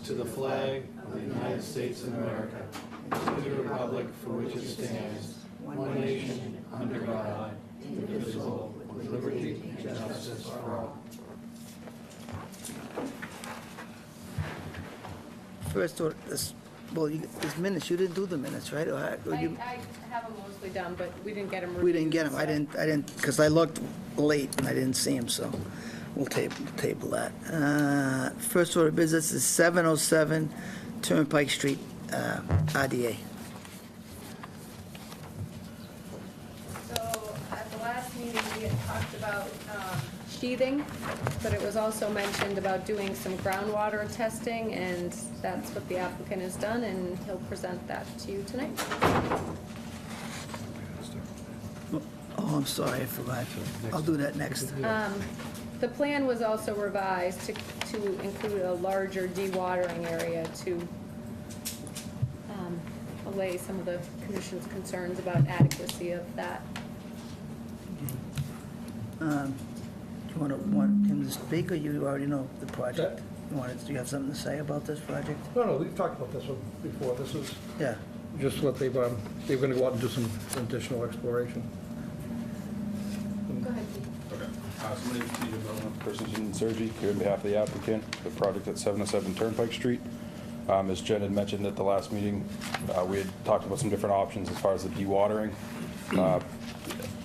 to the flag of the United States of America, and to the republic for which it stands, one nation, under God, indivisible, with liberty and justice for all. First, these minutes, you didn't do the minutes, right? Or I have them mostly done, but we didn't get them. we didn't get them. I didn't, because I looked late and I didn't see them, so we'll table that. First order of business is 707 Turnpike Street, RDA. So at the last meeting, we had talked about sheathing, but it was also mentioned about doing some groundwater testing, and that's what the applicant has done, and he'll present that to you tonight. Oh, I'm sorry, I forgot. I'll do that next. The plan was also revised to include a larger dewatering area to allay some of the commission's concerns about adequacy of that. Do you want him to speak, or you already know the project? Do you have something to say about this project? No, we've talked about this one before. This is Yeah. just what they're going to go out and do some additional exploration. Go ahead. Okay. So my name is Peter Bellman, Christensen and Sergi, here on behalf of the applicant, the project at 707 Turnpike Street. As Jen had mentioned at the last meeting, we had talked about some different options as far as the dewatering.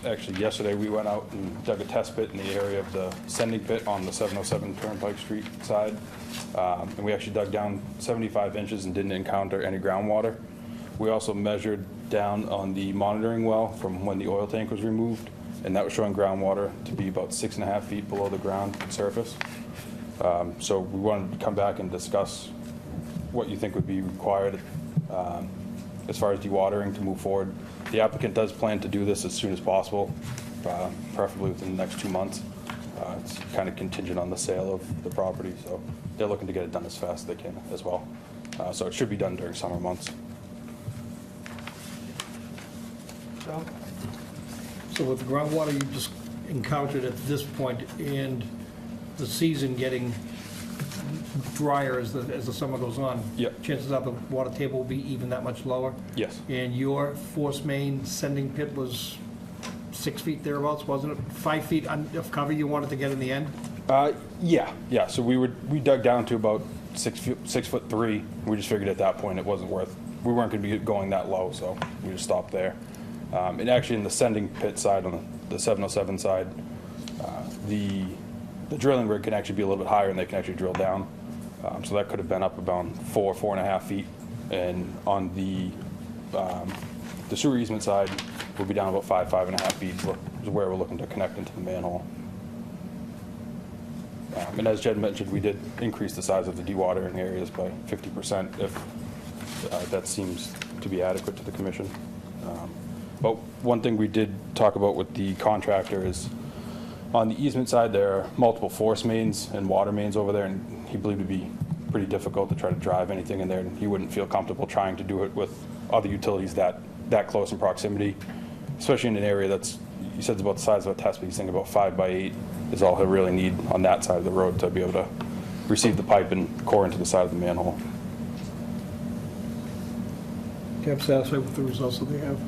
Actually, yesterday, we went out and dug a test pit in the area of the sending pit on the 707 Turnpike Street side. And we actually dug down 75 inches and didn't encounter any groundwater. We also measured down on the monitoring well from when the oil tank was removed, and that was showing groundwater to be about 6.5 feet below the ground surface. So we wanted to come back and discuss what you think would be required as far as dewatering to move forward. The applicant does plan to do this as soon as possible, preferably within the next 2 months. It's kind of contingent on the sale of the property, so they're looking to get it done as fast as they can as well. So it should be done during summer months. So with the groundwater you just encountered at this point and the season getting drier as the summer goes on, Yep. chances are the water table will be even that much lower. Yes. And your force main sending pit was 6 feet thereabouts, wasn't it? 5 feet of cover you wanted to get in the end? Yeah. So we dug down to about 6'3". We just figured at that point it wasn't worth. We weren't going to be going that low, so we just stopped there. And actually, in the sending pit side, on the 707 side, the drilling rig can actually be a little bit higher, and they can actually drill down. So that could have been up about 4.5 feet. And on the sewer easement side, we'll be down about 5.5 feet, is where we're looking to connect into the manhole. And as Jed mentioned, we did increase the size of the dewatering areas by 50% if that seems to be adequate to the commission. But one thing we did talk about with the contractor is on the easement side, there are multiple force mains and water mains over there, and he believed it would be pretty difficult to try to drive anything in there, and he wouldn't feel comfortable trying to do it with other utilities that close in proximity, especially in an area that's, you said it's about the size of a test, but he's thinking about 5 by 8 is all he'll really need on that side of the road to be able to receive the pipe and core into the side of the manhole. Okay, I'm satisfied with the results that they have.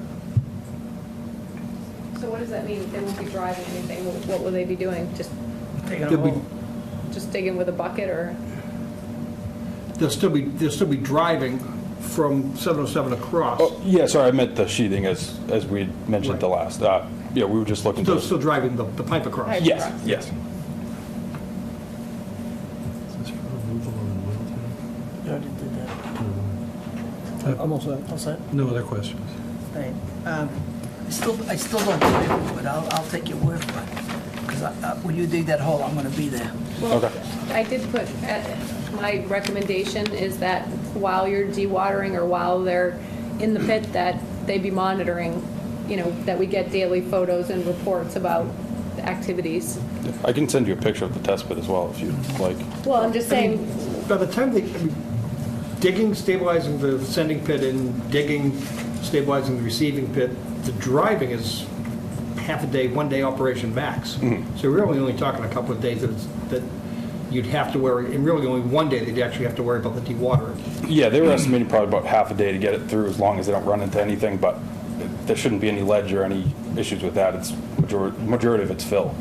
So what does that mean? They won't be driving anything. What will they be doing? Just They'll be- digging with a bucket, or? They'll still be driving from 707 across. Oh, yeah, sorry, I meant the sheathing as we had mentioned at the last. Yeah, we were just looking to. Still driving the pipe across. Pipe. Yes. You already did that. Almost that. All set? No other questions? All right. I still don't believe it, but I'll take your word for it. Because when you dig that hole, I'm going to be there. Well, Okay. I did put, my recommendation is that while you're dewatering or while they're in the pit, that they be monitoring, that we get daily photos and reports about the activities. I can send you a picture of the test pit as well if you'd like. Well, I'm just saying, By the time digging, stabilizing the sending pit, and digging, stabilizing the receiving pit, the driving is half a day, 1 day operation max. So we're only talking a couple of days that you'd have to worry, and really only one day they'd actually have to worry about the dewatering. Yeah, they were estimating probably about half a day to get it through, as long as they don't run into anything, but there shouldn't be any ledge or any issues with that. It's majority of it's fill,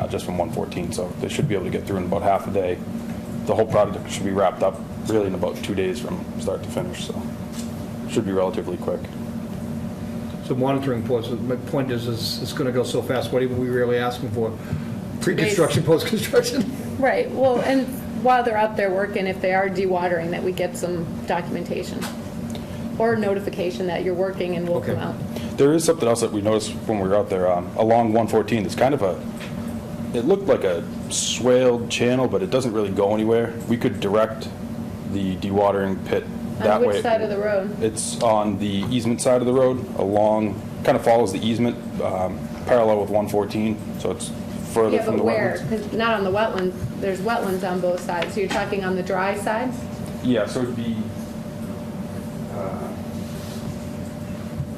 just from 114, so they should be able to get through in about half a day. The whole project should be wrapped up really in about 2 days from start to finish, so should be relatively quick. So monitoring posts, my point is it's going to go so fast, what are we really asking for? Pre-construction, post-construction? Right, well, and while they're out there working, if they are dewatering, that we get some documentation or notification that you're working and will come Okay. out. There is something else that we noticed when we were out there, along 114, it's kind of it looked like a swaled channel, but it doesn't really go anywhere. We could direct the dewatering pit that way. On which side of the road? It's on the easement side of the road, kind of follows the easement, parallel with 114, so it's further Yeah, from but the where? wetlands. Because not on the wetlands, there's wetlands on both sides, so you're talking on the dry side? Yeah, so it'd be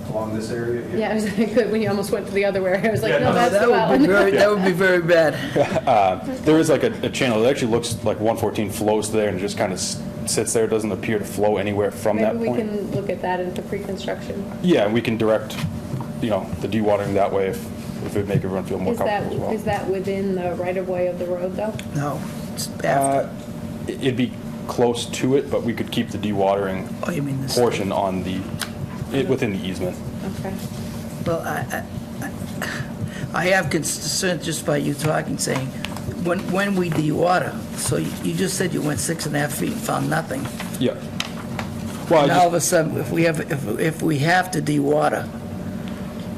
along this area here. Yeah, I was like, when you almost went to the other way, I was like, Yeah, no, no, that's the That would be wetland. very, that would be very bad. There is like a channel that actually looks like 114 flows there and just kind of sits there. It doesn't appear to flow anywhere from that Maybe we point. can look at that into pre-construction. Yeah, and we can direct, the dewatering that way if it would make everyone feel more Is that, comfortable as well. is that within the right-of-way of the road, though? No, it's after. It'd be close to it, but we could keep the dewatering Oh, you mean this? portion on within the easement. Okay. Well, I have concern just by you talking, saying, when we dewater, so you just said you went 6.5 feet and found nothing. Yeah. Well, Now all of a sudden, if we have to dewater,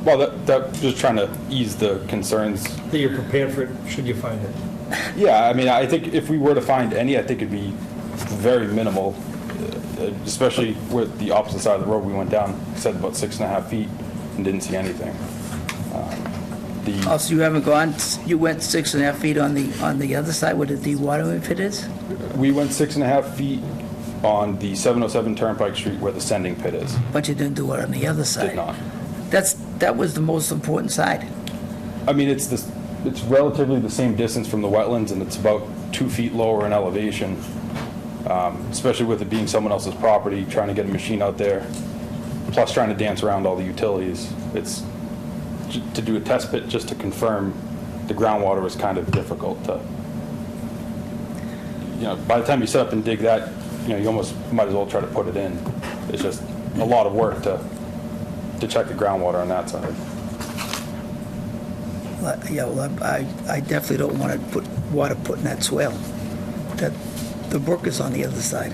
that just trying to ease the concerns. That you're prepared for it, should you find it? Yeah, I mean, I think if we were to find any, I think it'd be very minimal, especially with the opposite side of the road we went down, said about 6.5 feet and didn't see anything. also you haven't gone, you went 6.5 feet on the other side where the dewatering pit is? We went 6.5 feet on the 707 Turnpike Street where the sending pit is. But you didn't do it on the other side? Did not. That was the most important side. I mean, it's relatively the same distance from the wetlands, and it's about 2 feet lower in elevation, especially with it being someone else's property, trying to get a machine out there, plus trying to dance around all the utilities. To do a test pit just to confirm the groundwater was kind of difficult to, by the time you set up and dig that, you almost might as well try to put it in. It's just a lot of work to check the groundwater on that side. Yeah, well, I definitely don't want to put water in that swale. The brook is on the other side,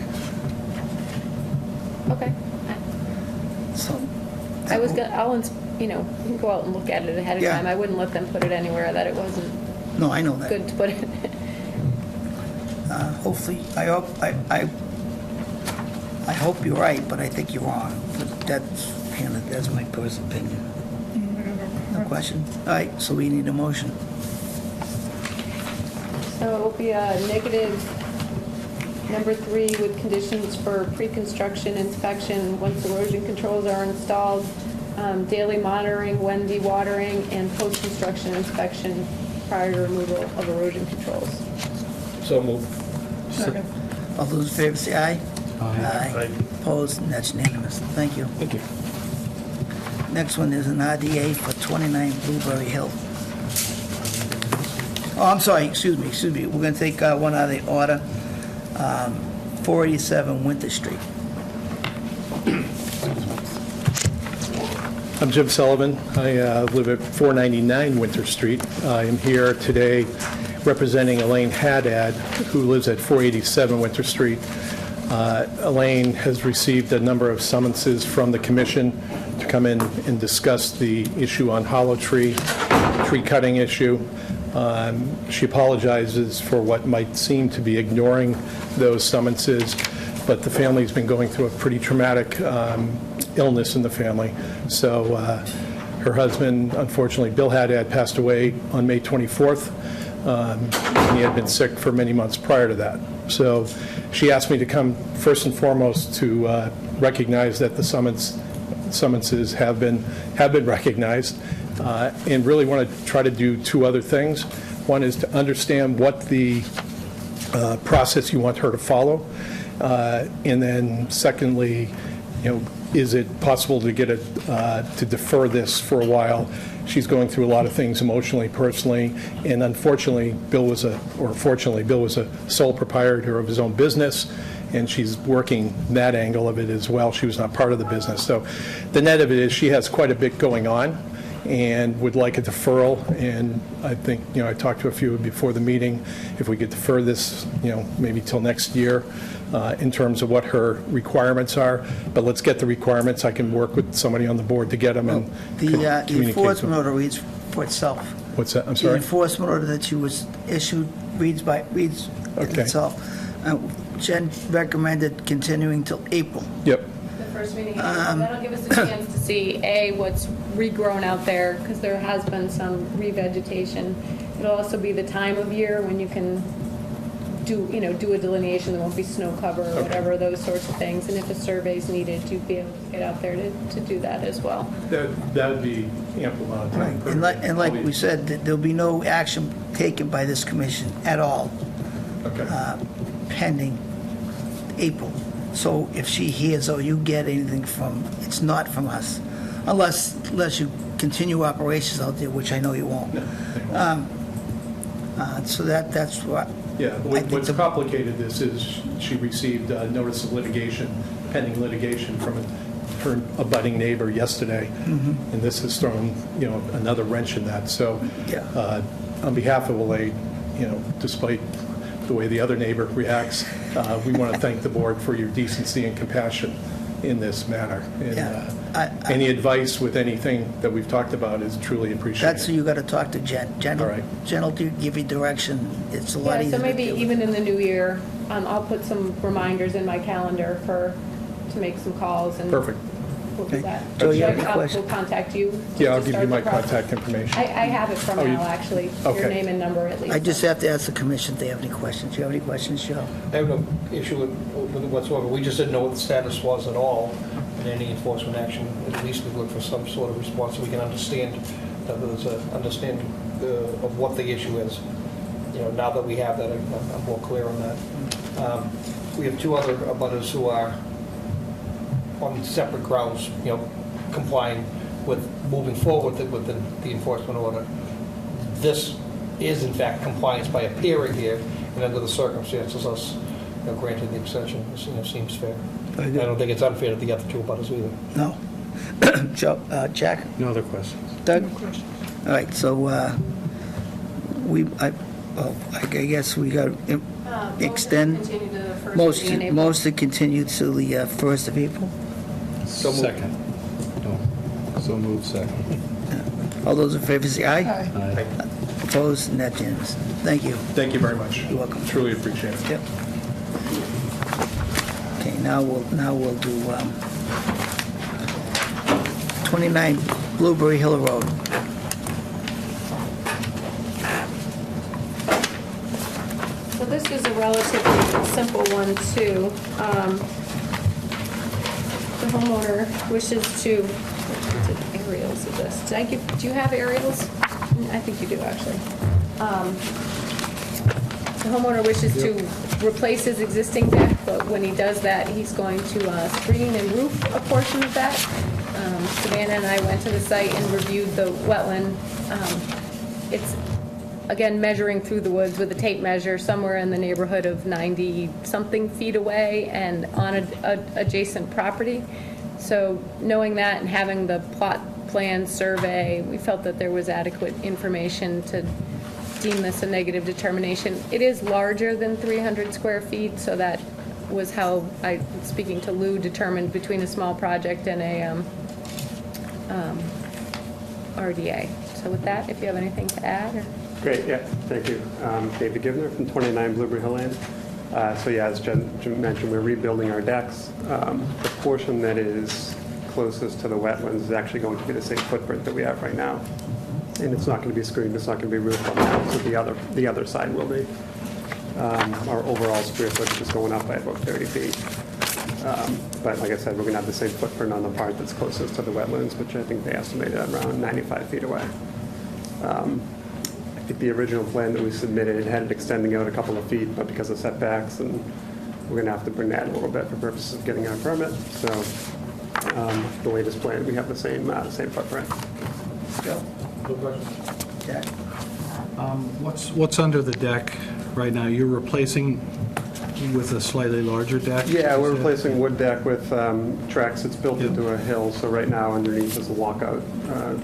Okay. so. I'll, you can go out and look at it ahead of Yeah. time. I wouldn't let them put it anywhere that it wasn't No, I know that. good to put it. Hopefully, I hope you're right, but I think you're wrong. But that's my personal opinion. No question? All right, so we need a motion. So it will be a negative number 3 with conditions for pre-construction inspection once erosion controls are installed, daily monitoring when dewatering, and post-construction inspection prior to removal of erosion controls. So moved. All those in favor say aye. Aye. Opposed, and that's unanimous. Thank you. Thank you. Next one is an RDA for 29 Blueberry Hill. Oh, I'm sorry, excuse me. We're going to take one out of the order. 487 Winter Street. I'm Jim Sullivan. I live at 499 Winter Street. I am here today representing Elaine Haddad, who lives at 487 Winter Street. Elaine has received a number of summonses from the commission to come in and discuss the issue on Hollow Tree cutting issue. She apologizes for what might seem to be ignoring those summonses, but the family's been going through a pretty traumatic illness in the family. So her husband, unfortunately, Bill Haddad, passed away on May 24th. And he had been sick for many months prior to that. So she asked me to come first and foremost to recognize that the summonses have been recognized, and really want to try to do two other things. One is to understand what the process you want her to follow? And then secondly, is it possible to get to defer this for a while? She's going through a lot of things emotionally, personally, and unfortunately, fortunately, Bill was a sole proprietor of his own business, and she's working that angle of it as well. She was not part of the business. So the net of it is she has quite a bit going on and would like a deferral. And I think, I talked to a few before the meeting, if we could defer this, maybe till next year in terms of what her requirements are. But let's get the requirements. I can work with somebody on the board to get them and The communicate enforcement them. order reads for itself. What's that? I'm The sorry? enforcement order that she was issued reads Okay. itself. Jen recommended continuing till April. Yep. The first meeting, that'll give us a chance to see, A, what's regrown out there, because there has been some revegetation. It'll also be the time of year when you can do a delineation, there won't be snow cover or whatever, those sorts of things. And if a survey's needed, to be able to get out there to do that as well. That would be ample amount of time. And like we said, there'll be no action taken by this commission at all Okay. pending April. So if she hears or you get anything it's not from us, unless you continue operations out there, which I know you won't. So that's what. Yeah, I think what's the- complicated this is she received a notice of litigation, pending litigation from her abutting neighbor yesterday, and this has thrown, another wrench in that. So Yeah. on behalf of Elaine, despite the way the other neighbor reacts, we want to thank the board for your decency and compassion in this matter. And Yeah. any advice with anything that we've talked about is truly appreciated. That's who you got to talk to, Jen. All right. Jen will give you direction. It's a lot Yeah, easier so to maybe deal with. even in the new year, I'll put some reminders in my calendar to make some calls and. Perfect. We'll do Okay. that. Joe, you have Should any I- questions? We'll contact you. Yeah, I'll to give you start my the process. contact information. I have it from Oh, you- Al, actually, your okay. name and number at least. I just have to ask the commission if they have any questions. Do you have any questions, Joe? I have no issue with it whatsoever. We just didn't know what the status was at all in any enforcement action. At least we look for some sort of response so we can understand, that there's an understanding of what the issue is. Now that we have that, I'm more clear on that. We have two other abutters who are on separate grounds, complying with moving forward with the enforcement order. This is in fact compliance by appearing here, and under the circumstances, us granting the extension, seems fair. I don't think it's unfair to the other two abutters either. No? Joe, Jack? No other questions? Doug? All right, so I guess we got to extend, Continue to the first meeting in April. most to continue to the 1st of April. Second. No. So moved, second. All those in favor say aye. Aye. Opposed, and that's unanimous. Thank you. Thank you very much. You're welcome. Truly appreciate it. Yep. Okay, now we'll do 29 Blueberry Hill Road. So this is a relatively simple one, too. The homeowner wishes to, what's it, aerials of this? Do you have aerials? I think you do, actually. The homeowner wishes to replace his existing deck, but when he does that, he's going to screen and roof a portion of that. Savannah and I went to the site and reviewed the wetland. It's, again, measuring through the woods with a tape measure, somewhere in the neighborhood of 90-something feet away and on a adjacent property. So knowing that and having the plot plan survey, we felt that there was adequate information to deem this a negative determination. It is larger than 300 square feet, so that was how I, speaking to Lou, determined between a small project and a RDA. So with that, if you have anything to add, or? Great, yeah, thank you. David Givner from 29 Blueberry Hill Lane. So yeah, as Jen mentioned, we're rebuilding our decks. The portion that is closest to the wetlands is actually going to be the same footprint that we have right now. And it's not going to be screened, it's not going to be roofed on that, so the other side will be. Our overall square footage is going up by about 30 feet. But like I said, we're going to have the same footprint on the part that's closest to the wetlands, which I think they estimated at around 95 feet away. the original plan that we submitted, it had it extending out a couple of feet, but because of setbacks, and we're going to have to bring that a little bit for purposes of getting our permit. So the latest plan, we have the same footprint. Joe? Jack? What's under the deck right now? You're replacing with a slightly larger deck? Yeah, we're Is that- replacing wood deck with tracks. It's built Yeah. into a hill, so right now underneath is a walkout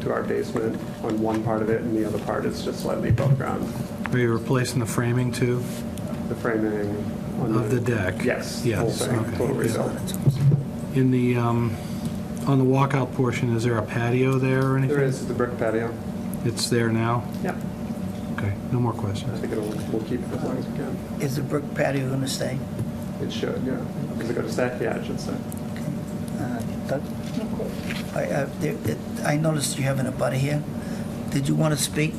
to our basement on one part of it, and the other part is just slightly above ground. Are you replacing the framing too, The framing on of the deck? Yes. Yes, Whole thing, okay. total rebuild. In the, on the walkout portion, is there a patio there or anything? There is the brick patio. It's there now? Yep. Okay, no more I questions. think we'll keep it as long as we can. Is the brick patio going to stay? It should, yeah. Is it going to stay? Yeah, it should stay. Doug? I noticed you having a butter here. Did you want to speak?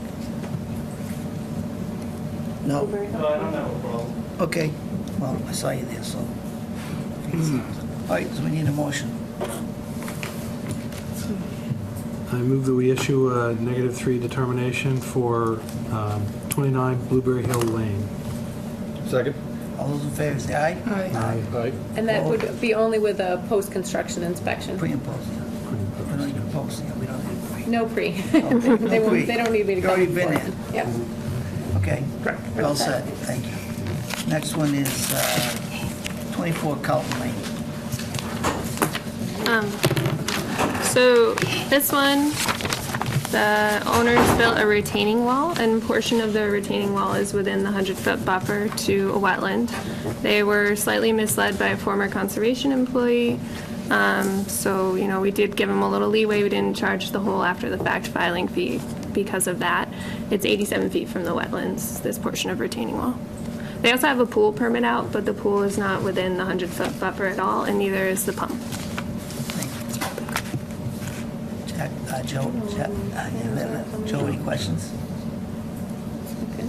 No? No, I don't have a problem. Okay, well, I saw you there, so. All right, so we need a motion. I move that we issue a -3 determination for 29 Blueberry Hill Lane. Second? All those in favor, say aye. Aye. And that would be only with a post-construction inspection, Pre and post, yeah. We don't need to post, yeah, we don't need pre. no pre. No They won't, pre. they don't need me to You've come. already been before. in. Yep. Okay, Correct. well said, thank you. Next one is 24 Carlton Lane. So this one, the owners built a retaining wall, and portion of the retaining wall is within the 100-foot buffer to a wetland. They were slightly misled by a former conservation employee. So, you know, we did give them a little leeway. We didn't charge the whole after-the-fact filing fee because of that. It's 87 feet from the wetlands, this portion of retaining wall. They also have a pool permit out, but the pool is not within the 100-foot buffer at all, and neither is the pump. Jack, Joe, any questions? Okay.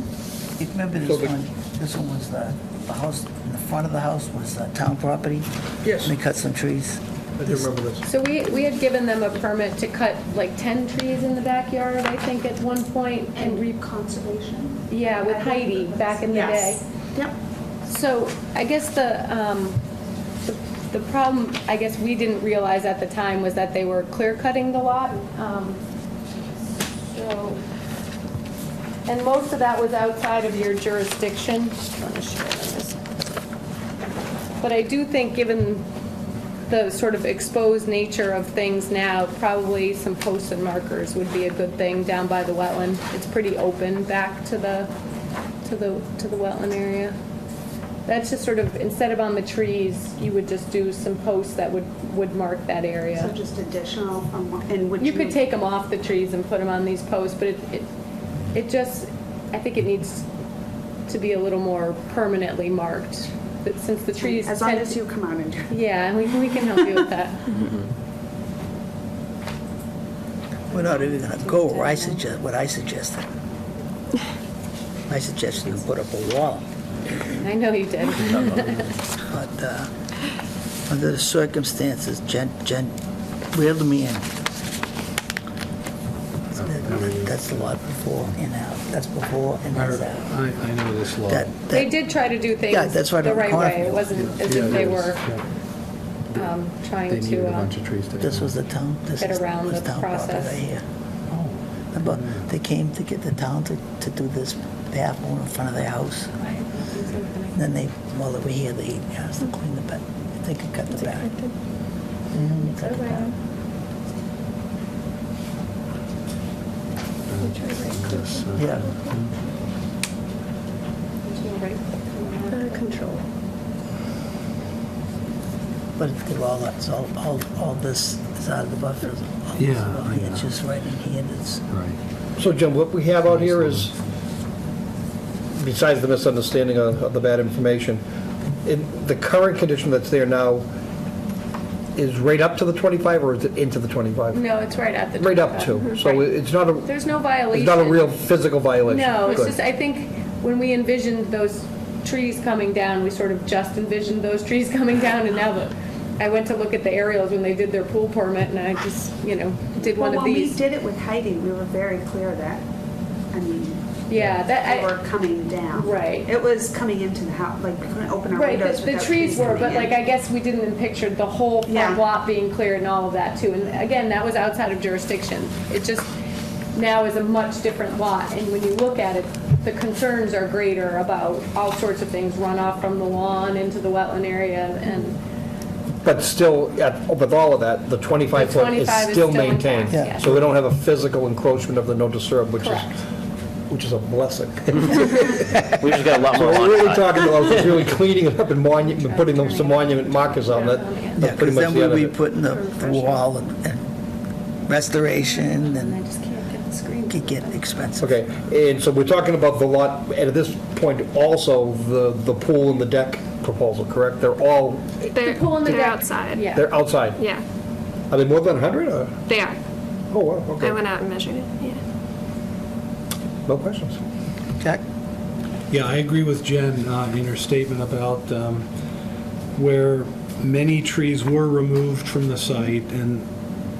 You remember this one? This one was the house, in the front of the house was town property? Yes. And they cut some trees? I do remember this. So we had given them a permit to cut like 10 trees in the backyard, I think, at one point, and Conservation. yeah, with Heidi back in the day. Yes. Yep. So I guess the problem, I guess we didn't realize at the time, was that they were clear cutting the lot. So, and most of that was outside of your jurisdiction. Just want to share this. But I do think, given the sort of exposed nature of things now, probably some posts and markers would be a good thing down by the wetland. It's pretty open back to the wetland area. That's just sort of, instead of on the trees, you would just do some posts that would mark that So area. just additional from, and would You could take them off the trees and put them on these posts, but it just, I think it needs to be a little more permanently marked. But since the trees. As long tend as to- you come out and do it. Yeah, and we can help you with that. We're not even gonna go where what I suggested. I suggested you put up a wall, I know you did. but under the circumstances, Jen, reel me in. That's the lot before and out, that's before and that's out. I know this law. They did try to do things Yeah, that's what the I'm right calling way. It for. wasn't as if they were trying They needed a to, bunch of trees to. This was the town, this Get is- around was the town property process. right here. Remember, they came to get the town to do this bathroom in front of their house. And then they, while they were here, they asked to clean the back, they could cut the back. Mhm, cut the back. Yeah, Control. but they're all, it's all this is out of the buffer. Yeah, I It's know. just right in here, it's, Right. So Jim, what we have out here is, besides the misunderstanding of the bad information, in the current condition that's there now is right up to the 25, or is it into the 25? no, it's right at the. Right up to, so Right. it's not a, There's no violation. it's not a real physical violation? No, it's Good. just, I think when we envisioned those trees coming down, we sort of just envisioned those trees coming down, and now I went to look at the aerials when they did their pool permit, and I just, did one Well, of when we these. did it with Heidi, we were very clear that, I mean, Yeah, that, They were coming down. Right. It was coming into the house, like we couldn't open our right, windows the without trees were, coming but in. like, I guess we didn't picture the whole Yeah. front lot being cleared and all of that too. And again, that was outside of jurisdiction. It just now is a much different lot, and when you look at it, the concerns are greater about all sorts of things, runoff from the lawn into the wetland area, and But still, with all of that, the 25 The foot 25 is is still still intact, maintained. yeah. So we don't have a physical encroachment of the no disturb, correct. which is a blessing. We just got a lot So more what on we're really site. talking about is really cleaning it up and putting some monument markers on that. Yeah, That's pretty because much then the we'll end of be it. putting the wall and restoration, I and just can't get the screen. it could get expensive. Okay, and so we're talking about the lot, and at this point, also the pool and the deck proposal, correct? They're all, They're, Pool in the they're deck. outside. Yeah. they're outside. Yeah, Are they more than 100, or? they are. Oh, wow, I okay. went out and measured it, yeah. No questions. Jack? Yeah, I agree with Jen in her statement about where many trees were removed from the site, and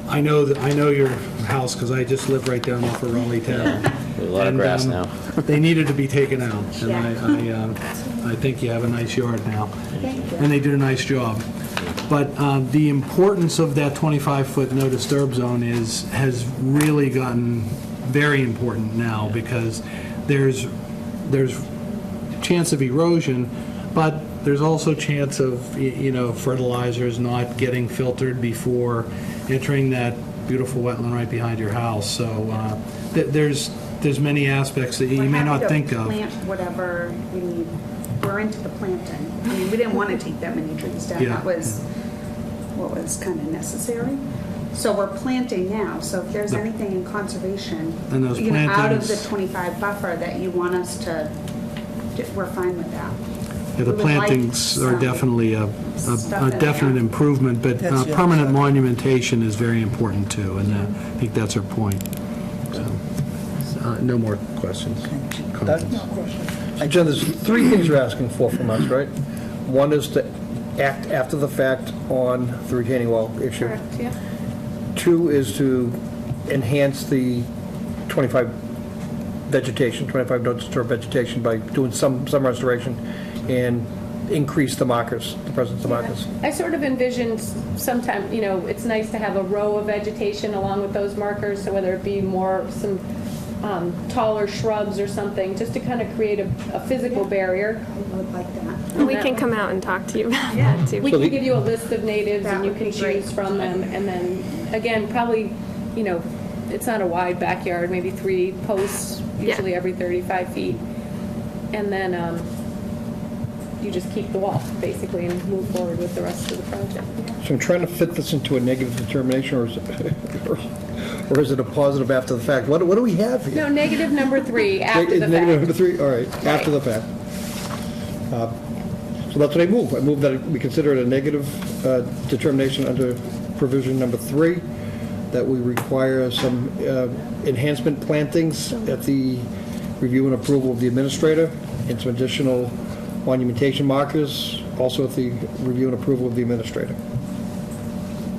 I know your house because I just live right down off of Raleigh Town. There's a lot of grass now. They needed to be taken out, and I think you have a nice yard now. And they did a nice job. But the importance of that 25-foot no disturb zone has really gotten very important now, because there's chance of erosion, but there's also chance of, fertilizers not getting filtered before entering that beautiful wetland right behind your house. So there's many aspects that you We're may happy not to think of. Plant whatever we need. We're into the planting. I mean, we didn't want to take that many trees down. Yeah. That was what was kind of necessary. So we're planting now. So if there's anything in conservation, And those out of the plantings- 25 buffer that you want us to, we're fine with that. Yeah, the We would like plantings are some definitely a stuff in definite there. improvement, but That's the permanent other monumentation is very important too, and I think that's her point. So, no more questions. Doug? So Jen, there's three things you're asking for from us, right? One is to act after the fact on the retaining wall issue. Correct, yeah. Two is to enhance the 25 vegetation, 25 no disturb vegetation by doing some restoration and increase the markers, the presence of markers. I sort of envisioned sometime, it's nice to have a row of vegetation along with those markers, so whether it be some taller shrubs or something, just to kind of create a physical barrier. I would like that. And we can come out and talk to you about that too. We So can the- give you a list of natives That and you would can be great. choose from them. And then, again, probably, it's not a wide backyard, maybe 3 posts, usually every 35 feet. And then you just keep the wall, basically, and move forward with the rest of the project. So I'm trying to fit this into a negative determination, or is it a positive after the fact? What do we have here? No, negative number 3, after the Negative number fact. 3, all right, after the fact. So that's what I move. I move that we consider it a negative determination under provision number 3, that we require some enhancement plantings at the review and approval of the administrator, and some additional monumentation markers, also at the review and approval of the administrator.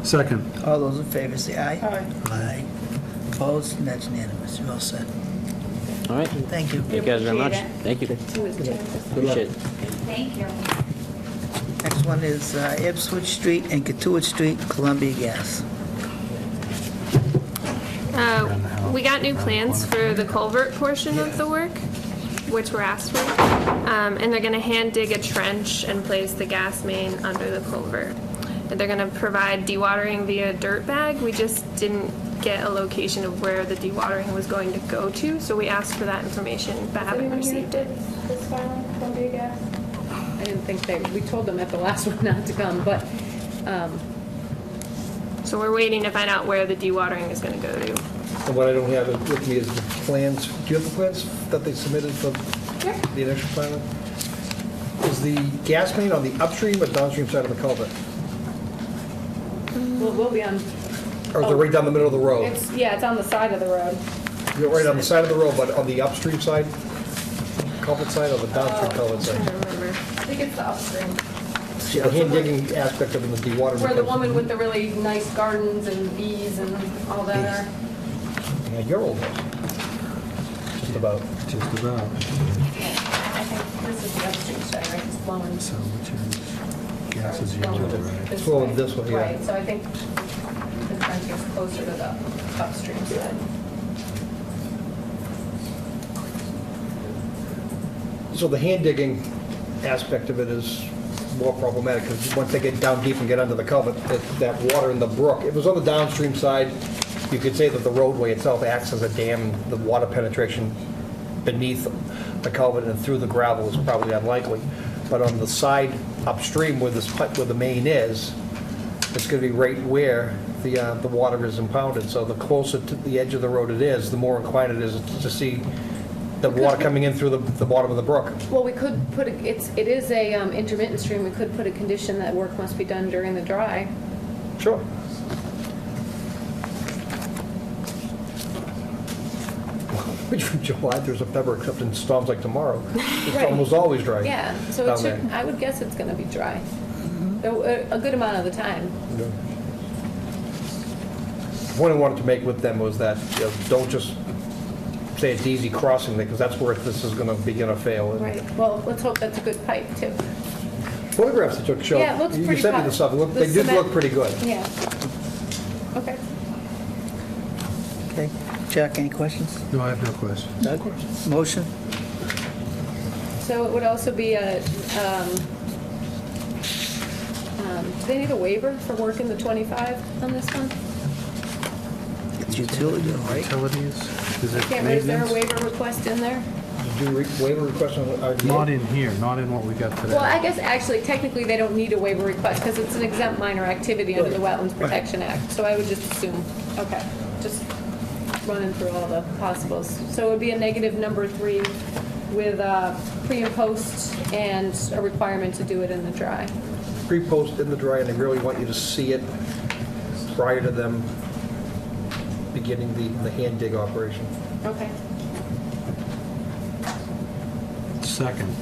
Second. All those in favor say aye. Aye. Aye. Opposed? And that's unanimous. You're all set. All right. Thank you. Thank you guys very much. Appreciate it. Thank you. Good luck. Appreciate it. Thank you. Next one is Ipswich Street and Katuitt Street, Columbia Gas. We got new plans for the culvert portion of the work, which were asked for. And they're gonna hand dig a trench and place the gas main under the culvert. And they're gonna provide dewatering via dirt bag. We just didn't get a location of where the dewatering was going to go to, so we asked for that information, but haven't received it. This filing, Columbia Gas? I didn't think we told them at the last one not to come, but, So we're waiting to find out where the dewatering is gonna go to. And what I don't have with me is the plans. Do you have the plans that they submitted for the initial plan? Is the gas main on the upstream or downstream side of the culvert? we'll be on, Or is it right down the middle of the road? it's on the side of the road. You're right on the side of the road, but on the upstream side, culvert side, or the downstream culvert I side? don't remember. I think it's the upstream. The hand digging aspect of it, the dewatering. Where the woman with the really nice gardens and bees and all that are. Yeah, your old house. Just about. Just about. I think this is the upstream side, right, it's flowing. So which is, gas is yellow, right? It's flowing this way, yeah. Right, so I think the trench is closer to the upstream side. So the hand digging aspect of it is more problematic, because once they get down deep and get under the culvert, that water in the brook, if it was on the downstream side, you could say that the roadway itself acts as a dam, the water penetration beneath the culvert and through the gravel is probably unlikely. But on the side upstream where the main is, it's going to be right where the water is impounded. So the closer to the edge of the road it is, the more inclined it is to see the water coming in through the bottom of the brook. Well, we could put, it is a intermittent stream, we could put a condition that work must be done during the dry. Sure. July through September, except in storms like tomorrow. It's Right. almost always dry. Yeah, so it down should, there. I would guess it's gonna be dry. A good amount of the time. The point I wanted to make with them was that, you know, don't just say it's easy crossing, because that's where this is going to begin to fail. And Right, well, let's hope that's a good pipe, too. Photographs that took show. Yeah, it looks You pretty sent me fun. the stuff. The They did cement- look pretty good. Yeah. Okay. Okay. Jack, any questions? No, I have no questions. Doug? Motion? So it would also be a, do they need a waiver for working the 25 on this one? It's utility, right? Utilities? Is it Can't, is there a maintenance? waiver request in there? Did you waiver request on RDA? Not in here, not in what we got today. Well, I guess actually technically they don't need a waiver request because it's an exempt minor activity under the Wetlands Protection Act. So I would just assume, okay, just running through all the possibles. So it would be a negative number 3 with pre and post and a requirement to do it in the dry. Pre-post in the dry, and they really want you to see it prior to them beginning the hand dig operation. Okay. Second.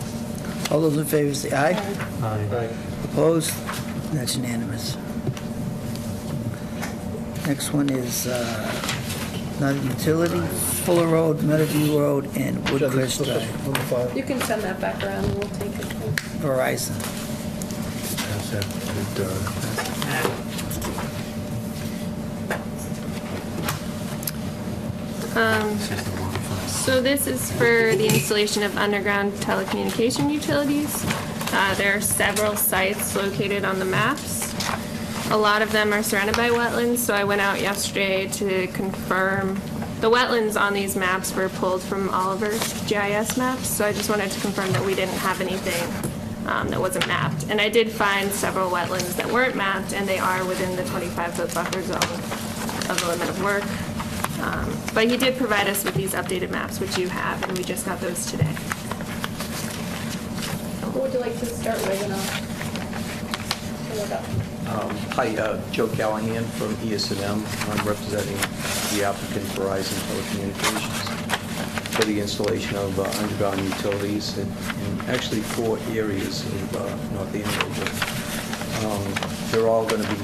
All those in favor say aye. Aye. Right. Opposed? That's unanimous. Next one is not a utility, Fuller Road, Meadowview Road, and Woodcrest Drive, Number 5. You can send that back around and we'll take it. Verizon. Pass that to Doug. This is the modified. So this is for the installation of underground telecommunication utilities. There are several sites located on the maps. A lot of them are surrounded by wetlands, so I went out yesterday to confirm. The wetlands on these maps were pulled from Oliver's GIS maps, so I just wanted to confirm that we didn't have anything that wasn't mapped. And I did find several wetlands that weren't mapped, and they are within the 25-foot buffer zone of the limit of work. But he did provide us with these updated maps, which you have, and we just got those today. What would you like to start with and I'll look up. Hi, Joe Callahan from ES&M. I'm representing the applicant Verizon Telecommunications for the installation of underground utilities in actually 4 areas of North Andover. They're all going to be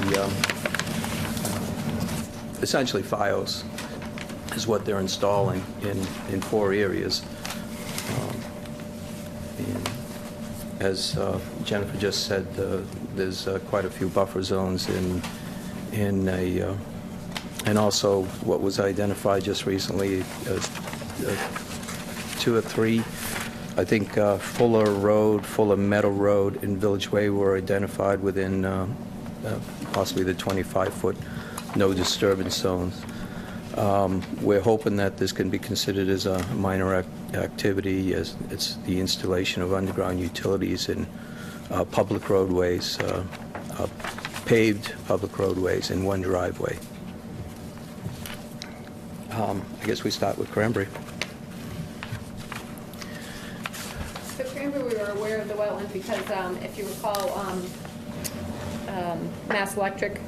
essentially FiOS is what they're installing in 4 areas. And as Jennifer just said, there's quite a few buffer zones and also what was identified just recently, 2 or 3. I think Fuller Road, Fuller Meadow Road, and Village Way were identified within possibly the 25-foot no disturbance zones. We're hoping that this can be considered as a minor activity, as it's the installation of underground utilities in public roadways, paved public roadways, and 1 driveway. I guess we start with Cranberry. So Cranberry, we were aware of the wetland because if you recall, Mass Electric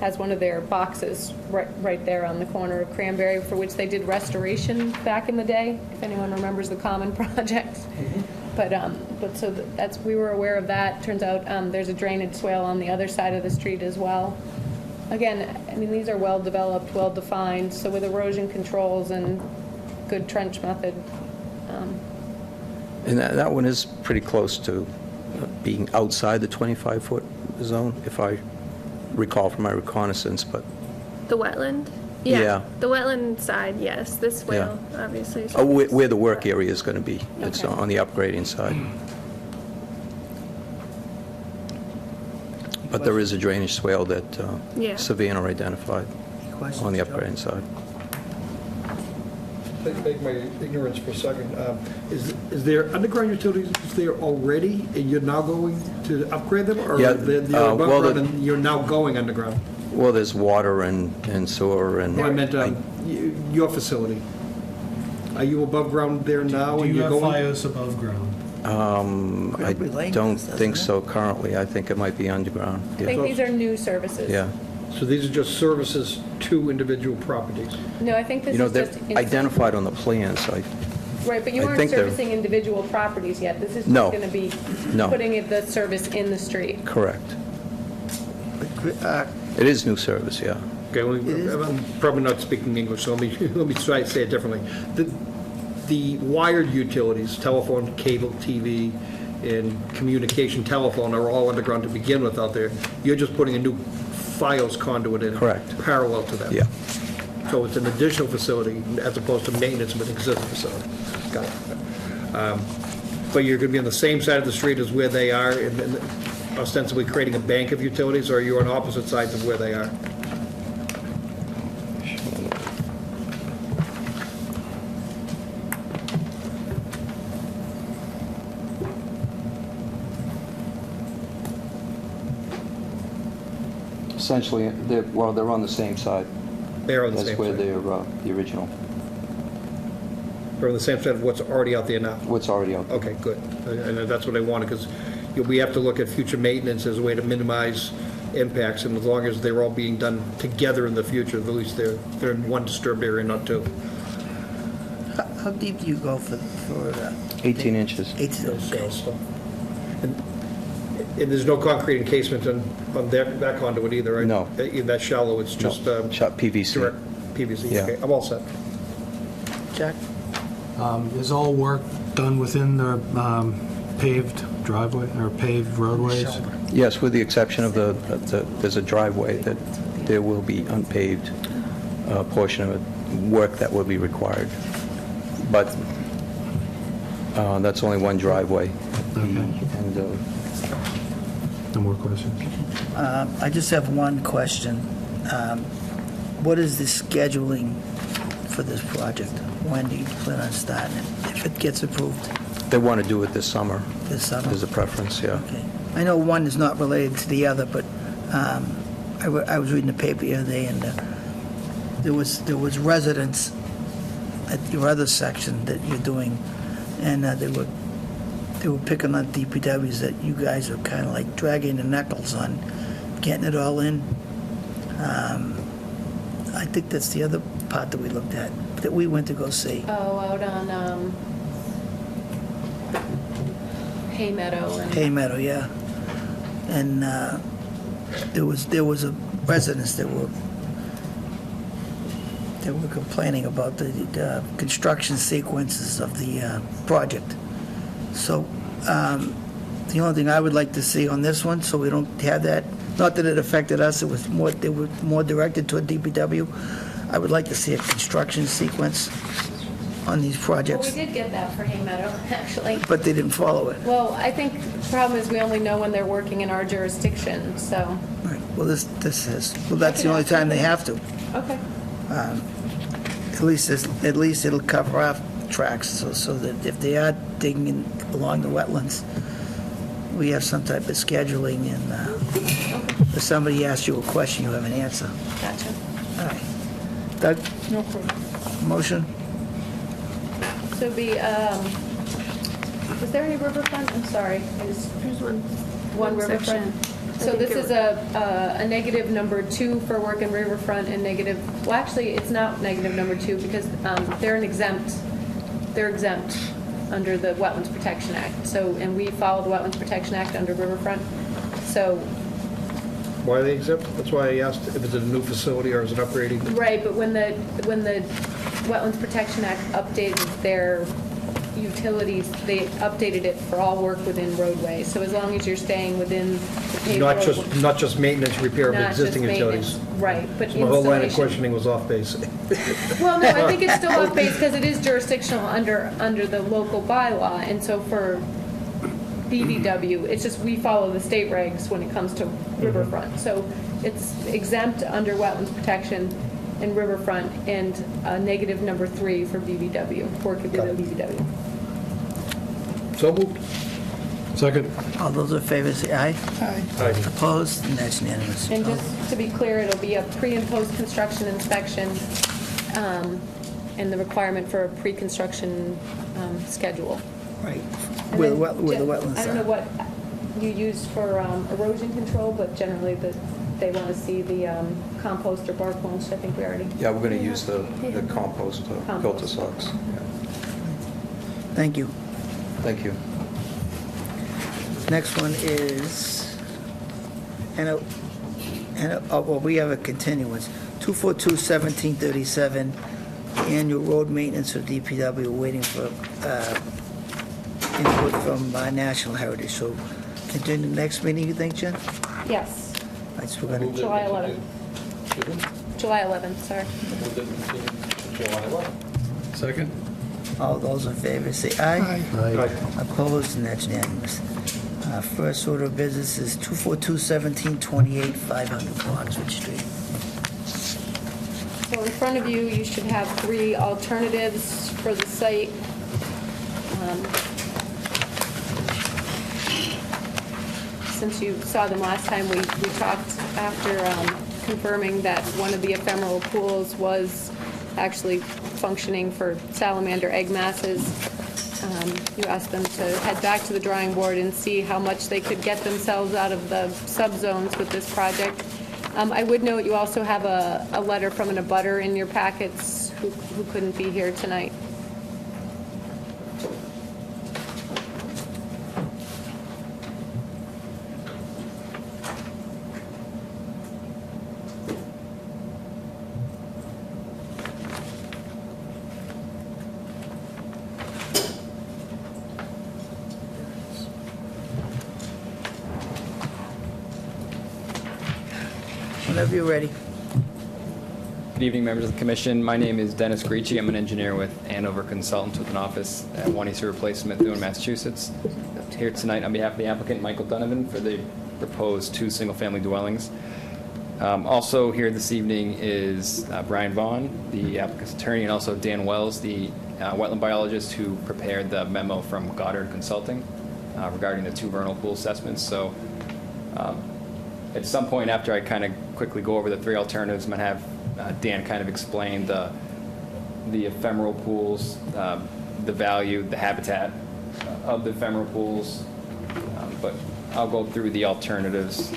has one of their boxes right there on the corner of Cranberry, for which they did restoration back in the day, if anyone remembers the Common Project. But so that's, we were aware of that. Turns out there's a drainage swale on the other side of the street as well. Again, I mean, these are well-developed, well-defined, so with erosion controls and good trench method. And that one is pretty close to being outside the 25-foot zone, if I recall from my reconnaissance, but, The wetland? Yeah. The wetland side, yes. This Yeah. will obviously. where the work area is going to be. It's Okay. on the upgrading side. But there is a drainage swale that Yeah. Savannah identified Questions, on the Joe? upgrading side. Take my ignorance for a second. Is there underground utilities there already, and you're now going to upgrade them? Or Yeah, they're well, above ground the- and you're now going underground? Well, there's water and sewer and... No, I meant your facility. Are you above ground there now Do and you you're have going? FiOS above ground? I Granbury Lane don't does, doesn't think it? so currently. I think it might be underground. I think these are new services. Yeah. So these are just services to individual properties? No, I think this You know, is they're just. identified on the plans. Right, but you I aren't think they're- servicing individual properties yet. This is No. just going to be No. putting the service in the street. Correct. Uh, It is new service, yeah. Okay, well, I'm probably not speaking English, so let me try to say it differently. The wired utilities, telephone, cable, TV, and communication telephone are all underground to begin with out there. You're just putting a new FiOS conduit in. Correct. Parallel to that. Yeah. So it's an additional facility as opposed to maintenance of an existing facility. Got it. But you're going to be on the same side of the street as where they are, and ostensibly creating a bank of utilities, or are you on opposite sides of where they are? Essentially, they're on the same side. They're on the That's same where side. they're, the original, They're on the same side of what's already out there now? what's already out there. Okay, good. And that's what I wanted, because we have to look at future maintenance as a way to minimize impacts, and as long as they're all being done together in the future, at least they're in one disturbed area, not two. How deep do you go for 18 inches. 18, okay. And there's no concrete encasement on that conduit either, right? No. That shallow, it's just Shot PVC. direct PVC? Yeah. Okay, I'm all set. Jack? Is all work done within the paved driveway or paved roadways? Yes, with the exception of there's a driveway that there will be unpaved portion of it, work that will be required. But that's only one driveway. And No more questions? I just have one question. What is the scheduling for this project? When do you plan on starting it? If it gets approved they want to do it this summer. this summer? There's a preference, yeah. Okay. I know one is not related to the other, but I was reading the paper the other day, and there was residents at your other section that you're doing, and they were picking on DPWs that you guys are kind of like dragging the knuckles on getting it all in. I think that's the other part that we looked at, that we went to go see. Oh, out on Hay Meadow and. Hay Meadow, yeah. And there was a residents that were complaining about the construction sequences of the project. So the only thing I would like to see on this one, so we don't have that, not that it affected us, they were more directed toward DPW. I would like to see a construction sequence on these Well, we projects, did get that for Hay Meadow, actually. but they didn't follow it. Well, I think the problem is we only know when they're working in our jurisdiction, so, Right. Well, this is, well, that's the only time they have to. okay. At least it'll cover our tracks, so that if they are digging in along the wetlands, we have some type of scheduling, and if somebody asks you a question, you have an answer. Gotcha. All right. Doug, No problem. motion? So it'd be, was there any riverfront? I'm sorry. There's one riverfront. section. So this is a negative number 2 for work in riverfront and negative, well, actually, it's not negative number 2 because they're exempt under the Wetlands Protection Act. So, and we follow the Wetlands Protection Act under riverfront. So, Why are they exempt? That's why I asked if it's a new facility or is it upgrading? right, but when the Wetlands Protection Act updated their utilities, they updated it for all work within roadways. So as long as you're staying within the paved road. Not just maintenance, repair of Not just existing utilities. maintenance, right, but So my whole line of installation. questioning was off base. Well, no, I think it's still off base because it is jurisdictional under the local bylaw, and so for BVW, it's just we follow the state regs when it comes to riverfront. So it's exempt under wetlands protection and riverfront, and negative number 3 for BVW, work with the BVW. So moved. Second. All those in favor say aye. Aye. Opposed? And that's unanimous. And just to be clear, it'll be a pre- and post-construction inspection, and the requirement for a pre-construction schedule. Right. And Where the then wetlands I don't know are. what you use for erosion control, but generally they want to see the compost or bark mulch. I think we already. Yeah, we're going to use the compost filter socks. Thank you. Thank you. Next one is, well, we have a continuance. 242-1737, annual road maintenance for DPW, waiting for input from National Heritage. So continue the next meeting, you think, Jen? Yes, All right, so we're gonna, July 11th. July 11th, sorry. Second. all those in favor say aye. Aye. Opposed, and that's unanimous. First order of business is 242-1728, 500 Oxford Street. So in front of you, you should have 3 alternatives for the site. Since you saw them last time, we talked after confirming that one of the ephemeral pools was actually functioning for salamander egg masses. You asked them to head back to the drawing board and see how much they could get themselves out of the subzones with this project. I would note you also have a letter from an abutter in your packets who couldn't be here tonight. Whenever you're ready. Good evening, members of the commission. My name is Dennis Griechi. I'm an engineer with Andover Consultants with an office at 1 East River Place, Methuen, Massachusetts. Here tonight on behalf of the applicant, Michael Donovan, for the proposed 2 single-family dwellings. Also here this evening is Brian Vaughn, the applicant's attorney, and also Dan Wells, the wetland biologist who prepared the memo from Goddard Consulting regarding the 2 vernal pool assessments. So at some point after I kind of quickly go over the 3 alternatives, I'm going to have Dan kind of explain the ephemeral pools, the value, the habitat of the ephemeral pools, but I'll go through the alternatives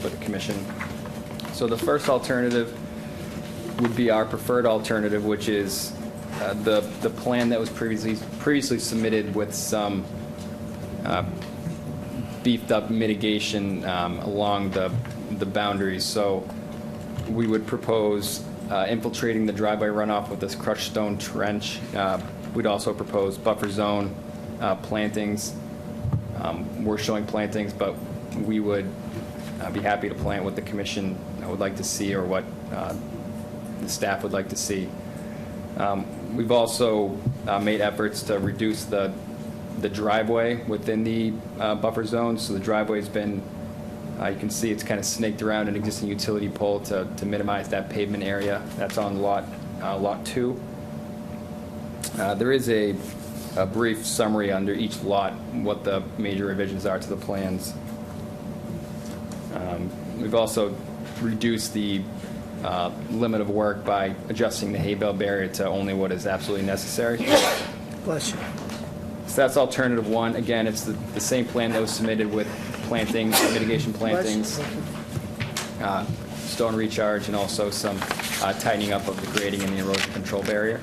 for the commission. So the first alternative would be our preferred alternative, which is the plan that was previously submitted with some beefed up mitigation along the boundaries. So we would propose infiltrating the driveway runoff with this crushed stone trench. We'd also propose buffer zone plantings. We're showing plantings, but we would be happy to plant what the commission would like to see or what the staff would like to see. We've also made efforts to reduce the driveway within the buffer zone. So the driveway's been, you can see it's kind of snaked around an existing utility pole to minimize that pavement area. That's on lot 2. There is a brief summary under each lot, what the major revisions are to the plans. We've also reduced the limit of work by adjusting the hay bale barrier to only what is absolutely necessary. Bless you. So that's alternative 1. Again, it's the same plan that was submitted with planting, mitigation plantings, stone recharge, and also some tightening up of the grading and the erosion control barrier.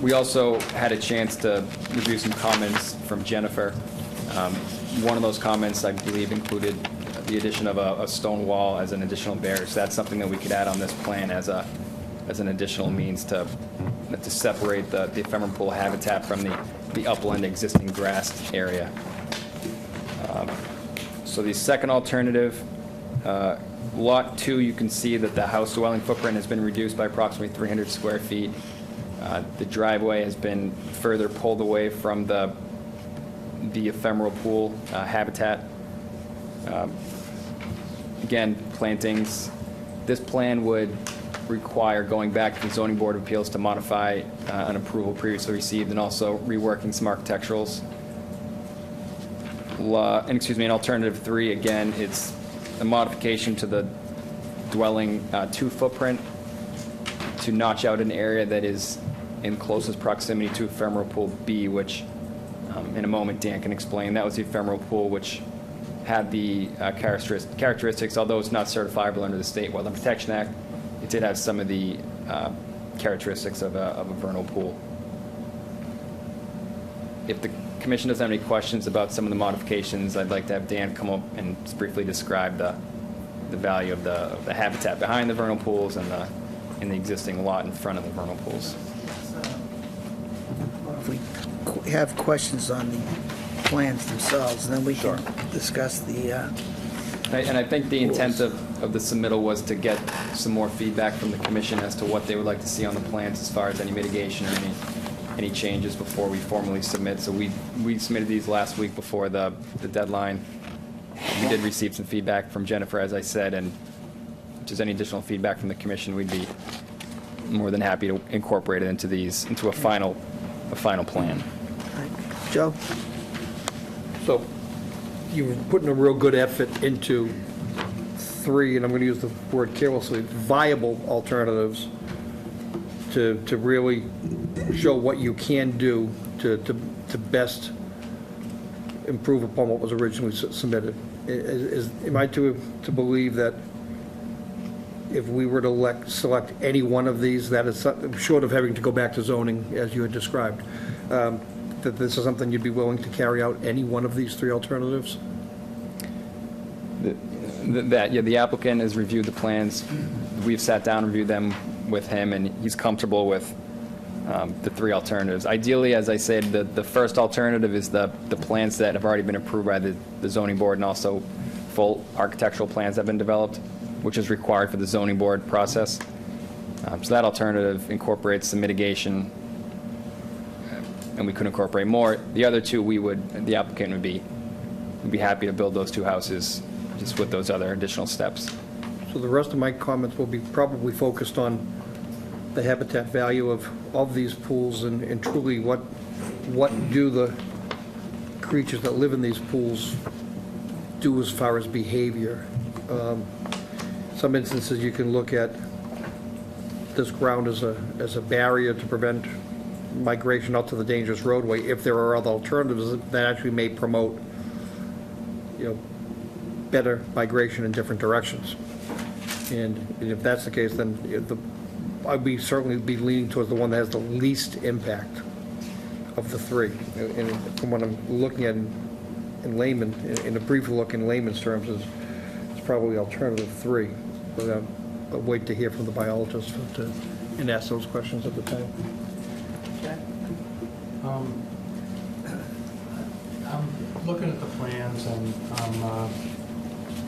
We also had a chance to review some comments from Jennifer. One of those comments, I believe, included the addition of a stone wall as an additional barrier. So that's something that we could add on this plan as a as an additional means to separate the ephemeral pool habitat from the upland existing grassed area. So the second alternative, Lot 2, you can see that the house dwelling footprint has been reduced by approximately 300 square feet. The driveway has been further pulled away from the ephemeral pool habitat. Again, plantings. This plan would require going back to the Zoning Board of Appeals to modify an approval previously received and also reworking some architecturals. An alternative 3, again, it's a modification to the dwelling 2 footprint to notch out an area that is in closest proximity to ephemeral pool B, which in a moment Dan can explain. That was the ephemeral pool which had the characteristics, although it's not certifiable under the State Wetland Protection Act, it did have some of the characteristics of a vernal pool. If the Commission doesn't have any questions about some of the modifications, I'd like to have Dan come up and just briefly describe the value of the habitat behind the vernal pools and the existing lot in front of the vernal pools. If we have questions on the plans themselves, then we can discuss the, And I think the intent of the submittal was to get some more feedback from the Commission as to what they would like to see on the plans as far as any mitigation or any changes before we formally submit. So we submitted these last week before the deadline. We did receive some feedback from Jennifer, as I said, and if there's any additional feedback from the Commission, we'd be more than happy to incorporate it into a final plan. Joe? So you're putting a real good effort into 3, and I'm going to use the word carelessly, viable alternatives to really show what you can do to best improve upon what was originally submitted. Am I to believe that if we were to select any one of these, that is short of having to go back to zoning, as you had described, that this is something you'd be willing to carry out, any one of these 3 alternatives? The applicant has reviewed the plans. We've sat down and reviewed them with him, and he's comfortable with the 3 alternatives. Ideally, as I said, the first alternative is the plans that have already been approved by the zoning board, and also full architectural plans that have been developed, which is required for the zoning board process. So that alternative incorporates the mitigation, and we could incorporate more. The other 2, the applicant would be happy to build those 2 houses just with those other additional steps. So the rest of my comments will be probably focused on the habitat value of these pools and truly what do the creatures that live in these pools do as far as behavior. Some instances you can look at this ground as a barrier to prevent migration out to the dangerous roadway if there are other alternatives that actually may promote, better migration in different directions. And if that's the case, then I'd certainly be leaning towards the one that has the least impact of the 3. And from what I'm looking at in layman, in a brief look in layman's terms, is probably alternative 3. But I'll wait to hear from the biologist and ask those questions at the time. I'm looking at the plans, and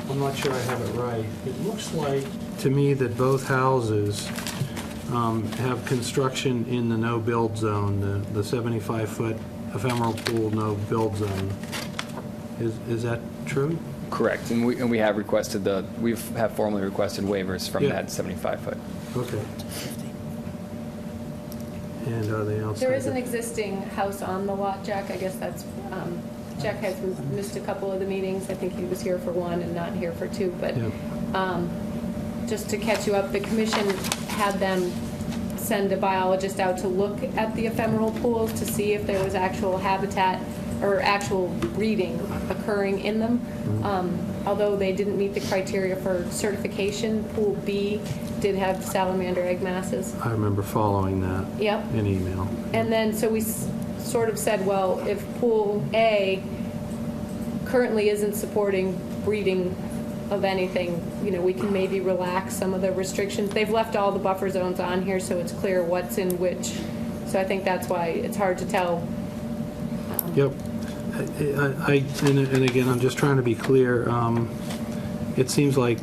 I'm not sure I have it right. It looks like, to me, that both houses have construction in the no-build zone, the 75-foot ephemeral pool no-build zone. Is that true? Correct, and we have requested we have formally requested waivers from that 75-foot. Okay. And are they outside? There is an existing house on the lot, Jack. I guess that's, Jack has missed a couple of the meetings. I think he was here for 1 and not here for 2. But just to catch you up, the commission had them send a biologist out to look at the ephemeral pools to see if there was actual habitat or actual breeding occurring in them. Although they didn't meet the criteria for certification, Pool B did have salamander egg masses. I remember following that in email. And then, so we sort of said, well, if Pool A currently isn't supporting breeding of anything, we can maybe relax some of the restrictions. They've left all the buffer zones on here, so it's clear what's in which. So I think that's why it's hard to tell. Yep. And again, I'm just trying to be clear. It seems like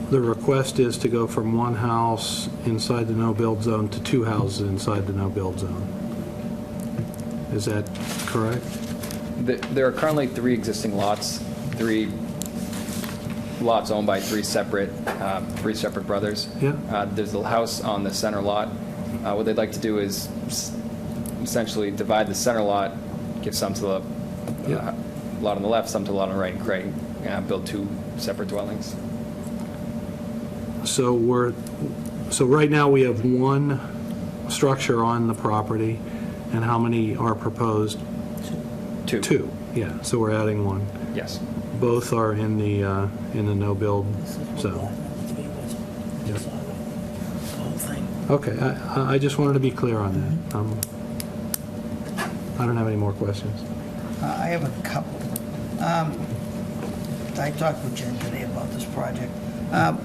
the request is to go from one house inside the no-build zone to two houses inside the no-build zone. Is that correct? There are currently 3 existing lots, 3 lots owned by 3 separate brothers. Yeah. There's the house on the center lot. What they'd like to do is essentially divide the center lot, give some to the Yeah. lot on the left, some to the lot on the right, and create, build 2 separate dwellings. So right now we have one structure on the property, and how many are proposed? 2. Two, yeah, so we're adding one. Yes. Both are in the no-build zone. Yep. Okay, I just wanted to be clear on that. I don't have any more questions. I have a couple. I talked with Jen today about this project.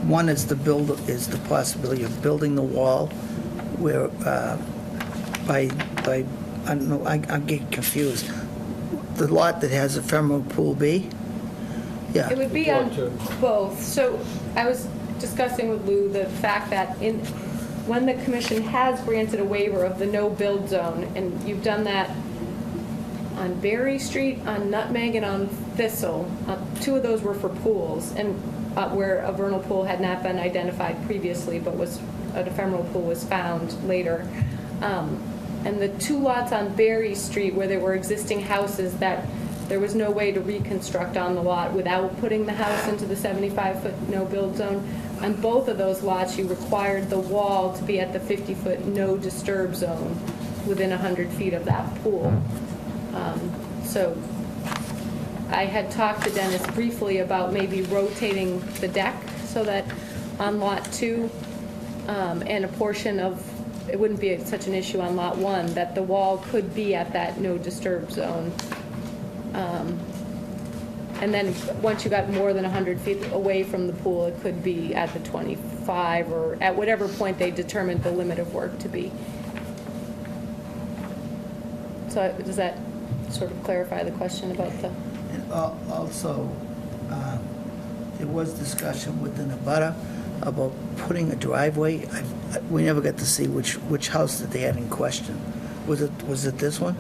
One is the possibility of building the wall where, I don't know, I'm getting confused. The lot that has ephemeral pool B? Yeah. It would be on both. So I was discussing with Lou the fact that when the commission has granted a waiver of the no-build zone, and you've done that on Berry Street, on Nutmeg, and on Thistle, 2 of those were for pools, and where a vernal pool had not been identified previously, but an ephemeral pool was found later. And the 2 lots on Berry Street where there were existing houses that there was no way to reconstruct on the lot without putting the house into the 75-foot no-build zone. On both of those lots, you required the wall to be at the 50-foot no-disturb zone within 100 feet of that pool. So I had talked to Dennis briefly about maybe rotating the deck so that on Lot 2 and a portion of, it wouldn't be such an issue on Lot 1, that the wall could be at that no-disturb zone. And then once you got more than 100 feet away from the pool, it could be at the 25 or at whatever point they determined the limit of work to be. So does that sort of clarify the question about the... And also, there was discussion within the abutter about putting a driveway. We never got to see which house that they had in question. Was it this one?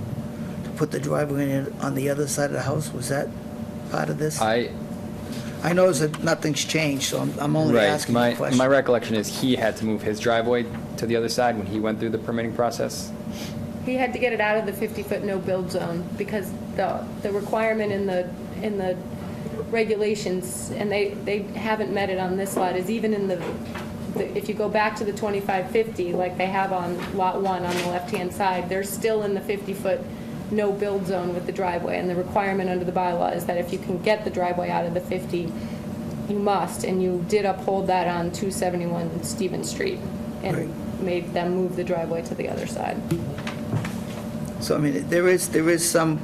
To put the driveway in on the other side of the house? Was that part of this? I noticed that nothing's changed, so I'm only asking the question. My recollection is he had to move his driveway to the other side when he went through the permitting process. He had to get it out of the 50-foot no-build zone because the requirement in the regulations, and they haven't met it on this lot, is even in if you go back to the 2550, like they have on Lot 1 on the left-hand side, they're still in the 50-foot no-build zone with the driveway. And the requirement under the bylaw is that if you can get the driveway out of the 50, you must. And you did uphold that on 271 Stevens Street and made them move the driveway to the other side. So, I mean, there is some,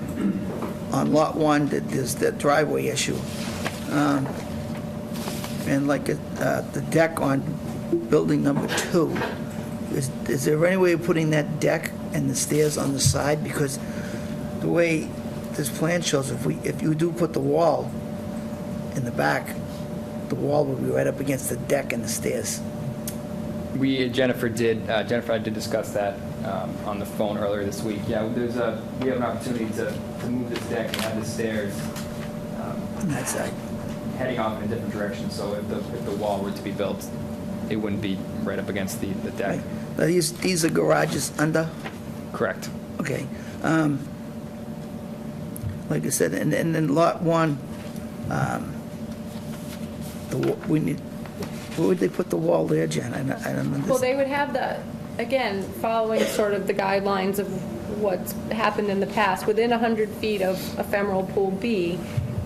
on Lot 1, that there's that driveway issue. And like the deck on building number 2, is there any way of putting that deck and the stairs on the side? Because the way this plan shows, if you do put the wall in the back, the wall will be right up against the deck and the stairs. Jennifer and I did discuss that on the phone earlier this week. Yeah, we have an opportunity to move this deck and have the stairs On that side. heading off in a different direction. So if the wall were to be built, it wouldn't be right up against the deck. Now, these are garages under? Correct. Okay. Like I said, and then Lot 1, where would they put the wall there, Jen? I don't understand. Well, they would have again, following sort of the guidelines of what's happened in the past, within 100 feet of ephemeral pool B,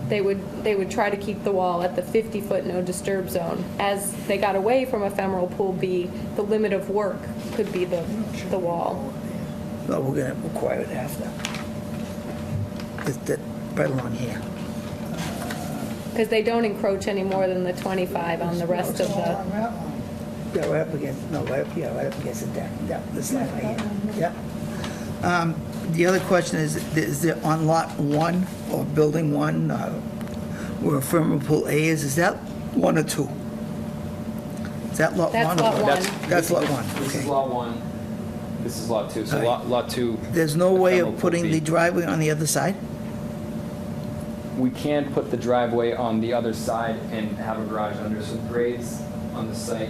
they would try to keep the wall at the 50-foot no-disturb zone. As they got away from ephemeral pool B, the limit of work could be the wall. No, we're going to require it after. That right along here. because they don't encroach any more than the 25 on the rest of the, Yeah, right up against, no, right up against the deck. Yeah, this line right here. Yeah. The other question is there on lot 1 or building 1, where ephemeral pool A is that 1 or 2? Is that lot 1? That's lot or- one. That's lot 1, This is okay. lot 1, this is lot 2. So All right. lot 2. There's no way ephemeral of pool putting B. the driveway on the other side? We can't put the driveway on the other side and have a garage under, so grades on the site.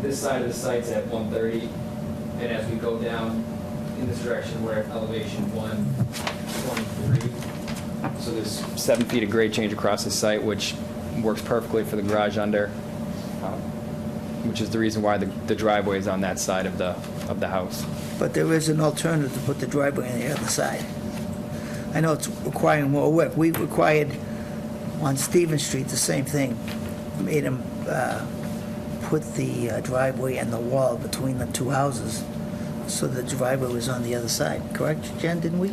This side of the site's at 130, and as we go down in this direction, we're at elevation 123. So there's 7 feet of grade change across the site, which works perfectly for the garage under, which is the reason why the driveway is on that side of the house. But there is an alternative to put the driveway on the other side. I know it's requiring more work. We required on Stevens Street the same thing. Made them put the driveway and the wall between the two houses so the driveway was on the other side. Correct, Jen, didn't we?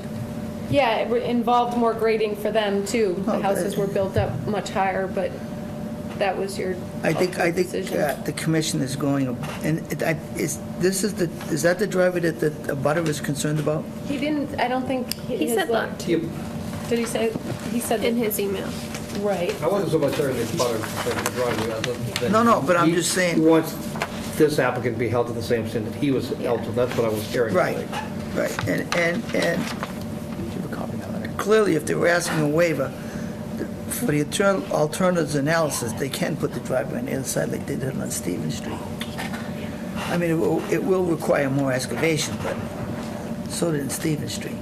yeah, it involved more grading for them too. Oh, The houses good. were built up much higher, but that was your I think decision. the commission is going, and is that the driveway that the butter is concerned about? He didn't, I don't think. He his said le- that Did he say, he said in that, his email. right. I wasn't so much concerned with butter than the driveway. other than No, no, but I'm he- just saying- He wants this applicant to be held to the same standard he was held to. That's what I was hearing. Right, right, and clearly, if they were asking a waiver, for the alternatives analysis, they can put the driveway on the other side like they did on Stevens Street. I mean, it will require more excavation, but so did Stevens Street.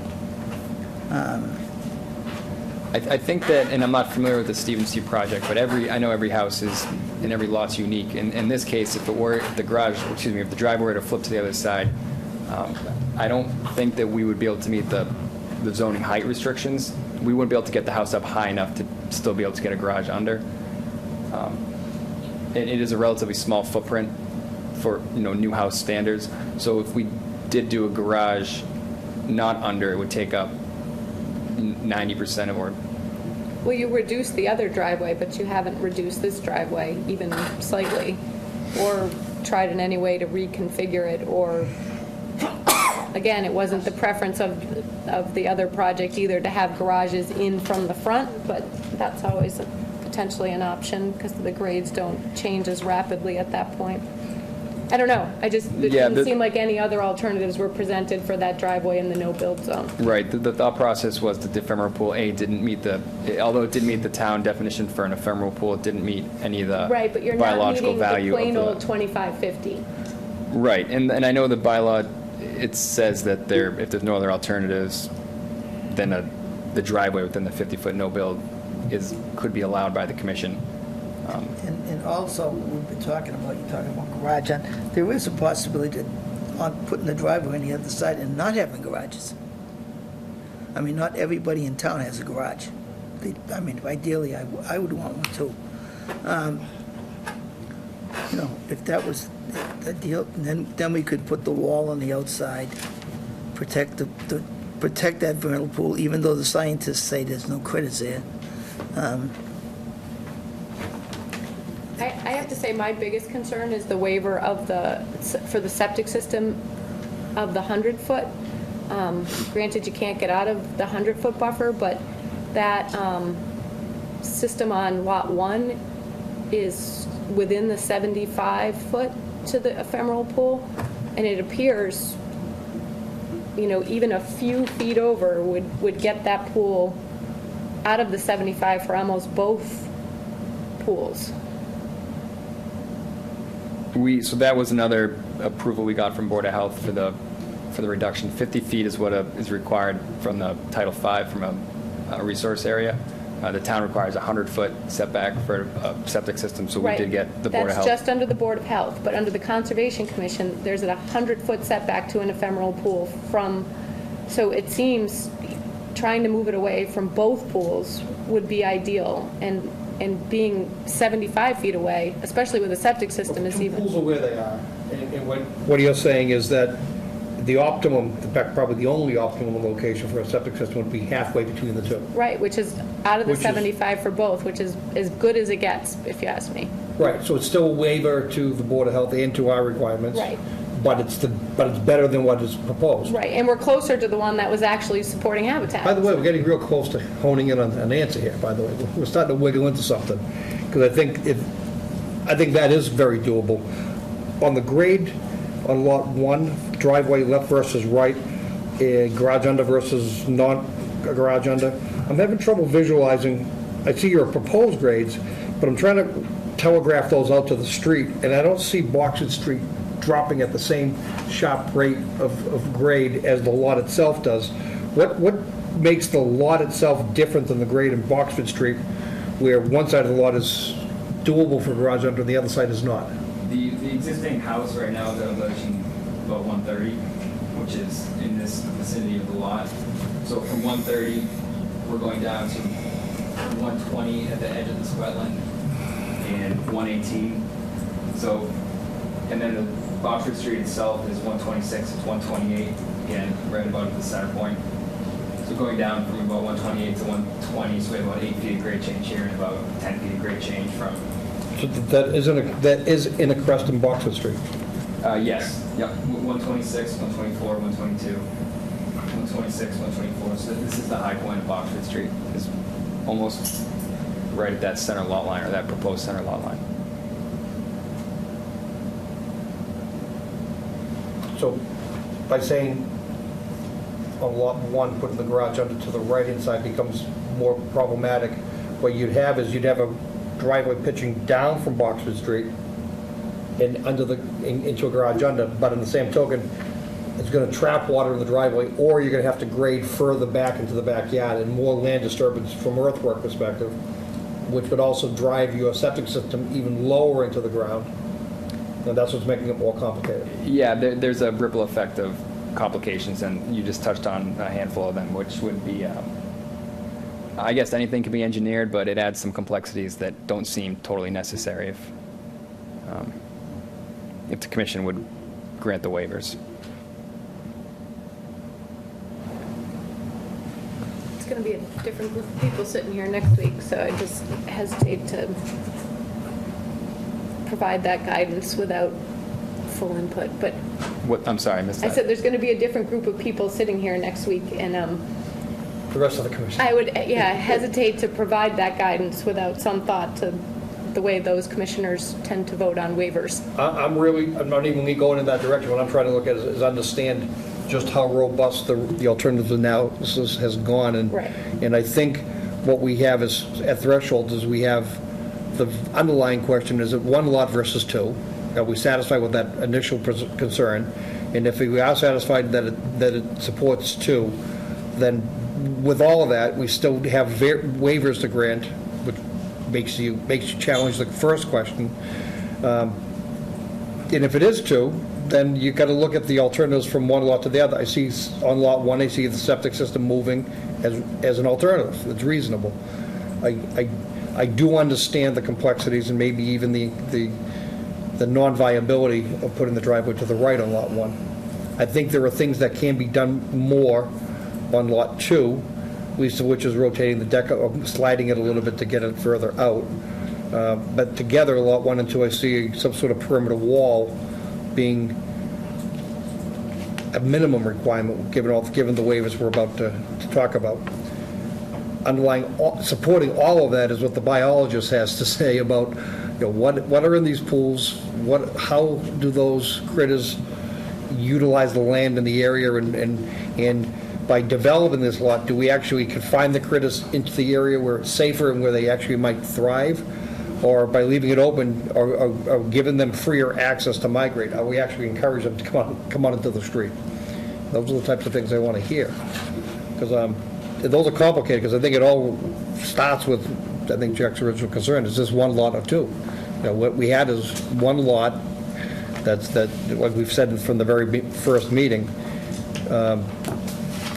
I think that, and I'm not familiar with the Stevens Street project, but I know every house is, and every lot's unique. In this case, if the driveway were to flip to the other side, I don't think that we would be able to meet the zoning height restrictions. We wouldn't be able to get the house up high enough to still be able to get a garage under. It is a relatively small footprint for, new house standards. So if we did do a garage not under, it would take up 90% of our. Well, you reduced the other driveway, but you haven't reduced this driveway even slightly, or tried in any way to reconfigure it, or, again, it wasn't the preference of the other project either to have garages in from the front, but that's always potentially an option, because the grades don't change as rapidly at that point. I don't know, it didn't seem like any other alternatives were presented for that driveway in the no-build zone. Right, the thought process was that the ephemeral pool, didn't meet although it did meet the town definition for an ephemeral pool, it didn't meet any of the Right, but you're not biological meeting the value plain of old 2550. Right, and I know the bylaw, it says that if there's no other alternatives, then the driveway within the 50-foot no-build could be allowed by the commission. And also, we've been talking about, you're talking about garage, there is a possibility on putting the driveway on the other side and not having garages. I mean, not everybody in town has a garage. I mean, ideally, I would want one too. If that was the deal, then we could put the wall on the outside, protect protect that vernal pool, even though the scientists say there's no critters there. I have to say, my biggest concern is the waiver for the septic system of the 100-foot. Granted, you can't get out of the 100-foot buffer, but that system on Lot 1 is within the 75-foot to the ephemeral pool, and it appears, even a few feet over would get that pool out of the 75 for almost both pools. So that was another approval we got from Board of Health for the reduction. 50 feet is what is required from the Title V from a resource area. The town requires a 100-foot setback for a septic system, so we did get the Board of Health. That's just under the Board of Health, but under the Conservation Commission, there's a 100-foot setback to an ephemeral pool so it seems trying to move it away from both pools would be ideal, and being 75 feet away, especially with a septic system, is Two even. pools are where they are. And what you're saying is that the optimum, in fact, probably the only optimum location for a septic system would be halfway between the two. Right, which is out of the Which is- 75 for both, which is as good as it gets, if you ask me. Right, so it's still a waiver to the Board of Health and to our requirements. Right. But it's better than what is proposed. Right, and we're closer to the one that was actually supporting habitat. By the way, we're getting real close to honing in on an answer here, by the way. We're starting to wiggle into something, because I think that is very doable. On the grade, on Lot 1, driveway left versus right, garage under versus not a garage under, I'm having trouble visualizing, I see your proposed grades, but I'm trying to telegraph those out to the street, and I don't see Boxwood Street dropping at the same sharp rate of grade as the lot itself does. What makes the lot itself different than the grade in Boxwood Street, where one side of the lot is doable for garage under and the other side is not? The existing house right now is elevation about 130, which is in this vicinity of the lot. So from 130, we're going down to 120 at the edge of this wetland and 118. So, and then the Boxwood Street itself is 126 to 128, again, right about the center point. So going down from about 128 to 120, so we have about 8 feet of grade change here and about 10 feet of grade change from. So that is in a crest in Boxwood Street. Yes, yep, 126, 124, 122, 126, 124. So this is the high point of Boxwood Street. It's almost right at that center lot line, or that proposed center lot line. So by saying on Lot 1, putting the garage under to the right-hand side becomes more problematic. What you'd have is you'd have a driveway pitching down from Boxwood Street and into a garage under, but in the same token, it's going to trap water in the driveway, or you're going to have to grade further back into the backyard and more land disturbance from earthwork perspective, which would also drive your septic system even lower into the ground. And that's what's making it more complicated. Yeah, there's a ripple effect of complications, and you just touched on a handful of them, which would be, I guess anything can be engineered, but it adds some complexities that don't seem totally necessary if the commission would grant the waivers. It's going to be a different group of people sitting here next week, so I just hesitate to provide that guidance without full input, but What, I'm sorry, I missed I that. said there's going to be a different group of people sitting here next week, and The rest of the commission. I would, hesitate to provide that guidance without some thought to the way those commissioners tend to vote on waivers. I'm not even going in that direction. What I'm trying to look at is understand just how robust the alternative analysis has gone. Right. And I think what we have is, at threshold, is we have the underlying question, is it one lot versus two? Are we satisfied with that initial concern? And if we are satisfied that it supports two, then with all of that, we still have waivers to grant, which makes you challenge the first question. And if it is two, then you got to look at the alternatives from one lot to the other. I see on Lot 1, I see the septic system moving as an alternative. It's reasonable. I do understand the complexities and maybe even the non-viability of putting the driveway to the right on Lot 1. I think there are things that can be done more on Lot 2, least of which is rotating the deck, or sliding it a little bit to get it further out. But together, Lot 1 and 2, I see some sort of perimeter wall being a minimum requirement, given the waivers we're about to talk about. Supporting all of that is what the biologist has to say about, what are in these pools, how do those critters utilize the land in the area, and by developing this lot, do we actually confine the critters into the area where it's safer and where they actually might thrive? Or by leaving it open, or giving them freer access to migrate, are we actually encourage them to come out into the street? Those are the types of things I want to hear. Because those are complicated, because I think it all starts with, I think Jack's original concern, is this one lot or two? What we had is one lot, that, like we've said from the very first meeting,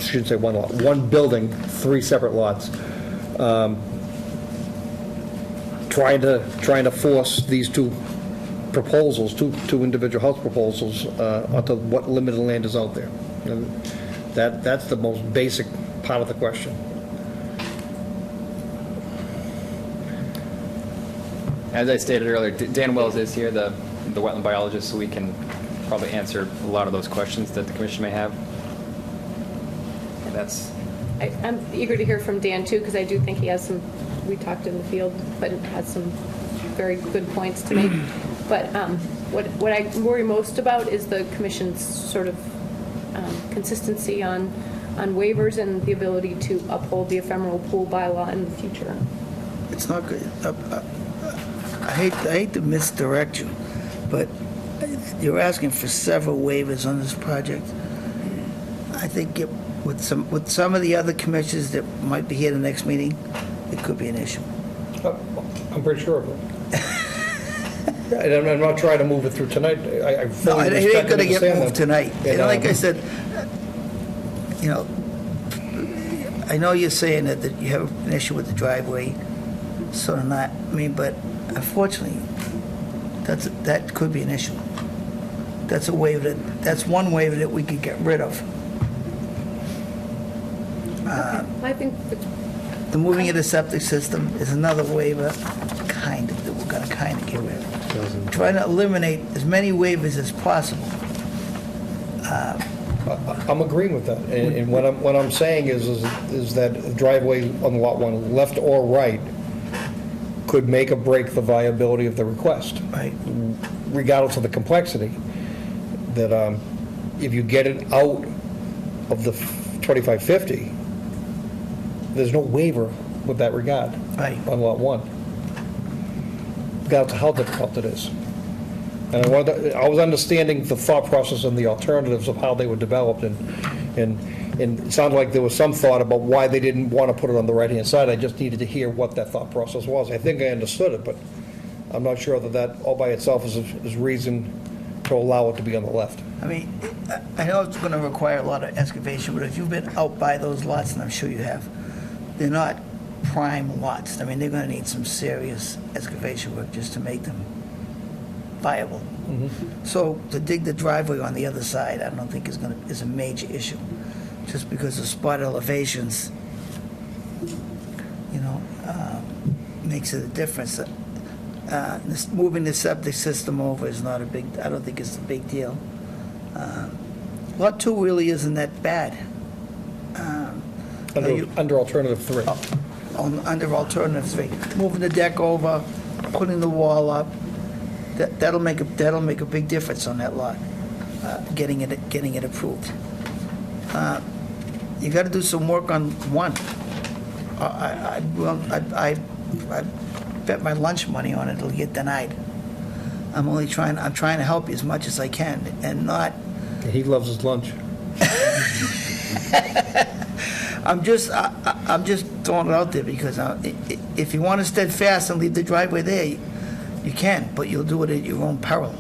shouldn't say one lot, one building, 3 separate lots. Trying to force these two proposals, two individual house proposals onto what limited land is out there. And that's the most basic part of the question. As I stated earlier, Dan Wells is here, the wetland biologist, so we can probably answer a lot of those questions that the commission may have. And that's, I'm eager to hear from Dan too, because I do think he has some, we talked in the field, but has some very good points to make. But what I worry most about is the commission's sort of consistency on waivers and the ability to uphold the ephemeral pool bylaw in the future. It's not good. I hate to misdirect you, but you're asking for several waivers on this project. I think with some of the other commissioners that might be here the next meeting, it could be an issue. I'm pretty sure of it. And I'm not trying to move it through tonight. I No, fully it respect ain't gonna and get understand moved that. tonight. And like I And, said, you know, I know you're saying that you have an issue with the driveway, so not, I mean, but unfortunately, that could be an issue. That's a waiver that's one waiver that we could get rid of. I think The moving of the septic system is another waiver, that we're gonna kind of get rid of. Trying to eliminate as many waivers as possible. I'm agreeing with that. And what I'm saying is that driveway on lot one, left or right, could make or break the viability of the request. Right. Regardless of the complexity, that if you get it out of the 2550, there's no waiver with that regard. Right. On lot one. Regardless of how difficult it is. And I was understanding the thought process and the alternatives of how they were developed, and it sounded like there was some thought about why they didn't want to put it on the right-hand side. I just needed to hear what that thought process was. I think I understood it, but I'm not sure that all by itself is reason to allow it to be on the left. I mean, I know it's gonna require a lot of excavation, but if you've been out by those lots, and I'm sure you have, they're not prime lots. I mean, they're gonna need some serious excavation work just to make them viable. So to dig the driveway on the other side, I don't think is a major issue, just because of spot elevations, makes it a difference. Moving the septic system over is not I don't think it's a big deal. Lot 2 really isn't that bad. Under alternative 3. Under alternative 3. Moving the deck over, putting the wall up, that'll make a big difference on that lot, getting it approved. You got to do some work on 1. I bet my lunch money on it, it'll get denied. I'm trying to help you as much as I can, and not. He loves his lunch. I'm just throwing it out there because if you want to steadfast and leave the driveway there, you can, but you'll do it at your own peril.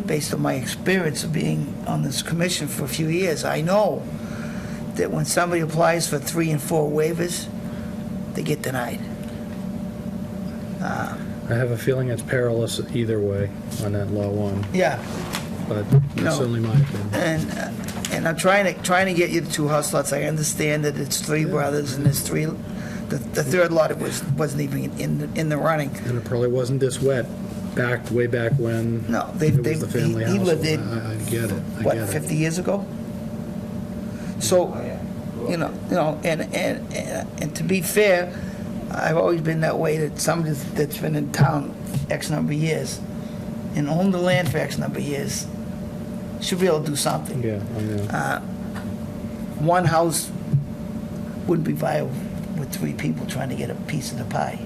Based on my experience of being on this commission for a few years, I know that when somebody applies for 3 and 4 waivers, they get denied. I have a feeling it's perilous either way on that Law 1, Yeah, but No. that's certainly my opinion. and I'm trying to get you the 2 house lots. I understand that it's 3 brothers and there's 3. The third lot wasn't even in the running. And it probably wasn't this wet way back when No, it was the family he house. lived in, I get it. I what, get it. 50 years ago? So, and to be fair, I've always been that way, that somebody that's been in town X number of years and owned the land for X number of years should be able to do something. Yeah, I know. One house wouldn't be viable with 3 people trying to get a piece of the pie,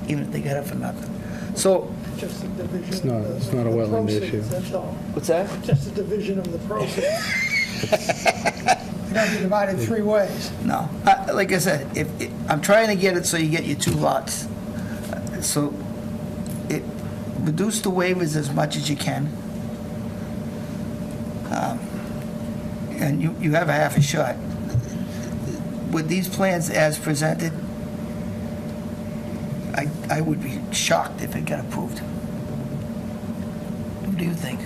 even if they got it for nothing. So, Just a division It's not- of the- it's not a of the wetland proceeds, issue. That's all. what's that? Just a division of the proceeds. It can be divided 3 ways. No, like I said, I'm trying to get it so you get your 2 lots. So, reduce the waivers as much as you can. And you have a half a shot. With these plans as presented, I would be shocked if it got approved. What do you think?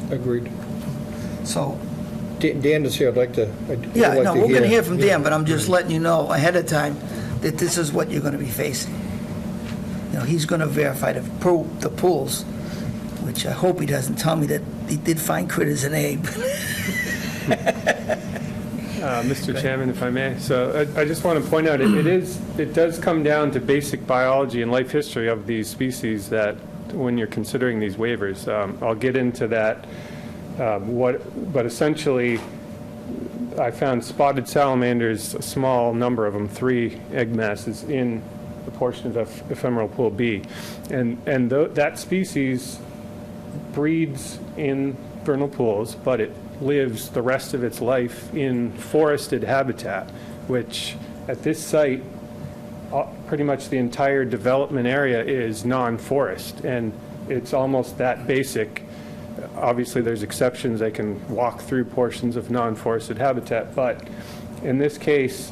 Agreed. So, Dan is here, I'd like to. I would yeah, like no, to we're going to hear from yeah. Dan, but I'm just letting you know ahead of time that this is what you're going to be facing. You know, he's going to verify the pools, which I hope he doesn't tell me that he did find critters in Abe. Mr. Chairman, if I may. So I just want to point out, it does come down to basic biology and life history of these species that when you're considering these waivers. I'll get into that. But essentially, I found spotted salamanders, a small number of them, 3 egg masses in a portion of ephemeral pool B. And that species breeds in vernal pools, but it lives the rest of its life in forested habitat, which at this site, pretty much the entire development area is non-forest, and it's almost that basic. Obviously, there's exceptions. They can walk through portions of non-forested habitat, but in this case,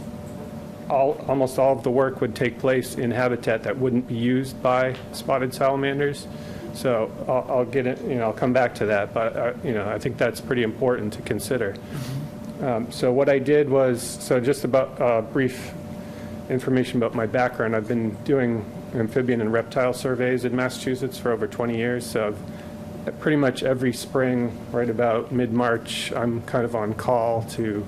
almost all of the work would take place in habitat that wouldn't be used by spotted salamanders. So I'll get it. I'll come back to that, but I think that's pretty important to consider. So what I did was, just about brief information about my background. I've been doing amphibian and reptile surveys in Massachusetts for over 20 years. So pretty much every spring, right about mid-March, I'm kind of on call to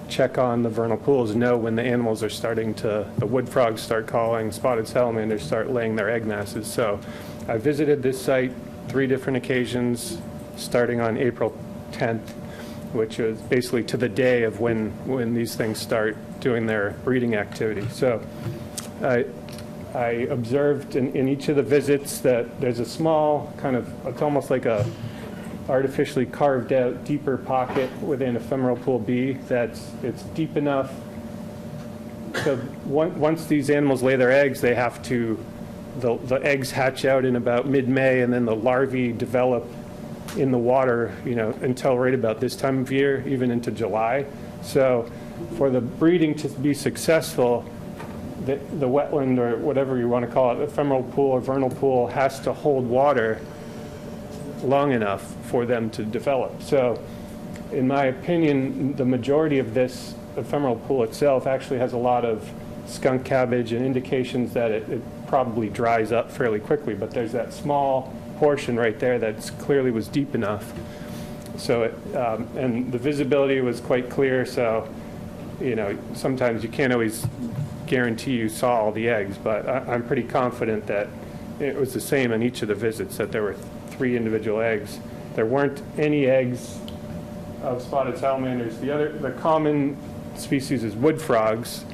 check on the vernal pools, know when the animals are starting to, the wood frogs start calling, spotted salamanders start laying their egg masses. So I visited this site 3 different occasions, starting on April 10th, which is basically to the day of when these things start doing their breeding activity. So I observed in each of the visits that there's a small kind of, it's almost like a artificially carved out deeper pocket within ephemeral pool B it's deep enough. So once these animals lay their eggs, they have to, the eggs hatch out in about mid-May, and then the larvae develop in the water, until right about this time of year, even into July. So for the breeding to be successful, the wetland, or whatever you want to call it, ephemeral pool or vernal pool, has to hold water long enough for them to develop. So in my opinion, the majority of this ephemeral pool itself actually has a lot of skunk cabbage and indications that it probably dries up fairly quickly, but there's that small portion right there that clearly was deep enough. So and the visibility was quite clear, so sometimes you can't always guarantee you saw all the eggs, but I'm pretty confident that it was the same in each of the visits, that there were 3 individual eggs. There weren't any eggs of spotted salamanders. The common species is wood frogs.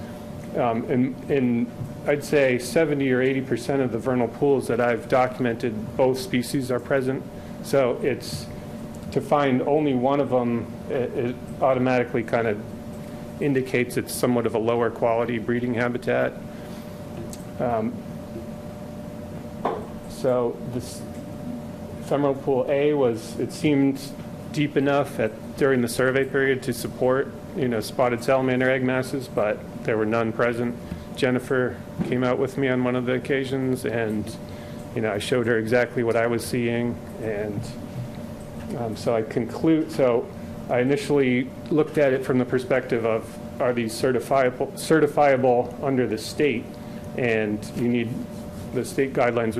In I'd say 70 or 80% of the vernal pools that I've documented, both species are present. So it's to find only one of them, it automatically kind of indicates it's somewhat of a lower quality breeding habitat. So this ephemeral pool A it seemed deep enough during the survey period to support, spotted salamander egg masses, but there were none present. Jennifer came out with me on one of the occasions, and, I showed her exactly what I was seeing, and so I initially looked at it from the perspective of, are these certifiable under the state? And the state guidelines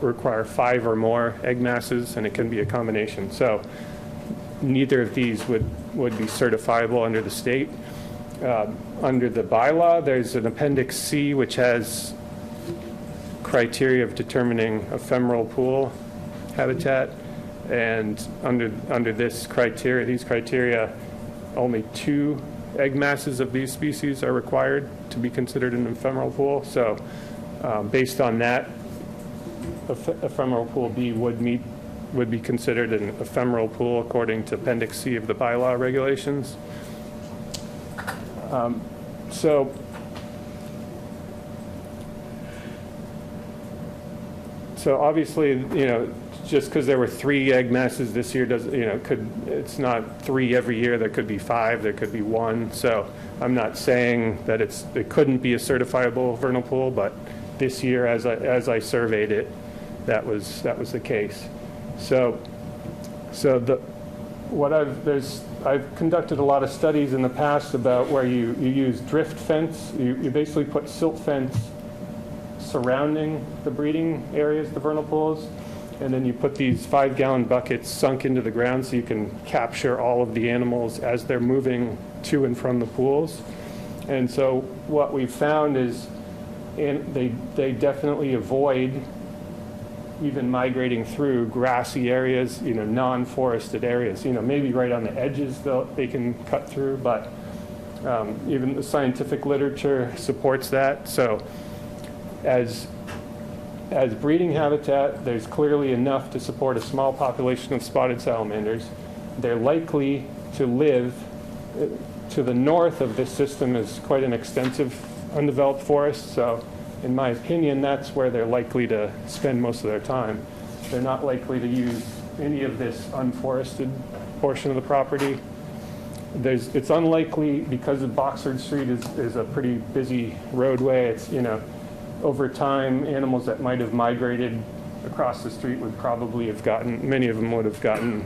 require 5 or more egg masses, and it can be a combination. So neither of these would be certifiable under the state. Under the bylaw, there's an Appendix C, which has criteria of determining ephemeral pool habitat. And under these criteria, only 2 egg masses of these species are required to be considered an ephemeral pool. So based on that, ephemeral pool B would be considered an ephemeral pool according to Appendix C of the bylaw regulations. So obviously, just because there were 3 egg masses this year it's not 3 every year. There could be 5, there could be 1. So I'm not saying that it couldn't be a certifiable vernal pool, but this year, as I surveyed it, that was the case. So I've conducted a lot of studies in the past about where you use drift fence. You basically put silt fence surrounding the breeding areas, the vernal pools, and then you put these 5-gallon buckets sunk into the ground so you can capture all of the animals as they're moving to and from the pools. And so what we've found is they definitely avoid even migrating through grassy areas, non-forested areas. Maybe right on the edges they can cut through, but even the scientific literature supports that. So as breeding habitat, there's clearly enough to support a small population of spotted salamanders. They're likely to live to the north of this system is quite an extensive undeveloped forest. So in my opinion, that's where they're likely to spend most of their time. They're not likely to use any of this unforested portion of the property. It's unlikely because of Boxford Street is a pretty busy roadway. It's, over time, animals that might have migrated across the street would probably have many of them would have gotten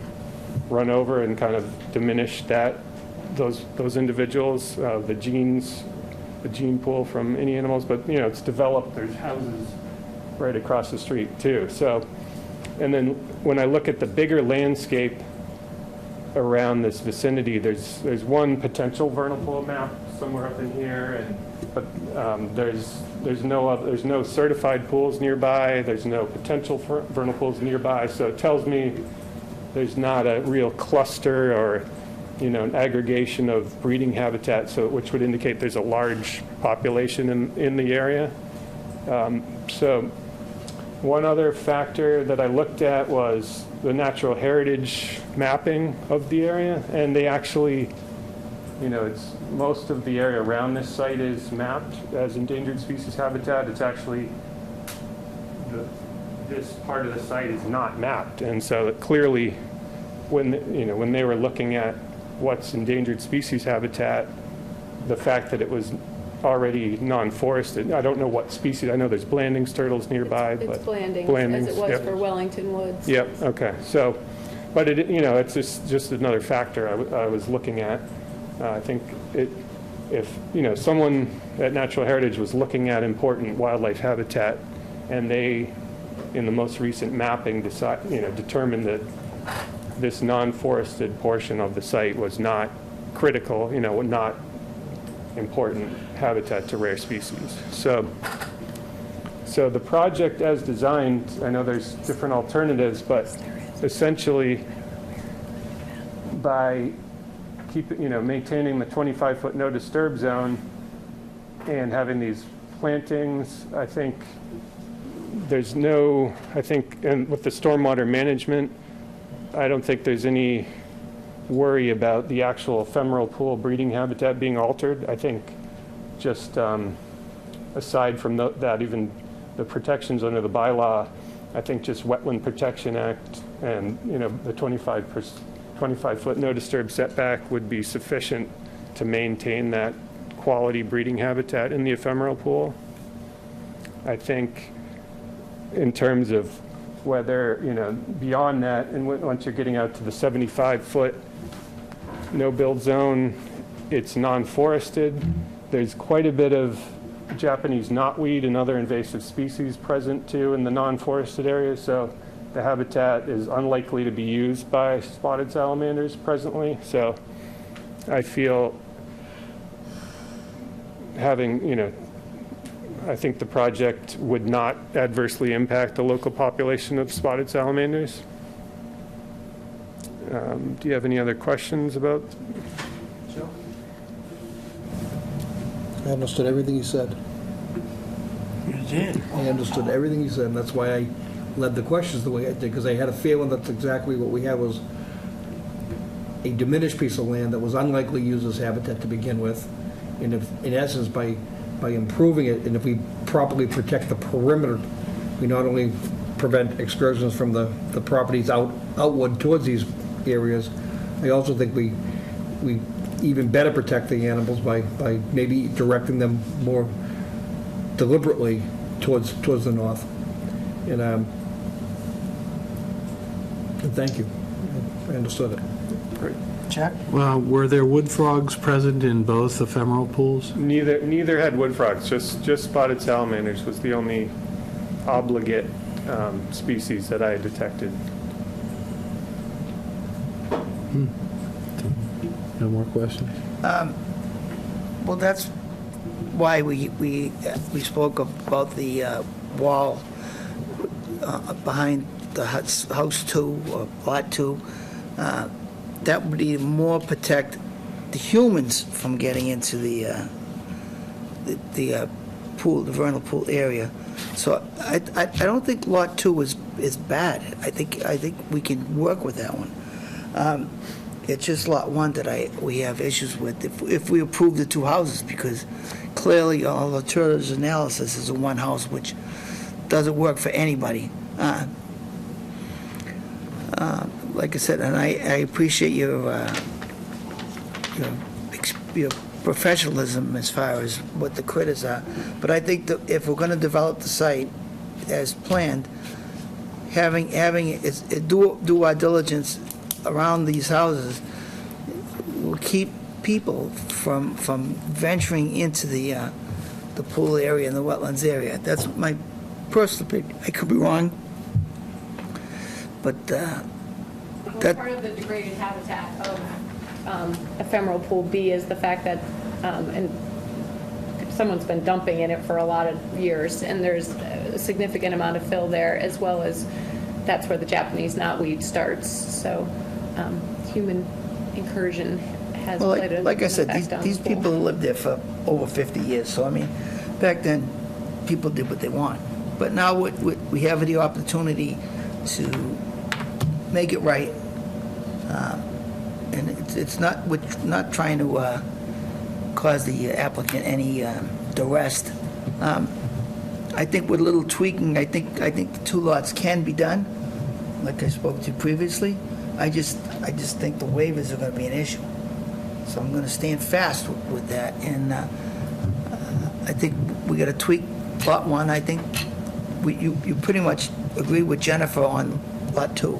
run over and kind of diminished those individuals, the gene pool from any animals, but it's developed. There's houses right across the street too. So, and then when I look at the bigger landscape around this vicinity, there's one potential vernal pool map somewhere up in here, but there's no certified pools nearby. There's no potential vernal pools nearby. So it tells me there's not a real cluster or an aggregation of breeding habitat, which would indicate there's a large population in the area. So one other factor that I looked at was the natural heritage mapping of the area, and they actually, it's most of the area around this site is mapped as endangered species habitat. It's actually this part of the site is not mapped, and so clearly, when they were looking at what's endangered species habitat, the fact that it was already non-forested. I don't know what species. I know there's Blanding's turtles nearby. It's Blanding's, Blanding's, as it was yep. for Wellington Woods. Yep, okay. So, but it's just another factor I was looking at. I think if someone at Natural Heritage was looking at important wildlife habitat, and they, in the most recent mapping, determined that this non-forested portion of the site was not critical, not important habitat to rare species. So the project as designed, I know there's different alternatives, but essentially by maintaining the 25-foot no disturb zone and having these plantings, I think, and with the stormwater management, I don't think there's any worry about the actual ephemeral pool breeding habitat being altered. I think just aside from that, even the protections under the bylaw, I think just Wetland Protection Act and the 25-foot no disturb setback would be sufficient to maintain that quality breeding habitat in the ephemeral pool. I think in terms of whether, beyond that, and once you're getting out to the 75-foot no-build zone, it's non-forested. There's quite a bit of Japanese knotweed and other invasive species present too in the non-forested areas, so the habitat is unlikely to be used by spotted salamanders presently. So I feel I think the project would not adversely impact the local population of spotted salamanders. Do you have any other questions about? Joe? I understood everything you said. You did. I understood everything you said, and that's why I led the questions the way I did, because I had a feeling that's exactly what we had was a diminished piece of land that was unlikely used as habitat to begin with. And if, in essence, by improving it, and if we properly protect the perimeter, we not only prevent excursions from the properties outward towards these areas, I also think we even better protect the animals by maybe directing them more deliberately towards the north. And Thank you. I understood it. Jack? Well, were there wood frogs present in both ephemeral pools? Neither had wood frogs, just spotted salamanders was the only obligate species that I had detected. No more questions? Well, that's why we spoke about the wall behind the house 2, or lot 2. That would even more protect the humans from getting into the pool, the vernal pool area. So I don't think lot 2 is bad. I think we can work with that one. It's just lot 1 that we have issues with if we approve the 2 houses, because clearly all the alternatives analysis is a 1 house, which doesn't work for anybody. Like I said, and I appreciate your professionalism as far as what the critters are, but I think that if we're going to develop the site as planned, having do our diligence around these houses will keep people from venturing into the pool area and the wetlands area. That's my personal opinion. I could be wrong, but Part of the degraded habitat of ephemeral pool B is the fact that, and someone's been dumping in it for a lot of years, and there's a significant amount of fill there, as well as that's where the Japanese knotweed starts. So human incursion has played an like I said, effect on these the pool. people lived there for over 50 years. So I mean, back then, people did what they want. But now we have the opportunity to make it right. And it's not, we're not trying to cause the applicant any duress. I think with a little tweaking, I think the 2 lots can be done, like I spoke to previously. I just think the waivers are going to be an issue. So I'm going to stand fast with that. And I think we got to tweak lot 1. I think you pretty much agree with Jennifer on lot 2.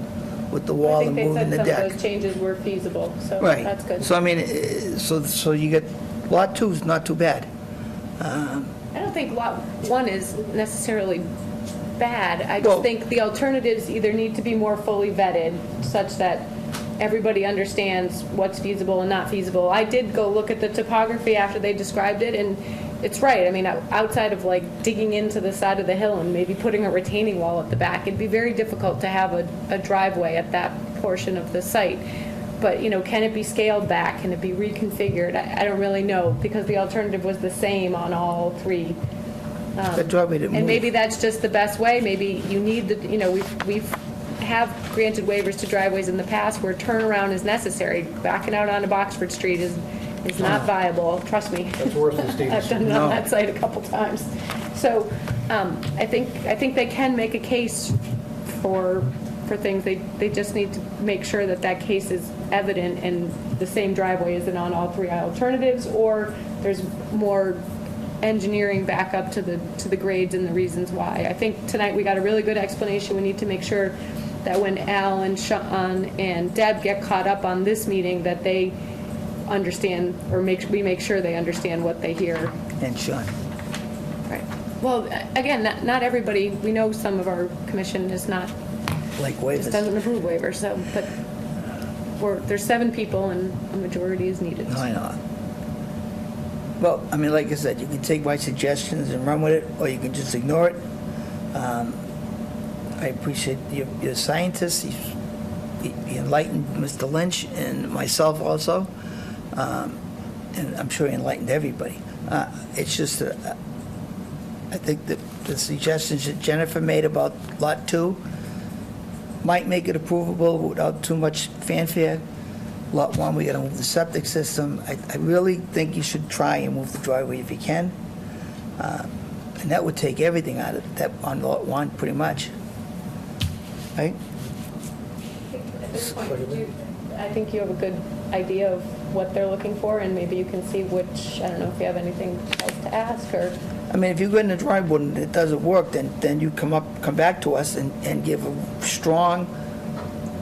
With the wall and moving the I think they said some deck. of those changes were feasible, so Right. that's good. So I mean, so you get, lot 2 is not too bad. I don't think lot 1 is necessarily bad. I Well- just think the alternatives either need to be more fully vetted, such that everybody understands what's feasible and not feasible. I did go look at the topography after they described it, and it's right. I mean, outside of like digging into the side of the hill and maybe putting a retaining wall at the back, it'd be very difficult to have a driveway at that portion of the site. But, can it be scaled back? Can it be reconfigured? I don't really know, because the alternative was the same on all 3. The driveway didn't move. And maybe that's just the best way. Maybe you need we've have granted waivers to driveways in the past where turnaround is necessary. Backing out onto Boxford Street is not viable, trust me. That's worse than Stevens. I've done it on that site a couple times. So I think they can make a case for things. They just need to make sure that case is evident and the same driveway isn't on all 3 alternatives, or there's more engineering back up to the grades and the reasons why. I think tonight we got a really good explanation. We need to make sure that when Al and Sean and Deb get caught up on this meeting, that they understand, or we make sure they understand what they hear. And Sean. Right. Well, again, not everybody, we know some of our commission is not, Like just waivers. doesn't approve waivers, so, but there's 7 people and a majority is needed. No, I know. Well, I mean, like I said, you can take my suggestions and run with it, or you can just ignore it. I appreciate your scientists. He enlightened Mr. Lynch and myself also. And I'm sure he enlightened everybody. It's just that I think that the suggestions that Jennifer made about Lot 2 might make it approvable without too much fanfare. Lot 1, we gotta move the septic system. I really think you should try and move the driveway if you can. And that would take everything out of that on Lot 1, pretty much. Right? At this point, I think you have a good idea of what they're looking for, and maybe you can see which, I don't know if you have anything else to ask, or... I mean, if you go in the driveway and it doesn't work, then you come back to us and give a strong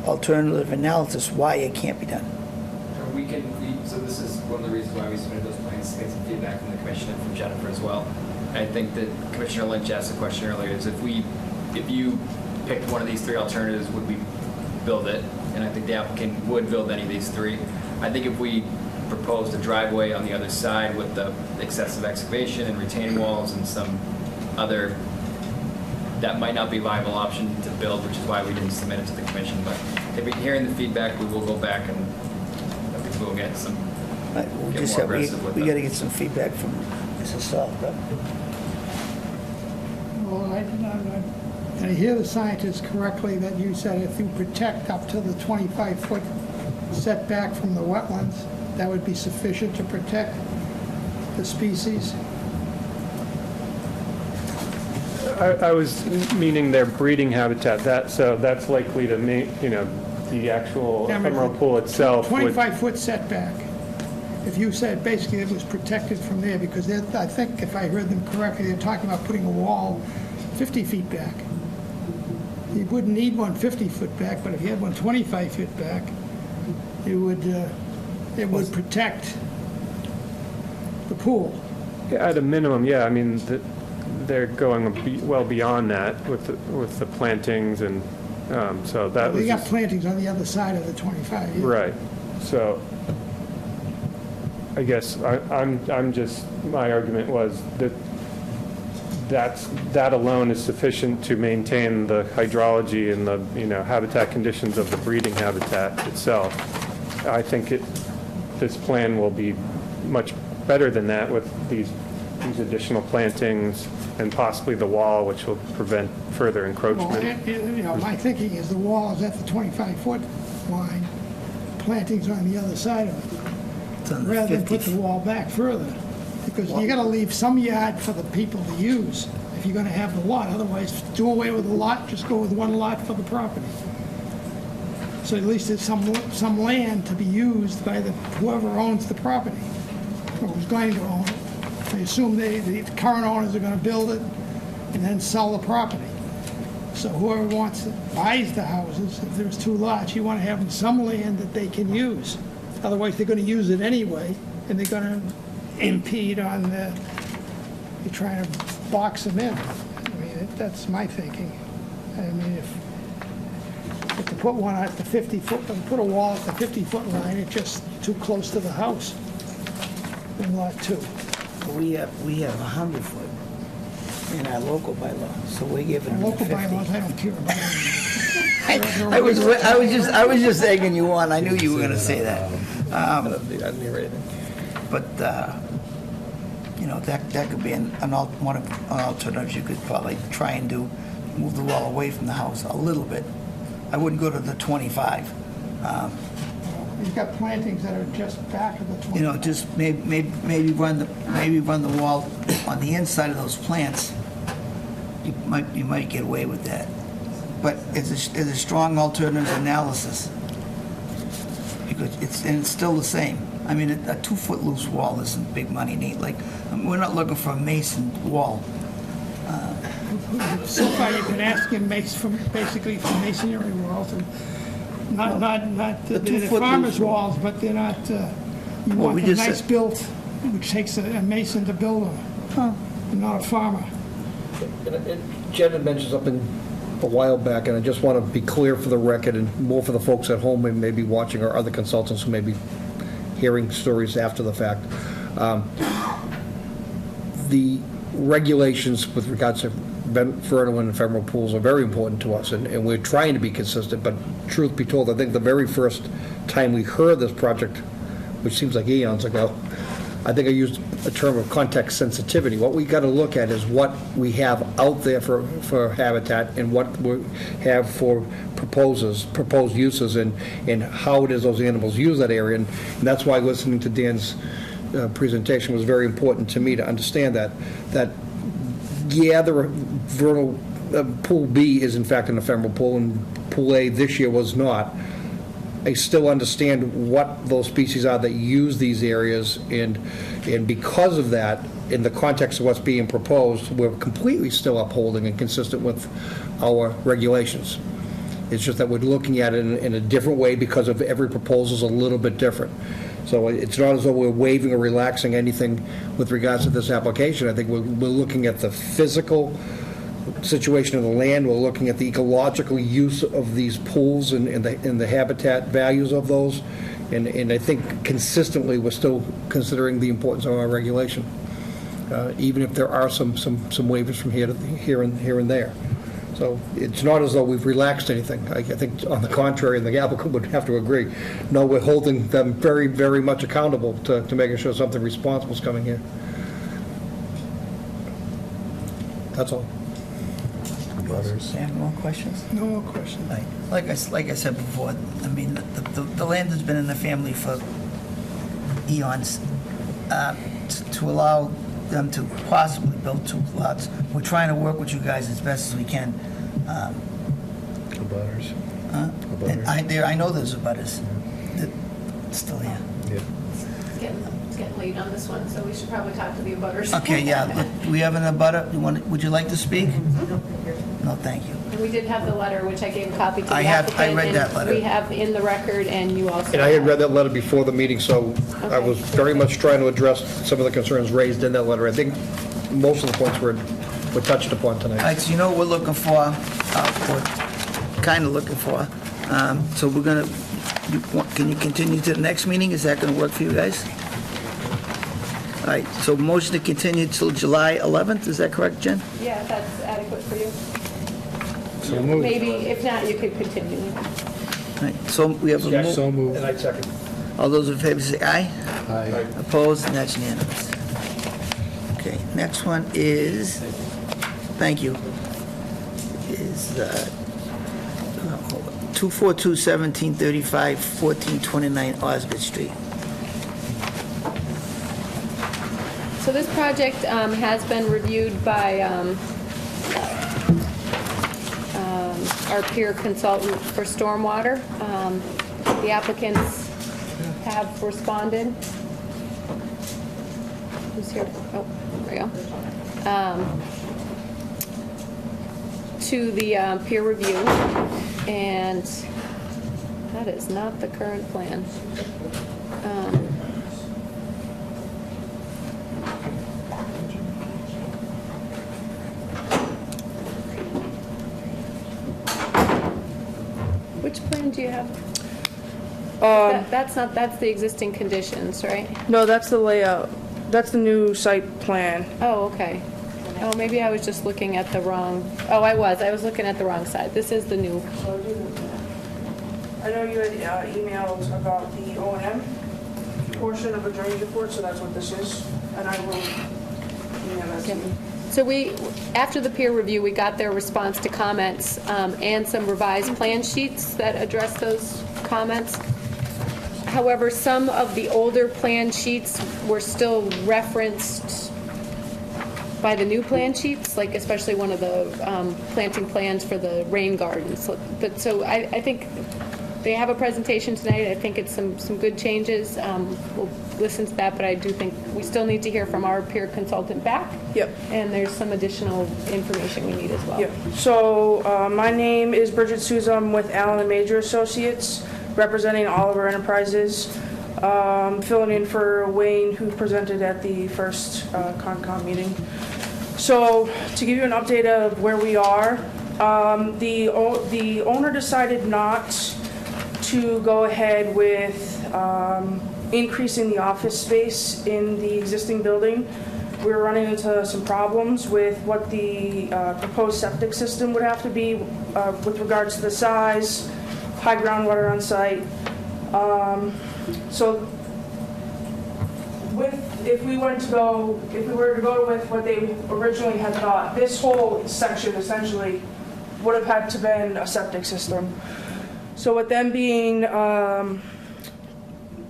alternative analysis why it can't be done. So this is one of the reasons why we submitted those plans, to get some feedback from the commission and from Jennifer as well. I think that Commissioner Lynch asked the question earlier, is if you picked one of these three alternatives, would we build it? And I think the applicant would build any of these three. I think if we proposed a driveway on the other side with the excessive excavation and retaining walls and some other, that might not be a viable option to build, which is why we didn't submit it to the commission. But if we're hearing the feedback, we will go back and I think we'll get some, get more aggressive with We it. got to get some feedback from Mrs. South. Well, did I hear the scientist correctly that you said if you protect up to the 25-foot setback from the wetlands, that would be sufficient to protect the species? I was meaning their breeding habitat, that's likely to the actual Yeah, I mean, emerald pool itself would... 25-foot setback. If you said basically it was protected from there, because I think if I heard them correctly, they're talking about putting a wall 50 feet back. You wouldn't need one 50-foot back, but if you had one 25 feet back, it would protect the pool. Yeah, at a minimum, yeah, I mean, they're going well beyond that with the plantings and so that was They got just... plantings on the other side of the 25. Yeah. Right, so I guess I'm just, my argument was that alone is sufficient to maintain the hydrology and the, habitat conditions of the breeding habitat itself. I think this plan will be much better than that with these additional plantings and possibly the wall, which will prevent further encroachment. Well, my thinking is the wall is at the 25-foot line, plantings on the other side of it, rather than put the wall back further. Because you got to leave some yard for the people to use if you're going to have the lot. Otherwise, do away with the lot, just go with one lot for the property. So at least there's some land to be used by whoever owns the property, or who's going to own it. They assume the current owners are going to build it and then sell the property. So whoever buys the houses, if there's two lots, you want to have them some land that they can use. Otherwise, they're going to use it anyway, and they're going to impede on you're trying to box them in. I mean, that's my thinking. I mean, if to put one at the 50-foot, put a wall at the 50-foot line, it's just too close to the house in lot 2. We have 100-foot in our local bylaw, so we're giving them Local 50. bylaws, I don't care about. I was just egging you on. I knew you were going to say that. But that could be an alternative you could probably try and do. Move the wall away from the house a little bit. I wouldn't go to the 25. You've got plantings that are just back of the 25. Just maybe run the wall on the inside of those plants. You might get away with that. But it's a strong alternative analysis because it's still the same. I mean, a 2-foot loose wall isn't big money, Nate. We're not looking for a mason wall. So far, you've been asking basically for masonry walls, and not the 2-foot farmers' loose walls, but they're not. You want them nice built, which takes a mason to build them, not a farmer. Jen had mentioned something a while back, and I just want to be clear for the record and more for the folks at home who may be watching or other consultants who may be hearing stories after the fact. The regulations with regards to vernal and ephemeral pools are very important to us, and we're trying to be consistent, but truth be told, I think the very first time we heard this project, which seems like eons ago, I think I used a term of context sensitivity. What we got to look at is what we have out there for habitat and what we have for proposed uses and how it is those animals use that area. And that's why listening to Dan's presentation was very important to me to understand that yeah, the vernal pool B is in fact an ephemeral pool, and pool A this year was not. I still understand what those species are that use these areas, and because of that, in the context of what's being proposed, we're completely still upholding and consistent with our regulations. It's just that we're looking at it in a different way because of every proposal's a little bit different. So it's not as though we're waiving or relaxing anything with regards to this application. I think we're looking at the physical situation of the land, we're looking at the ecological use of these pools and the habitat values of those, and I think consistently, we're still considering the importance of our regulation, even if there are some waivers from here and there. So it's not as though we've relaxed anything. I think, on the contrary, and the applicant would have to agree, no, we're holding them very, very much accountable to making sure something responsible is coming here. That's all. Any more questions? No more questions. Like I said before, I mean, the land has been in the family for eons. To allow them to possibly build 2 lots, we're trying to work with you guys as best as we can. Abutters. And I know there's abutters that still here. Yeah. It's getting late on this one, so we should probably talk to the abutters. Okay, yeah, do we have an abutter? Would you like to speak? No, thank you. And we did have the letter, which I gave a copy to the I applicant. read that letter. And we have in the record, and you also. And I had read that letter before the meeting, so I was very much trying to address some of the concerns raised in that letter. I think most of the points were touched upon tonight. All right, so you know what we're looking for, kind of looking for. So we're going to, can you continue to the next meeting? Is that going to work for you guys? All right, so motion to continue till July 11th, is that correct, Jen? Yeah, if that's adequate for you. So moved. Maybe, if not, you could continue. All right, so we have a So moved. And I second. all those in favor say aye. Aye. Opposed, and that's unanimous. Okay, next one is, thank you, is 242-1735, 1429 Osgood Street. So this project has been reviewed by our peer consultant for stormwater. The applicants have responded. Who's here? Oh, there we go. To the peer review, and that is not the current plan. Which plan do you have? That's the existing conditions, right? No, that's the layout. That's the new site plan. Oh, okay. Oh, maybe I was just looking at the wrong, I was looking at the wrong side. This is the new. I know you had emailed about the O&M portion of a drainage report, so that's what this is, and I will email that to you. So after the peer review, we got their response to comments and some revised plan sheets that address those comments. However, some of the older plan sheets were still referenced by the new plan sheets, like especially one of the planting plans for the rain gardens. So I think they have a presentation tonight. I think it's some good changes. We'll listen to that, but I do think we still need to hear from our peer consultant back. Yep. And there's some additional information we need as well. Yep. So my name is Bridget Souza. I'm with Allen and Major Associates, representing Oliver Enterprises, filling in for Wayne, who presented at the first Concom meeting. So to give you an update of where we are, the owner decided not to go ahead with increasing the office space in the existing building. We were running into some problems with what the proposed septic system would have to be with regards to the size, high groundwater on site. So if we were to go with what they originally had thought, this whole section essentially would have had to been a septic system. So with them being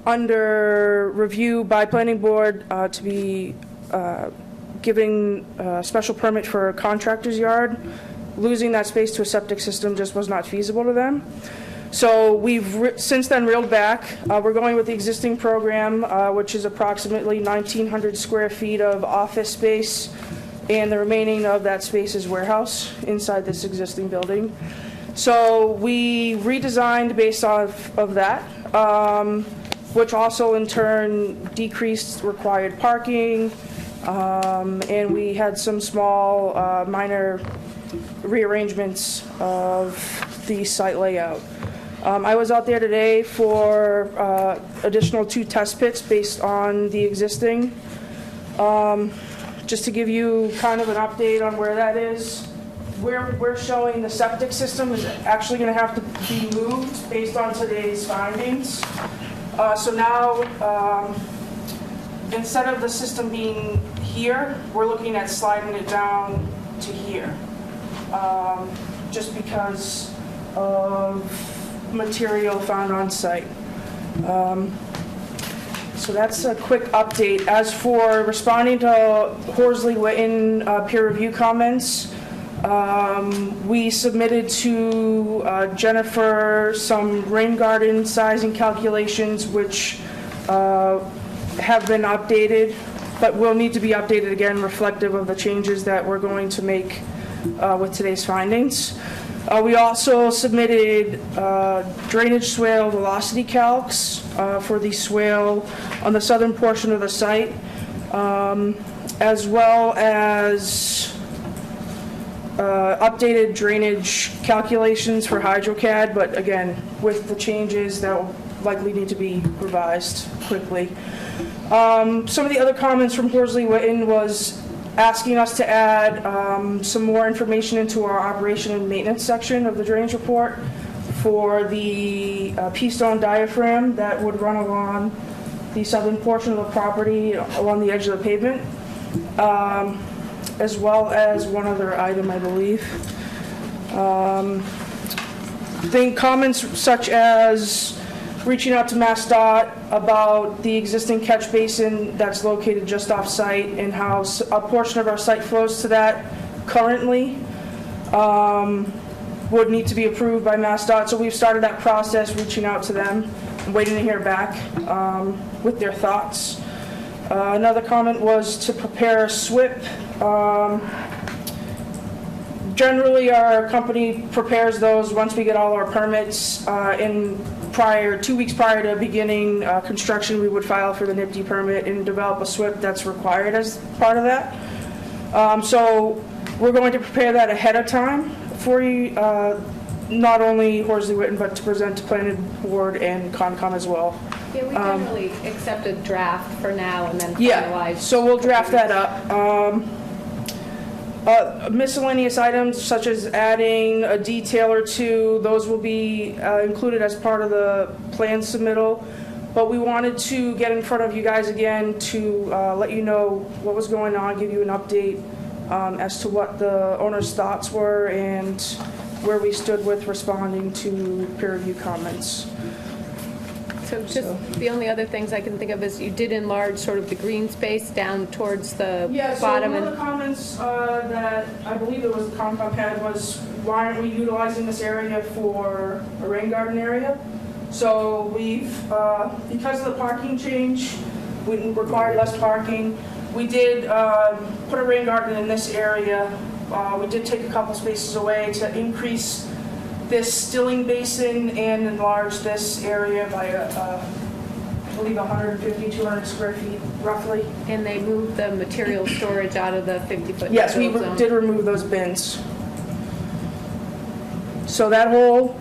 under review by planning board to be giving a special permit for a contractor's yard, losing that space to a septic system just was not feasible to them. So we've since then reeled back. We're going with the existing program, which is approximately 1,900 square feet of office space, and the remaining of that space is warehouse inside this existing building. So we redesigned based off of that, which also in turn decreased required parking, and we had some small minor rearrangements of the site layout. I was out there today for additional 2 test pits based on the existing. Just to give you kind of an update on where that is, we're showing the septic system is actually going to have to be moved based on today's findings. So now, instead of the system being here, we're looking at sliding it down to here, just because of material found on site. So that's a quick update. As for responding to Horsley Witten peer review comments, we submitted to Jennifer some rain garden sizing calculations, which have been updated, but will need to be updated again, reflective of the changes that we're going to make with today's findings. We also submitted drainage swale velocity calcs for the swale on the southern portion of the site, as well as updated drainage calculations for HydroCAD, but again, with the changes that will likely need to be revised quickly. Some of the other comments from Horsley Witten was asking us to add some more information into our operation and maintenance section of the drainage report for the P-stone diaphragm that would run along the southern portion of the property along the edge of the pavement, as well as one other item, I believe. I think comments such as reaching out to MassDOT about the existing catch basin that's located just off-site and how a portion of our site flows to that currently would need to be approved by MassDOT. So we've started that process, reaching out to them, and waiting to hear back with their thoughts. Another comment was to prepare a SWIP. Generally, our company prepares those once we get all our permits. 2 weeks prior to beginning construction, we would file for the NIPD permit and develop a SWIP that's required as part of that. So we're going to prepare that ahead of time for you, not only Horsley Witten, but to present to Planning Board and Concom as well. Yeah, we generally accept a draft for now and then finalize. Yeah, so we'll draft that up. Miscellaneous items such as adding a detail or two, those will be included as part of the plan submittal. But we wanted to get in front of you guys again to let you know what was going on, give you an update as to what the owner's thoughts were and where we stood with responding to peer review comments. So just the only other things I can think of is you did enlarge sort of the green space down towards the bottom. So one of the comments that I believe it was the Concom had was, why aren't we utilizing this area for a rain garden area? So we've, because of the parking change, we required less parking. We did put a rain garden in this area. We did take a couple spaces away to increase this stilling basin and enlarge this area by, I believe, 150, 200 square feet, roughly. And they moved the material storage out of the 50-foot Yes, we zone. did remove those bins. So that whole,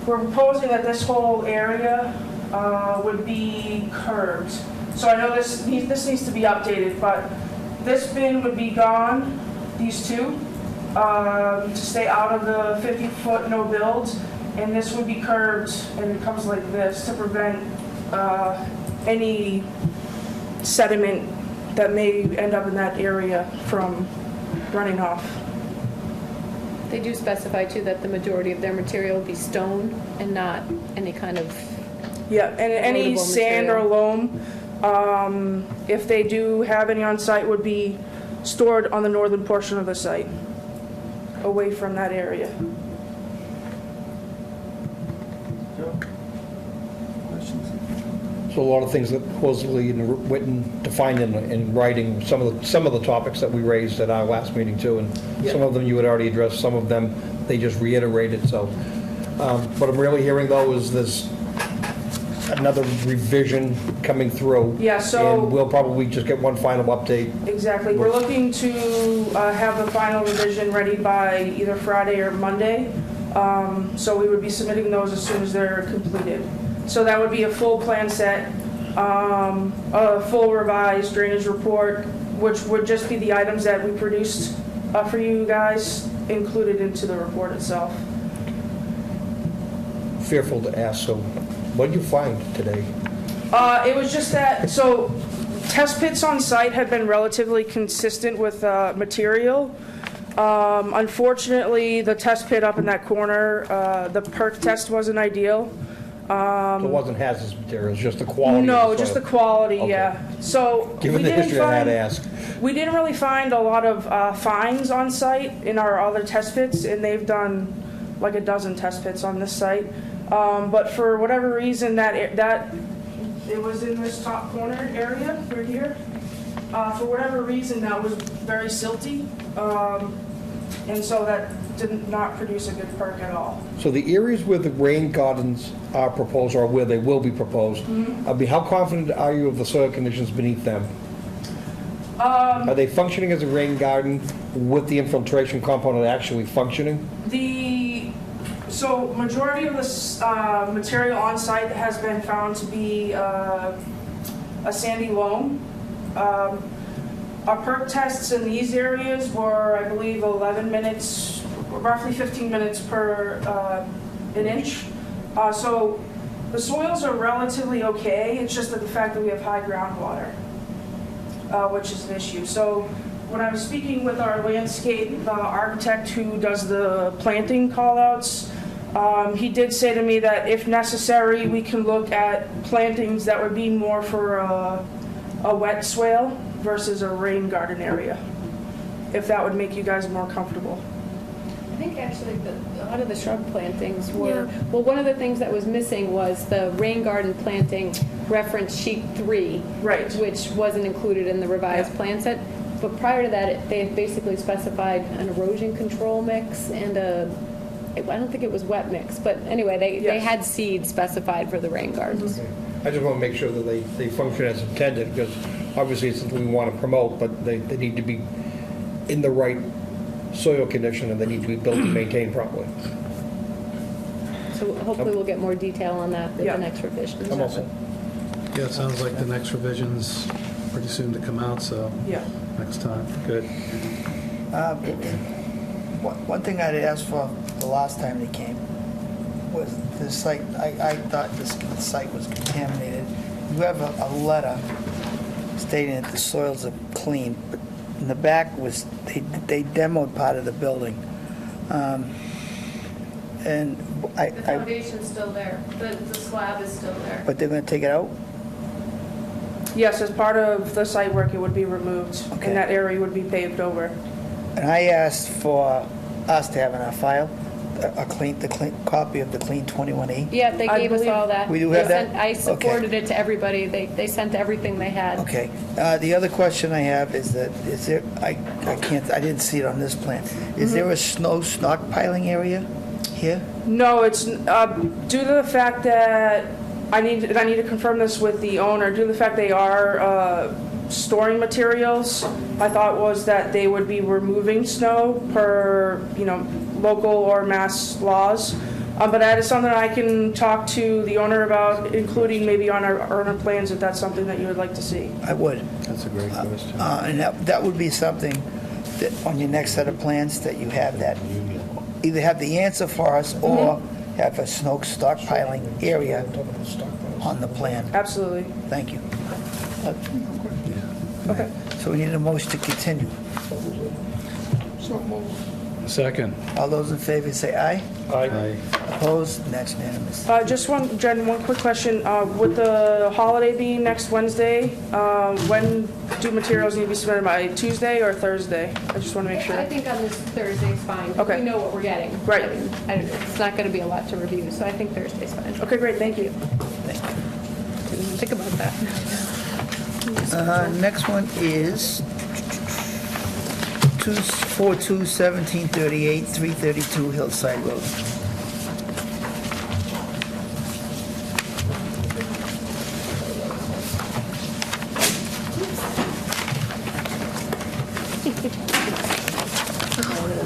we're proposing that this whole area would be curved. So I know this needs to be updated, but this bin would be gone, these two, to stay out of the 50-foot no build, and this would be curved, and it comes like this to prevent any sediment that may end up in that area from running off. They do specify too that the majority of their material will be stone and not any kind of Yeah, and any erodible sand or material. loam, if they do have any on site, would be stored on the northern portion of the site, away from that area. Questions? So a lot of things that supposedly written, defined in writing, some of the topics that we raised at our last meeting too, and some of them you had already addressed, some of them they just reiterated, so. What I'm really hearing though is there's another revision coming through. Yeah, so- And we'll probably just get one final update. Exactly. We're looking to have the final revision ready by either Friday or Monday. So we would be submitting those as soon as they're completed. So that would be a full plan set, a full revised drainage report, which would just be the items that we produced for you guys included into the report itself. Fearful to ask, so what did you find today? It was just that, so test pits on site had been relatively consistent with material. Unfortunately, the test pit up in that corner, the perk test wasn't ideal. It wasn't hazardous materials, just the quality? No, of the just the soil. quality, Okay. yeah. So Given the history, I had to ask. we didn't really find a lot of fines on site in our other test pits, and they've done like a dozen test pits on this site. But for whatever reason, it was in this top corner area right here. For whatever reason, that was very silty, and so that did not produce a good perk at all. So the areas where the rain gardens are proposed, or where they will be proposed, how confident are you of the soil conditions beneath them? Are they functioning as a rain garden with the infiltration component actually functioning? So majority of this material on site has been found to be a sandy loam. Our perk tests in these areas were, I believe, 11 minutes, roughly 15 minutes per an inch. So the soils are relatively okay. It's just that the fact that we have high groundwater, which is an issue. So when I was speaking with our landscape architect who does the planting callouts, he did say to me that if necessary, we can look at plantings that would be more for a wet swale versus a rain garden area, if that would make you guys more comfortable. I think actually a lot of the shrub plantings were, well, one of the things that was missing was the rain garden planting reference sheet 3, right, which wasn't included in the revised plan set. But prior to that, they basically specified an erosion control mix and I don't think it was wet mix, but anyway, they had seed specified for the rain gardens. I just want to make sure that they function as intended, because obviously it's something we want to promote, but they need to be in the right soil condition, and they need to be built and maintained properly. So hopefully we'll get more detail on that in the next revisions. I'm all set. Yeah, it sounds like the next revision's pretty soon to come out, so next time. Good. One thing I'd asked for the last time they came was the site, I thought this site was contaminated. You have a letter stating that the soils are clean, but in the back was, they demoed part of the building. And The foundation's still there, the slab is still there. but they're gonna take it out? Yes, as part of the site work, it would be removed, and that area would be paved over. And I asked for us to have in our file the clean copy of the Clean 21E. Yeah, they gave us all that. We do have that? I Okay. forwarded it to everybody. They sent everything they had. Okay. The other question I have is that, is there, I didn't see it on this plan. Is there a snow stockpiling area here? No, it's due to the fact that I need to confirm this with the owner. Due to the fact they are storing materials, my thought was that they would be removing snow per local or mass laws. But that is something I can talk to the owner about, including maybe on our plans, if that's something that you would like to see. I would. That's a great question. And that would be something that on your next set of plans that you have that, either have the answer for us or have a snow stockpiling area on the plan. Absolutely. Thank you. Okay. So we need a motion to continue. So moved. Second. All those in favor say aye. Aye. Opposed? That's unanimous. Just Jen, one quick question. With the holiday being next Wednesday, when do materials need to be submitted by, Tuesday or Thursday? I just want to make sure. I think on this Thursday's fine. Okay. We know what we're getting. Right. I mean, it's not going to be a lot to review, so I think Thursday's fine. Okay, great, thank you. think about that. Next one is 242-1738, 332 Hillside Road.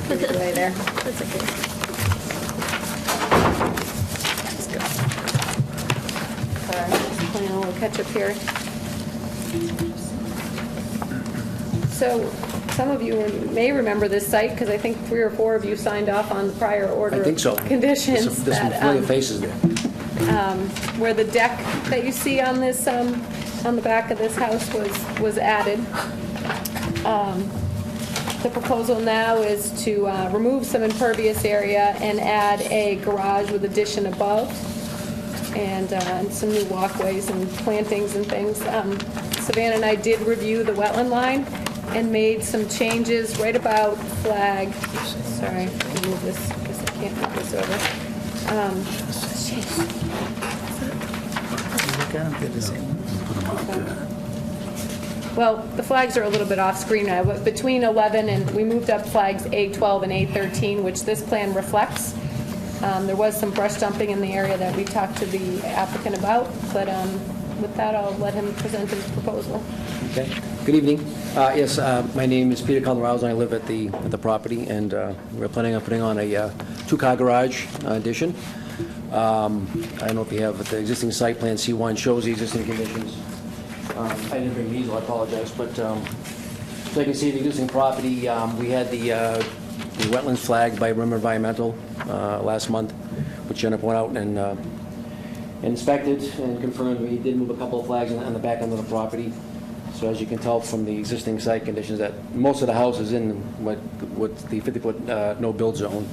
Right there. That's okay. Let's go. Sorry, just playing a little catch up here. So, some of you may remember this site, because I think 3 or 4 of you signed off on the prior order I think so. of conditions. There's some that, familiar faces there. where the deck that you see on this, on the back of this house was added. The proposal now is to remove some impervious area and add a garage with addition above, and some new walkways and plantings and things. Savannah and I did review the wetland line and made some changes right about flag. Sorry, I'll move this because I can't move this over. Well, the flags are a little bit off screen now, but between 11 and, we moved up flags A12 and A13, which this plan reflects. There was some brush dumping in the area that we talked to the applicant about, but with that, I'll let him present his proposal. Okay. Good evening. Yes, my name is Peter Calderouse, and I live at the property, and we're planning on putting on a two-car garage addition. I don't know if you have the existing site plan, C1 shows the existing conditions. I didn't bring these, I apologize, but so you can see the existing property. We had the wetlands flagged by Rim Environmental last month, which Jennifer went out and inspected and confirmed we did move a couple of flags on the back end of the property. So as you can tell from the existing site conditions, that most of the house is in what the 50-foot no-build zone.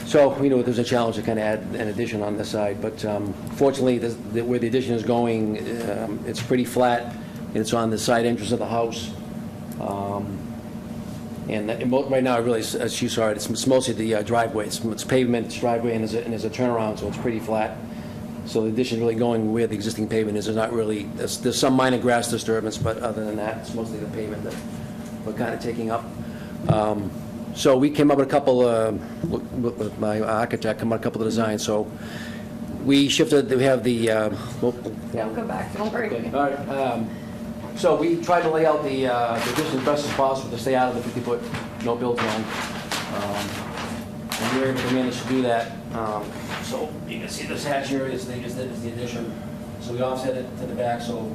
So we know there's a challenge to kind of add an addition on this side, but fortunately, where the addition is going, it's pretty flat, and it's on the side entrance of the house. And right now, really, as you saw it, it's mostly the driveway. It's pavement, it's driveway, and there's a turnaround, so it's pretty flat. So the addition is really going where the existing pavement is. There's not really, there's some minor grass disturbance, but other than that, it's mostly the pavement that we're kind of taking up. So we came up with a couple, with my architect, come up with a couple of designs. So we shifted, we have the... They'll come back, don't worry. Okay. All right. So we tried to lay out the distance as best as possible to stay out of the 50-foot no-build zone. And we were able to manage to do that. So you can see this hatch here is the addition. So we offset it to the back, so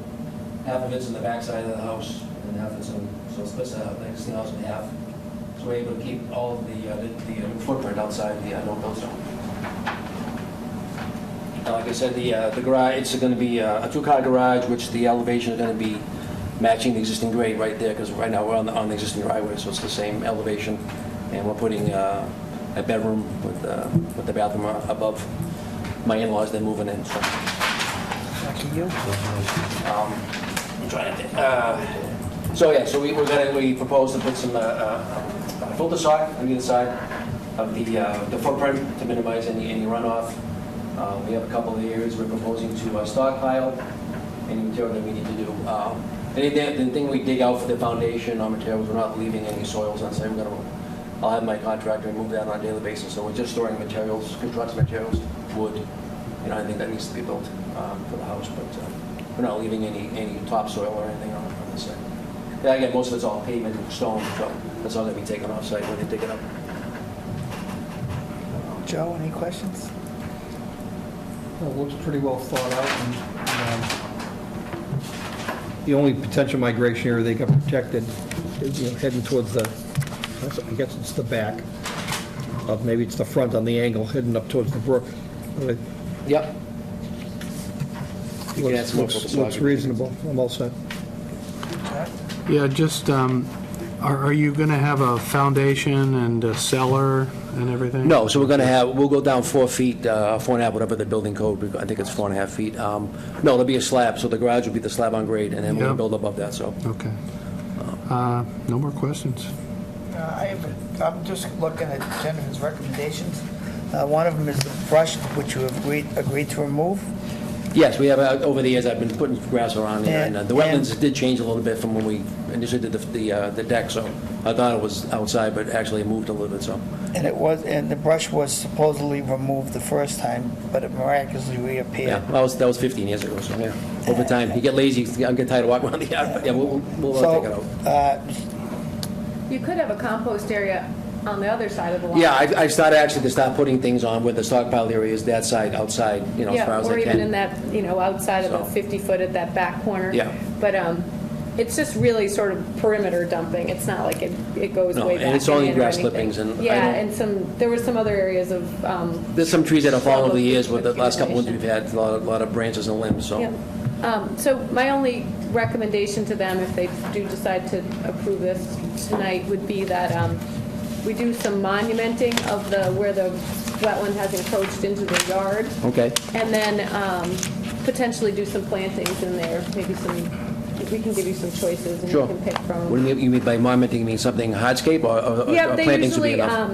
half of it's in the back side of the house, and half it's in, so it splits the existing house in half. So we're able to keep all of the footprint outside the no-build zone. Like I said, the garage, it's going to be a two-car garage, which the elevation is going to be matching the existing grade right there, because right now we're on the existing driveway, so it's the same elevation. And we're putting a bedroom with the bathroom above. My in-laws, they're moving in. So. Back to you. I'm trying to think. So yeah, so we propose to put some filter sock on either side of the footprint to minimize any runoff. We have a couple of areas we're proposing to stockpile any material that we need to do. The thing we dig out for the foundation or materials, we're not leaving any soils on site. I'll have my contractor remove that on a daily basis. So we're just storing materials, construction materials, wood, anything that needs to be built for the house. But we're not leaving any topsoil or anything on the site. Yeah, again, most of it's all pavement and stone, so that's all going to be taken off site when they dig it up. Joe, any questions? Well, it looks pretty well thought out, and the only potential migration area they got protected is, heading towards the, I guess it's the back, of maybe it's the front on the angle, heading up towards the brook. Yep. Looks reasonable. I'm all set. Yeah, just, are you going to have a foundation and a cellar and everything? No, so we'll go down 4 feet, 4.5, whatever the building code, I think it's 4.5 feet. No, there'll be a slab, so the garage will be the slab on grade, and then we'll build above that, so. Okay. No more questions? I'm just looking at Jennifer's recommendations. One of them is the brush, which you agreed to remove. Yes, we have, over the years, I've been putting grass around there, and the And- wetlands did change a little bit from when we initially did the deck, so I thought it was outside, but actually it moved a little bit, so. And the brush was supposedly removed the first time, but it miraculously Yeah, reappeared. that was 15 years ago, so, yeah. Over time, you get lazy, I get tired of walking around the yard, but yeah, we'll take it out. So, You could have a compost area on the other side of the lot. Yeah, I started actually to start putting things on where the stockpile area is, that side, outside, as far Yeah, as or I even in can. that, outside of the So. 50-foot at that back corner. Yeah. But it's just really sort of perimeter dumping. It's not like it goes No, way and back it's only in or grass anything. clippings, and I Yeah, don't- and there were some other areas of, There's some trees that have fallen over the years with the With last couple winters accumulation. we've had, a lot of branches and limbs, so. yeah. So my only recommendation to them, if they do decide to approve this tonight, would be that we do some monumenting of where the wetland has encroached into the yard. Okay. And then potentially do some plantings in there, maybe we can give you some choices and you Sure. can pick from. What do you mean by monumenting, you mean something hardscape, or Yeah, they plantings would be usually, enough?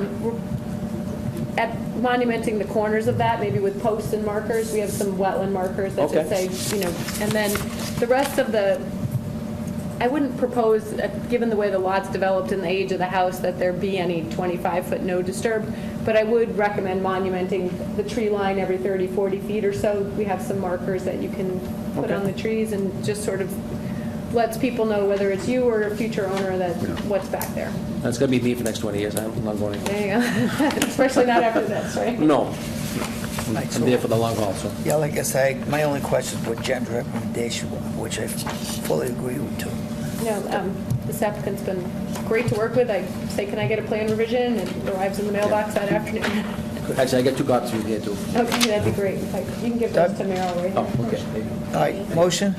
at monumenting the corners of that, maybe with posts and markers, we have some wetland markers that just Okay. say, and then the rest of I wouldn't propose, given the way the lot's developed and the age of the house, that there be any 25-foot no disturb, but I would recommend monumenting the tree line every 30, 40 feet or so. We have some markers that you can put Okay. on the trees and just sort of lets people know whether it's you or a future owner that what's back there. That's gonna be me for the next 20 years, I'm not going anywhere. There you go. Especially not after this, right? No. Right, I'm so- there for the long haul, so. Yeah, like I said, my only question was Jen's recommendation, which I fully agree with too. This applicant's been great to work with. I say, can I get a plan revision? And it arrives in the mailbox that afternoon. Actually, I got 2 copies of here, too. Okay, that'd be great. In fact, you can give those to Meryl right Oh, here. okay. All right, motion?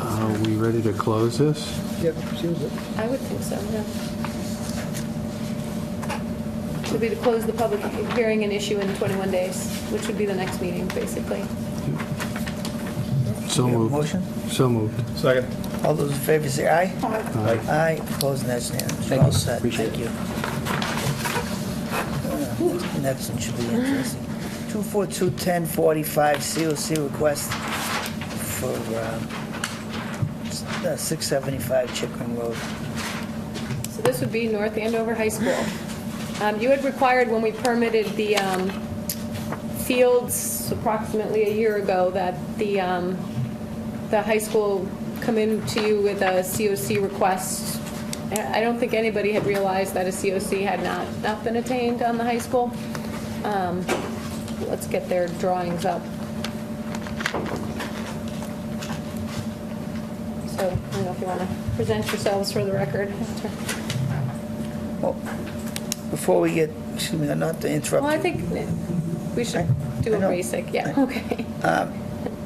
Are we ready to close this? Yep, seems it. I would think so, yeah. Should be to close the public hearing and issue in 21 days, which would be the next meeting, basically. So We have a moved. motion? So moved. Second. All those in favor say aye. Aye. Aye, opposed, and that's unanimous. Thank All you. set. Appreciate Thank you. Next one should be interesting. 242-1045 COC request for 675 Chickering Road. So this would be North Andover High School. You had required when we permitted the fields approximately a year ago that the high school come in to you with a COC request. I don't think anybody had realized that a COC had not been attained on the high school. Let's get their drawings up. So I don't know if you want to present yourselves for the record. Well, before we get, excuse me, not to interrupt Well, I you. think we should do I a know. basic, yeah, okay.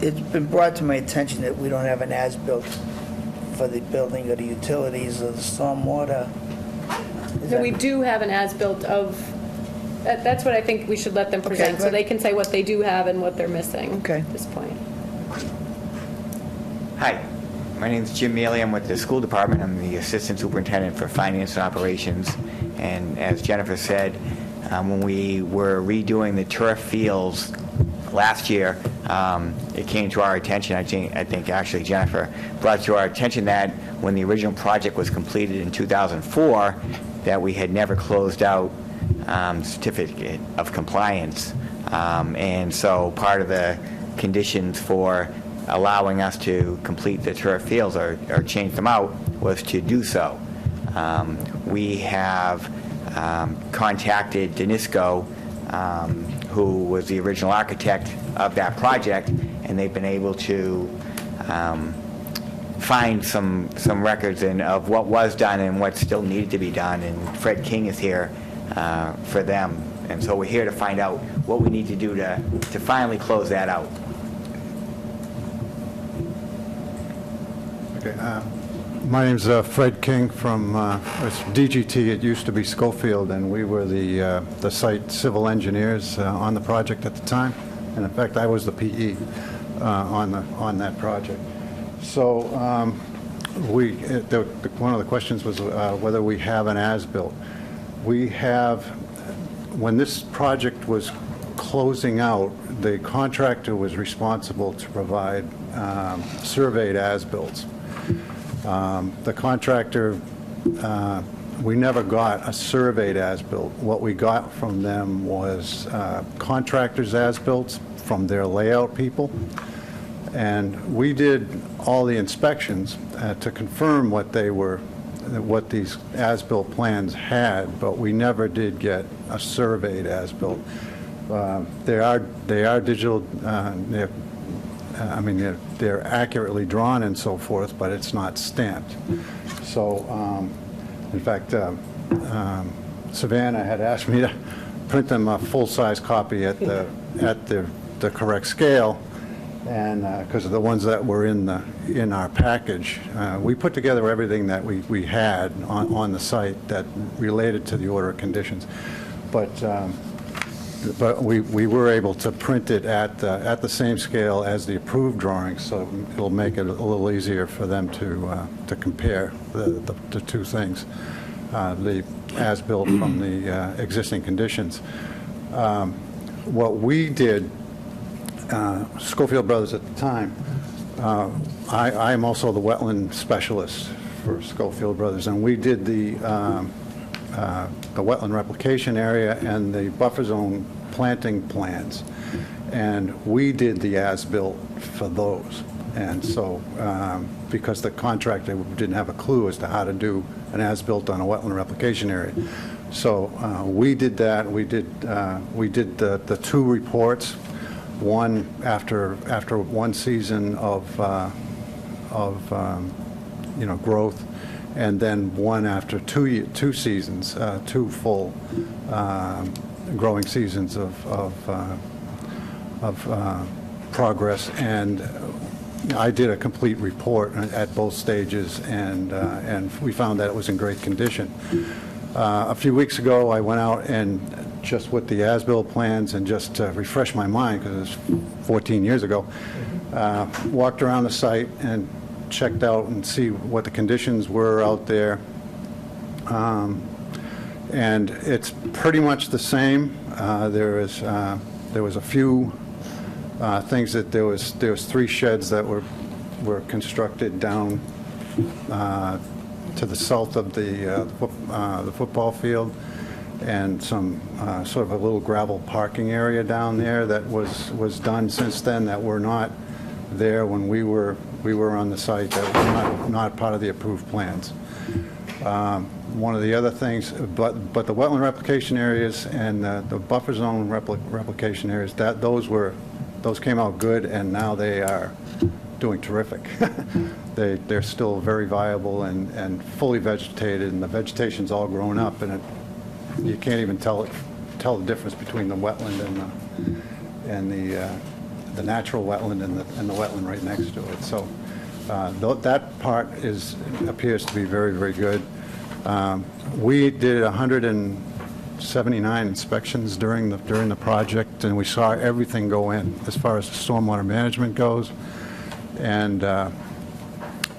It's been brought to my attention that we don't have an as-built for the building of the utilities or the stormwater. Is No, that- we do have an as-built of, that's what I think we should let them present, go so ahead. they can say what they do have and what they're missing Okay. at this point. Hi, my name is Jim Mealy. I'm with the school department. I'm the assistant superintendent for finance and operations. And as Jennifer said, when we were redoing the turf fields last year, it came to our attention, I think actually Jennifer brought to our attention that when the original project was completed in 2004, that we had never closed out certificate of compliance. And so part of the conditions for allowing us to complete the turf fields or change them out was to do so. We have contacted Danisco, who was the original architect of that project, and they've been able to find some records of what was done and what still needed to be done, and Fred King is here for them. And so we're here to find out what we need to do to finally close that out. Okay. My name's Fred King from it's DGT. It used to be Schofield, and we were the site civil engineers on the project at the time. And in fact, I was the PE on that project. So one of the questions was whether we have an as-built. We have, when this project was closing out, the contractor was responsible to provide surveyed as-built. The contractor, we never got a surveyed as-built. What we got from them was contractors' as-built from their layout people. And we did all the inspections to confirm what these as-built plans had, but we never did get a surveyed as-built. They are digital, they're accurately drawn and so forth, but it's not stamped. So, in fact, Savannah had asked me to print them a full-size copy at the correct scale, and because of the ones that were in our package, we put together everything that we had on the site that related to the order of conditions, but we were able to print it at the same scale as the approved drawings, so it'll make it a little easier for them to compare the two things, the as-built from the existing conditions. What we did, Schofield Brothers at the time, I am also the wetland specialist for Schofield Brothers, and we did the wetland replication area and the buffer zone planting plans, and we did the as-built for those. And so, because the contractor didn't have a clue as to how to do an as-built on a wetland replication area, so we did that. We did the two reports, one after one season of growth, and then one after two seasons, two full growing seasons of progress. And I did a complete report at both stages, and we found that it was in great condition. A few weeks ago, I went out and just with the as-built plans and just to refresh my mind, because it was 14 years ago, walked around the site and checked out and see what the conditions were out there. And it's pretty much the same. There was a few things that there was 3 sheds that were constructed down to the south of the football field, and some sort of a little gravel parking area down there that was done since then that were not there when we were on the site, that were not part of the approved plans. One of the other things, but the wetland replication areas and the buffer zone replication areas, those came out good, and now they are doing terrific. They're still very viable and fully vegetated, and the vegetation's all grown up, and you can't even tell the difference between the wetland and the natural wetland and the wetland right next to it. So that part appears to be very, very good. We did 179 inspections during the project, and we saw everything go in as far as the stormwater management goes, and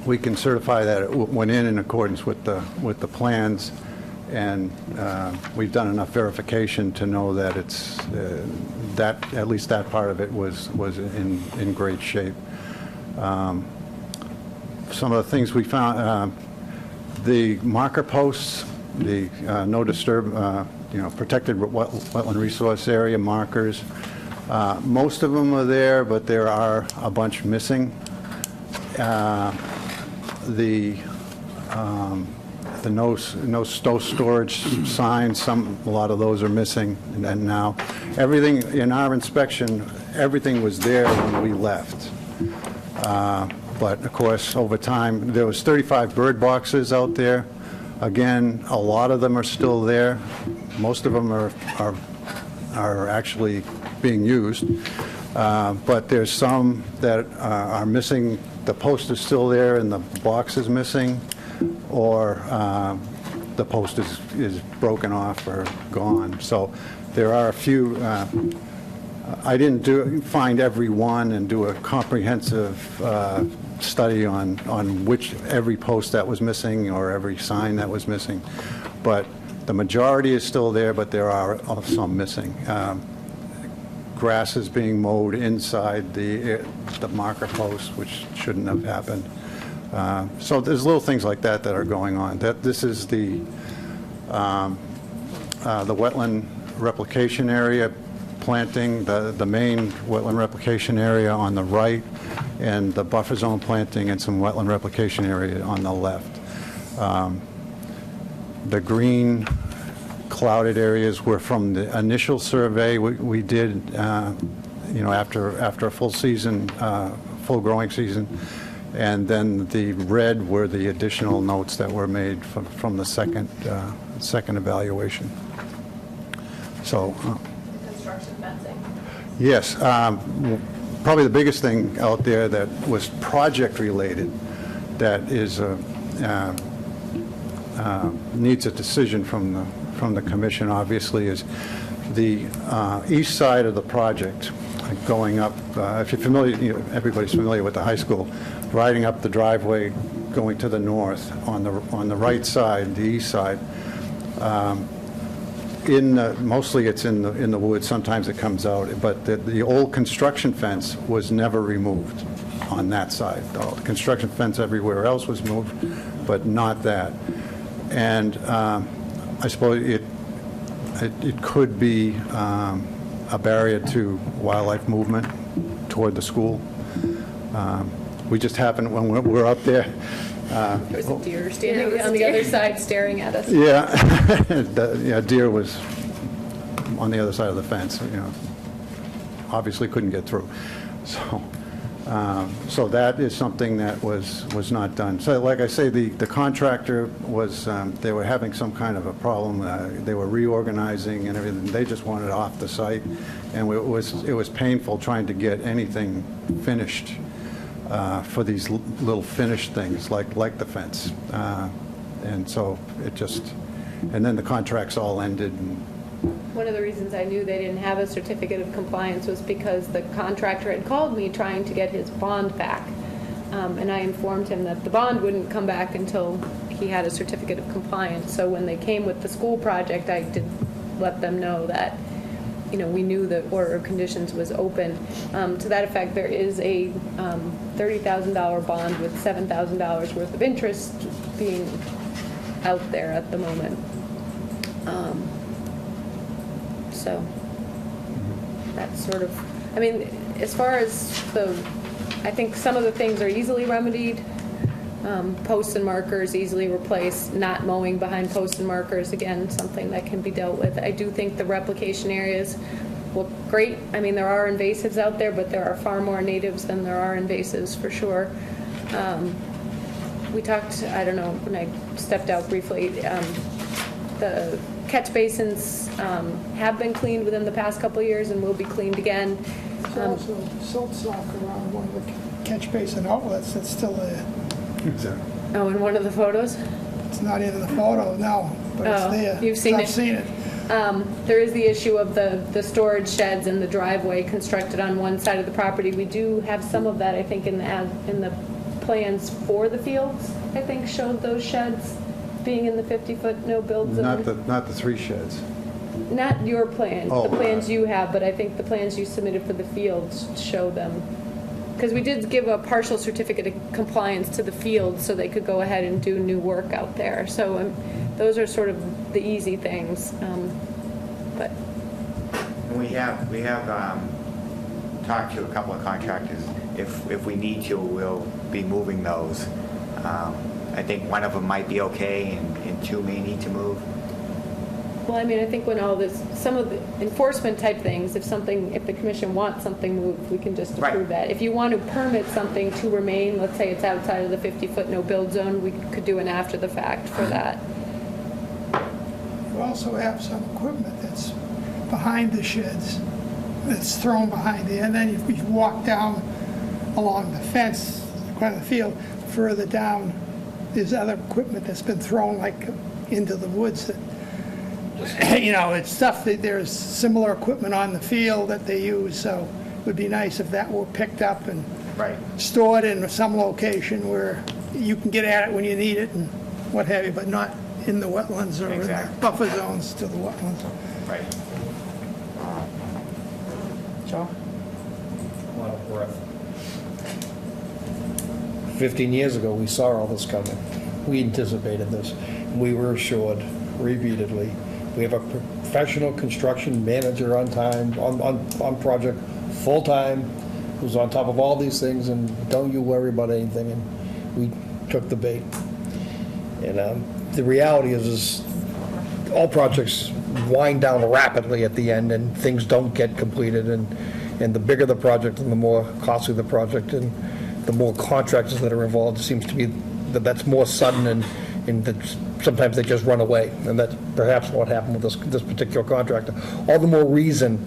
we can certify that it went in accordance with the plans, and we've done enough verification to know that it's at least that part of it was in great shape. Some of the things we found, the marker posts, the no disturb, protected wetland resource area markers, most of them are there, but there are a bunch missing. The no storage signs, a lot of those are missing, and now everything in our inspection, everything was there when we left. But of course, over time, there was 35 bird boxes out there. Again, a lot of them are still there. Most of them are actually being used, but there's some that are missing. The post is still there and the box is missing, or the post is broken off or gone. So there are a few. I didn't find every one and do a comprehensive study on every post that was missing or every sign that was missing, but the majority is still there, but there are some missing. grass is being mowed inside the marker post, which shouldn't have happened. So there's little things like that that are going on. This is the wetland replication area planting, the main wetland replication area on the right, and the buffer zone planting and some wetland replication area on the left. The green clouded areas were from the initial survey we did, after a full season, full growing season, and then the red were the additional notes that were made from the second evaluation. So. Construction fencing. Yes, probably the biggest thing out there that was project-related that is needs a decision from the commission, obviously, is the east side of the project going up. If you're familiar, everybody's familiar with the high school, riding up the driveway going to the north on the right side, the east side. Mostly it's in the woods, sometimes it comes out, but the old construction fence was never removed on that side. The construction fence everywhere else was moved, but not that. And I suppose it could be a barrier to wildlife movement toward the school. We just happened, when we're up there, There's a deer standing on the other side staring at us. yeah, deer was on the other side of the fence, obviously couldn't get through. So that is something that was not done. So like I say, the contractor was, they were having some kind of a problem. They were reorganizing and everything. They just wanted it off the site. And it was painful trying to get anything finished for these little finished things like the fence. And so it just, and then the contracts all ended. One of the reasons I knew they didn't have a certificate of compliance was because the contractor had called me trying to get his bond back. And I informed him that the bond wouldn't come back until he had a certificate of compliance. So when they came with the school project, I did let them know that, we knew the order of conditions was open. To that effect, there is a $30,000 bond with $7,000 worth of interest being out there at the moment. So that's sort of, as far as I think some of the things are easily remedied. Posts and markers easily replaced, not mowing behind posts and markers, again, something that can be dealt with. I do think the replication areas look great. There are invasives out there, but there are far more natives than there are invasives, for sure. We talked, I don't know, when I stepped out briefly, the catch basins have been cleaned within the past couple of years and will be cleaned again. There's also silt sock around one of the catch basin outlets that's still there. Oh, in one of the photos? It's not in the photo, no, but it's there. You've seen it? I've seen it. There is the issue of the storage sheds and the driveway constructed on one side of the property. We do have some of that, I think, in the plans for the fields, I think, showed those sheds being in the 50-foot no-build zone. Not the three sheds. Not your plans, Oh, the plans you have, but I think the plans you submitted for the fields show them. Because we did give a partial certificate of compliance to the fields so they could go ahead and do new work out there. So those are sort of the easy things. But We have talked to a couple of contractors. If we need to, we'll be moving those. I think one of them might be okay, and two may need to move. well, I think when some of the enforcement type things, if the commission wants something moved, we can just approve that. If you want to permit something to remain, let's say it's outside of the 50-foot no-build zone, we could do an after the fact for that. You also have some equipment that's behind the sheds, that's thrown behind there, and then if you walk down along the fence, kind of the field, further down, there's other equipment that's been thrown into the woods that, it's stuff that there's similar equipment on the field that they use, so it would be nice if that were picked up and stored in some location where you can get at it when you need it and what have you, but not in the wetlands or in the buffer zones to the wetlands. Right. Joe? A lot of breath. 15 years ago, we saw all this coming. We anticipated this. We were assured repeatedly. We have a professional construction manager on time, on project, full-time, who's on top of all these things, and don't you worry about anything, and we took the bait. And the reality is all projects wind down rapidly at the end, and things don't get completed, and the bigger the project and the more costly the project and the more contractors that are involved, it seems to be that's more sudden, and that sometimes they just run away, and that's perhaps what happened with this particular contractor. All the more reason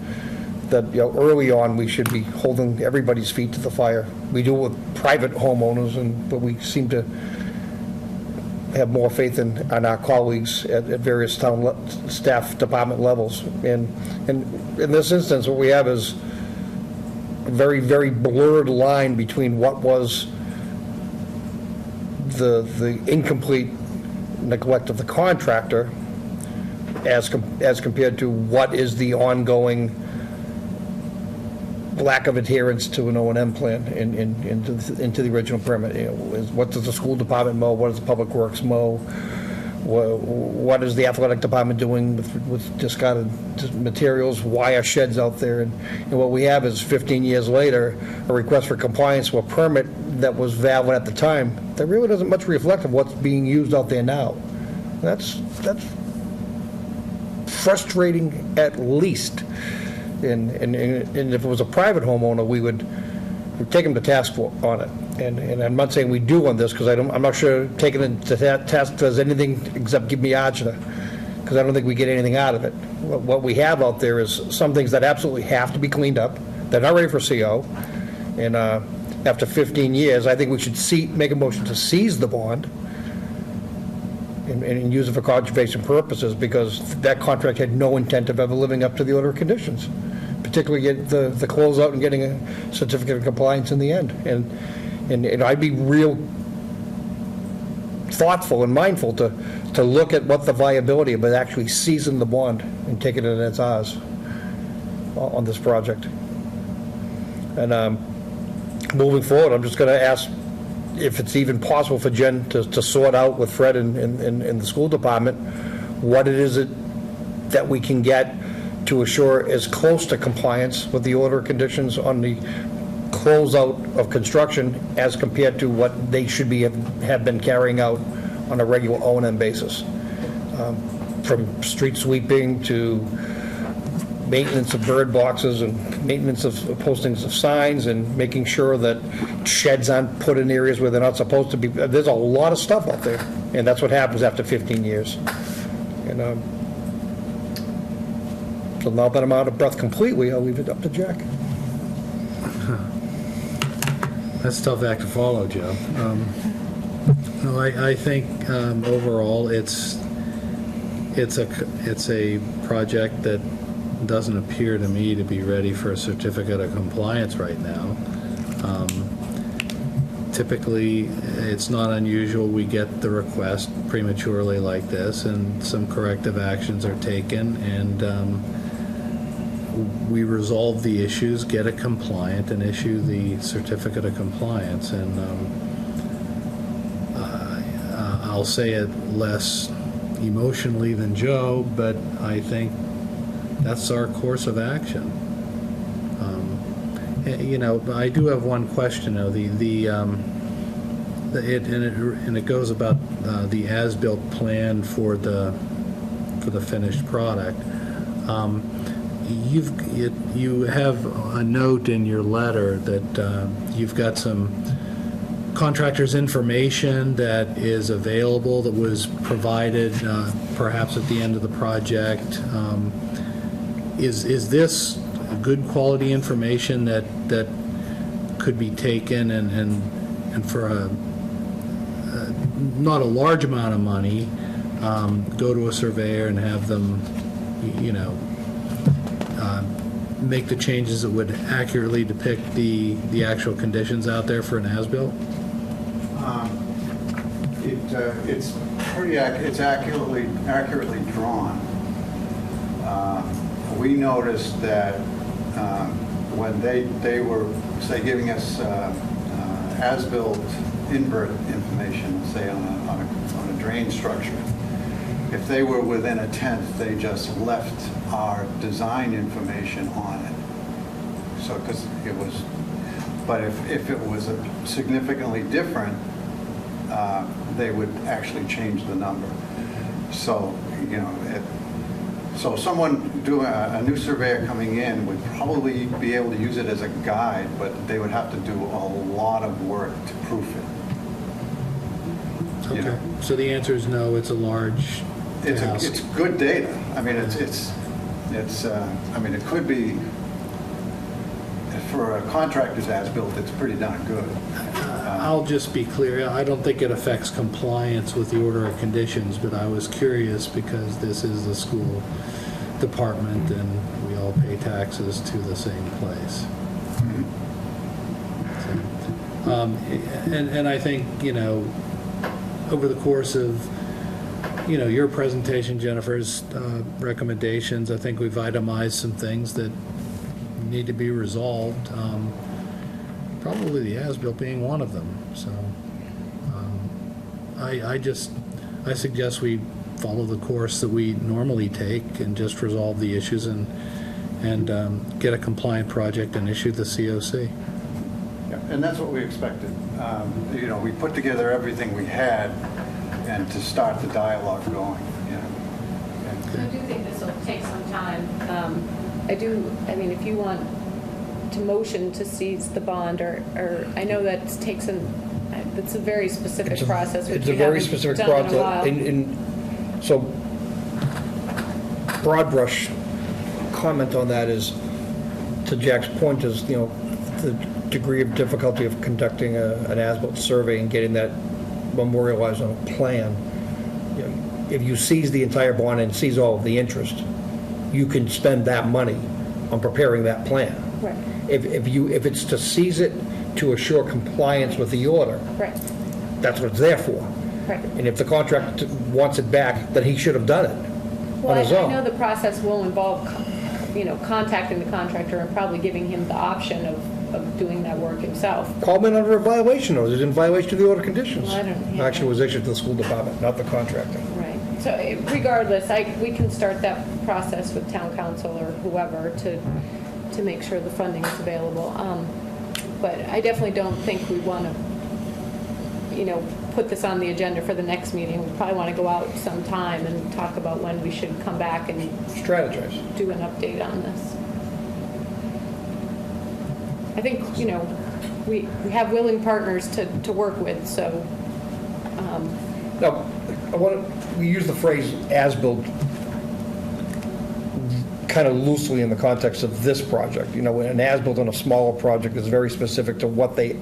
that, early on, we should be holding everybody's feet to the fire. We do it with private homeowners, but we seem to have more faith in our colleagues at various town staff department levels. And in this instance, what we have is a very, very blurred line between what was the incomplete neglect of the contractor as compared to what is the ongoing lack of adherence to an O&M plan into the original permit. What does the school department mow? What does the public works mow? What is the athletic department doing with discarded materials? Why are sheds out there? And what we have is 15 years later, a request for compliance with a permit that was valid at the time that really doesn't much reflect of what's being used out there now. That's frustrating at least. And if it was a private homeowner, we'd take them to task on it. And I'm not saying we do on this, because I'm not sure taking it to task does anything except give me agita, because I don't think we get anything out of it. What we have out there is some things that absolutely have to be cleaned up. They're not ready for CO. And after 15 years, I think we should make a motion to seize the bond and use it for conservation purposes, because that contract had no intent of ever living up to the order of conditions, particularly get the closeout and getting a certificate of compliance in the end. And I'd be real thoughtful and mindful to look at what the viability of it, actually seizing the bond and taking it as ours on this project. And moving forward, I'm just going to ask if it's even possible for Jen to sort out with Fred in the school department what it is that we can get to assure as close to compliance with the order of conditions on the closeout of construction as compared to what they should have been carrying out on a regular O&M basis, from street sweeping to maintenance of bird boxes and maintenance of postings of signs and making sure that sheds aren't put in areas where they're not supposed to be. There's a lot of stuff out there, and that's what happens after 15 years. And so now that I'm out of breath completely, I'll leave it up to Jack. That's a tough act to follow, Joe. No, I think overall it's a project that doesn't appear to me to be ready for a certificate of compliance right now. Typically, it's not unusual we get the request prematurely like this, and some corrective actions are taken, and we resolve the issues, get it compliant, and issue the certificate of compliance. And I'll say it less emotionally than Joe, but I think that's our course of action. I do have one question though. It goes about the as-built plan for the finished product. You have a note in your letter that you've got some contractor's information that is available, that was provided perhaps at the end of the project. Is this good quality information that could be taken and for not a large amount of money, go to a surveyor and have them, make the changes that would accurately depict the actual conditions out there for an as-built? It's pretty it's accurately drawn. We noticed that when they were, say, giving us as-built invert information, say on a drain structure, if they were within a tenth, they just left our design information on it. So, because it was, but if it was significantly different, they would actually change the number. So, you know, so someone doing a new surveyor coming in would probably be able to use it as a guide, but they would have to do a lot of work to proof it. You Okay, know? so the answer is no, it's a large task. It's good data. I mean, I mean, it could be, for a contractor's as-built, it's pretty darn good. I'll just be clear, I don't think it affects compliance with the order of conditions, but I was curious because this is the school department and we all pay taxes to the same place. So, and I think, you know, over the course of, you know, your presentation, Jennifer's recommendations, I think we've itemized some things that need to be resolved. Probably the as-built being one of them. So I suggest we follow the course that we normally take and just resolve the issues and get a compliant project and issue the COC. Yeah, and that's what we expected. You know, we put together everything we had and to start the dialogue going, you know. I do think this will take some time. I mean, if you want to motion to seize the bond, or I know that takes it's a very specific process, which It's a we very haven't specific done in a process. while. So, broad brush comment on that is, to Jack's point, is, you know, the degree of difficulty of conducting an as-built survey and getting that memorialized on a plan. You know, if you seize the entire bond and seize all of the interest, you can spend that money on preparing that plan. Right. If it's to seize it to assure compliance with the order, Right. that's what it's there for. Right. And if the contractor wants it back, then he should have done it Well, on his I own. know the process will involve, you know, contacting the contractor and probably giving him the option of doing that work himself. Call him in under a violation notice, it's in violation of the order conditions. Well, I don't- yeah. Actually, it was issued to the school department, not the contractor. Right. So regardless, we can start that process with town council or whoever to make sure the funding is available. But I definitely don't think we want to, you know, put this on the agenda for the next meeting. We probably want to go out sometime and talk about when we should come back and Strategize. do an update on this. I think, you know, we have willing partners to work with, so. Now, we use the phrase as-built kind of loosely in the context of this project. You know, an as-built on a smaller project is very specific to what they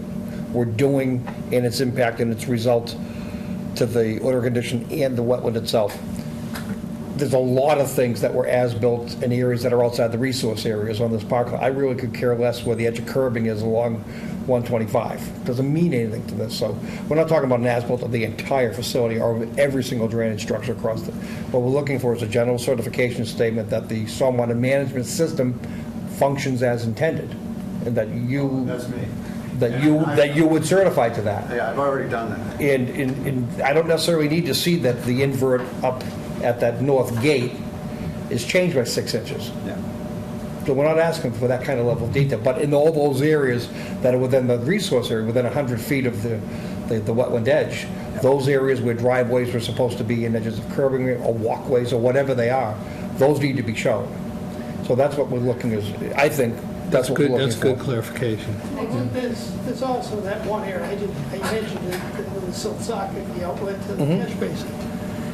were doing and its impact and its result to the order condition and the wetland itself. There's a lot of things that were as-built in areas that are outside the resource areas on this park. I really could care less where the edge of curbing is along 125. Doesn't mean anything to this. So we're not talking about an as-built of the entire facility or of every single drainage structure across it. What we're looking for is a general certification statement that the stormwater management system functions as intended, and that you That's me. that you would certify to that. Yeah, I've already done that. And I don't necessarily need to see that the invert up at that north gate is changed by 6 inches. Yeah. So we're not asking for that kind of level of detail, but in all those areas that are within the resource area, within 100 feet of the wetland edge, those areas where driveways were supposed to be in edges of curbing or walkways or whatever they are, those need to be shown. So that's what we're looking is, I think, that's what we're looking for. That's good clarification. There's also that one area, I mentioned the silt socket, the outlet to the catch basin.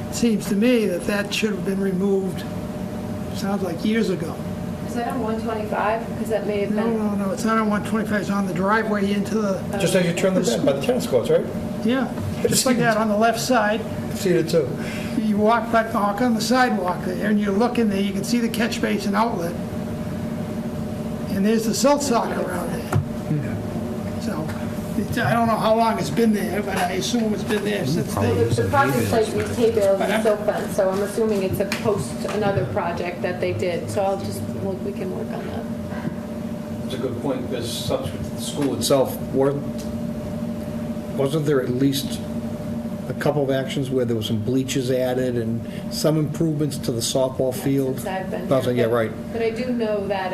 It seems to me that should have been removed, sounds like years ago. Is that on 125? Because that may have been. No, it's not on 125, it's on the driveway into the... Just as you turn the bend by the tennis courts, right? Yeah, just like that on the left side. I've seen it too. You walk on the sidewalk there, and you look in there, you can see the catch basin outlet. And there's the silt sock around there. So, I don't know how long it's been there, but I assume it's been there since The they... project says these hay bales and silt fence, so I'm assuming it's a post another project that they did. So we can work on that. It's a a good point, because subsequent to the school itself, wasn't there at least a couple of actions where there was some bleachers added and some improvements to the softball field? Since I've been Oh, so, here. yeah, right. But I do know that,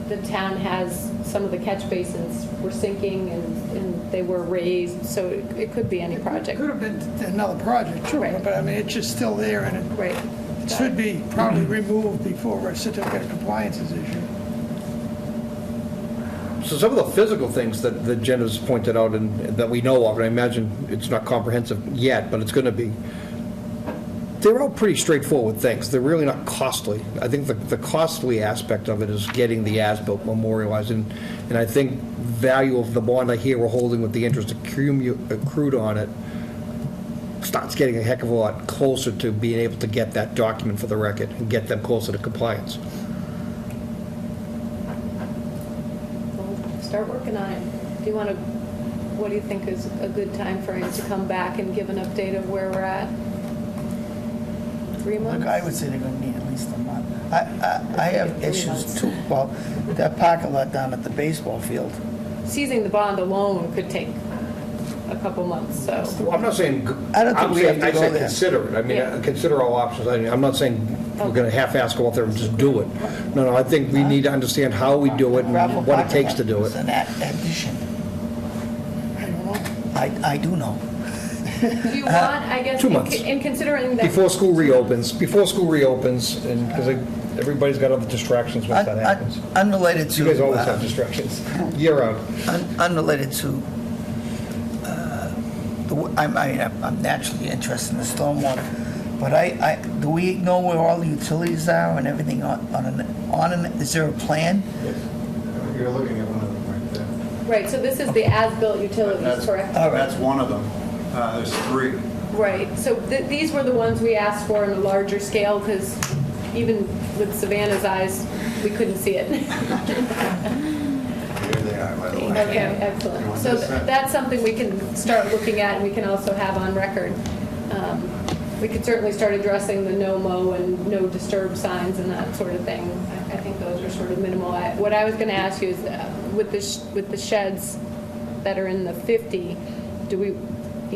the town has, some of the catch basins were sinking and they were raised, so it could be any project. Could have been another project, sure, Right. but I mean, it's just still there, and Right. it should be probably removed before a certificate of compliance is issued. So some of the physical things that Jen has pointed out and that we know of, and I imagine it's not comprehensive yet, but it's going to be, they're all pretty straightforward things. They're really not costly. I think the costly aspect of it is getting the as-built memorialized, and I think value of the bond I hear we're holding with the interest accrued on it starts getting a heck of a lot closer to being able to get that document for the record and get them closer to compliance. We'll start working on it. Do you want to, what do you think is a good time frame to come back and give an update of where we're at? 3 months? Look, I would say they're gonna need at least a month. I have issues too, well, that parking lot down at the baseball field. Seizing the bond alone could take a couple months, so. Well, I'm not saying, I don't think we have to I go say there. consider it. I mean, Yeah. consider all options. I'm not saying we're going to half-ass go out there and just do it. No, I think we need to understand how we do it Gravel and what it parking takes to lot do was it. an addition. I do know. Do you want, I guess, 2 months. in considering that. Before school reopens, and because everybody's got other distractions once that happens. Unrelated to. You guys always have distractions, year-round. Unrelated to, I'm naturally interested in the stormwater, but do we know where all the utilities are and everything is there a plan? You're looking at one of them right there. Right, so this is the as-built utilities, correct? That's one of them. There's three. Right, so these were the ones we asked for on a larger scale, because even with Savannah's eyes, we couldn't see it. Here they are, by the way. Okay, excellent. So that's something we can start looking at, and we can also have on record. We could certainly start addressing the no mow and no disturb signs and that sort of thing. I think those are sort of minimal. What I was going to ask you is, with the sheds that are in the 50, do we,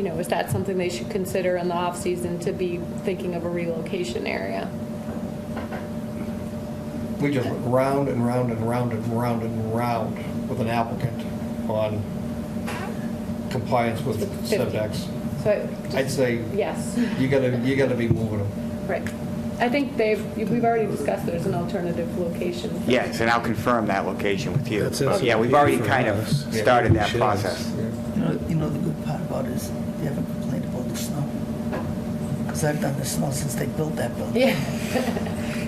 is that something they should consider in the off-season to be thinking of a relocation area? We just went round and round and round and round and round with an applicant on compliance with 50. setbacks. So I'd say yes. you gotta be moving them. Right. I think we've already discussed there's an alternative location. Yes, and I'll confirm that location with you. That's it. But, yeah, we've already kind of started that Yeah. process. You know, the good part about it is they haven't complained about the snow. Because I've done the snow since they built that building. Yeah.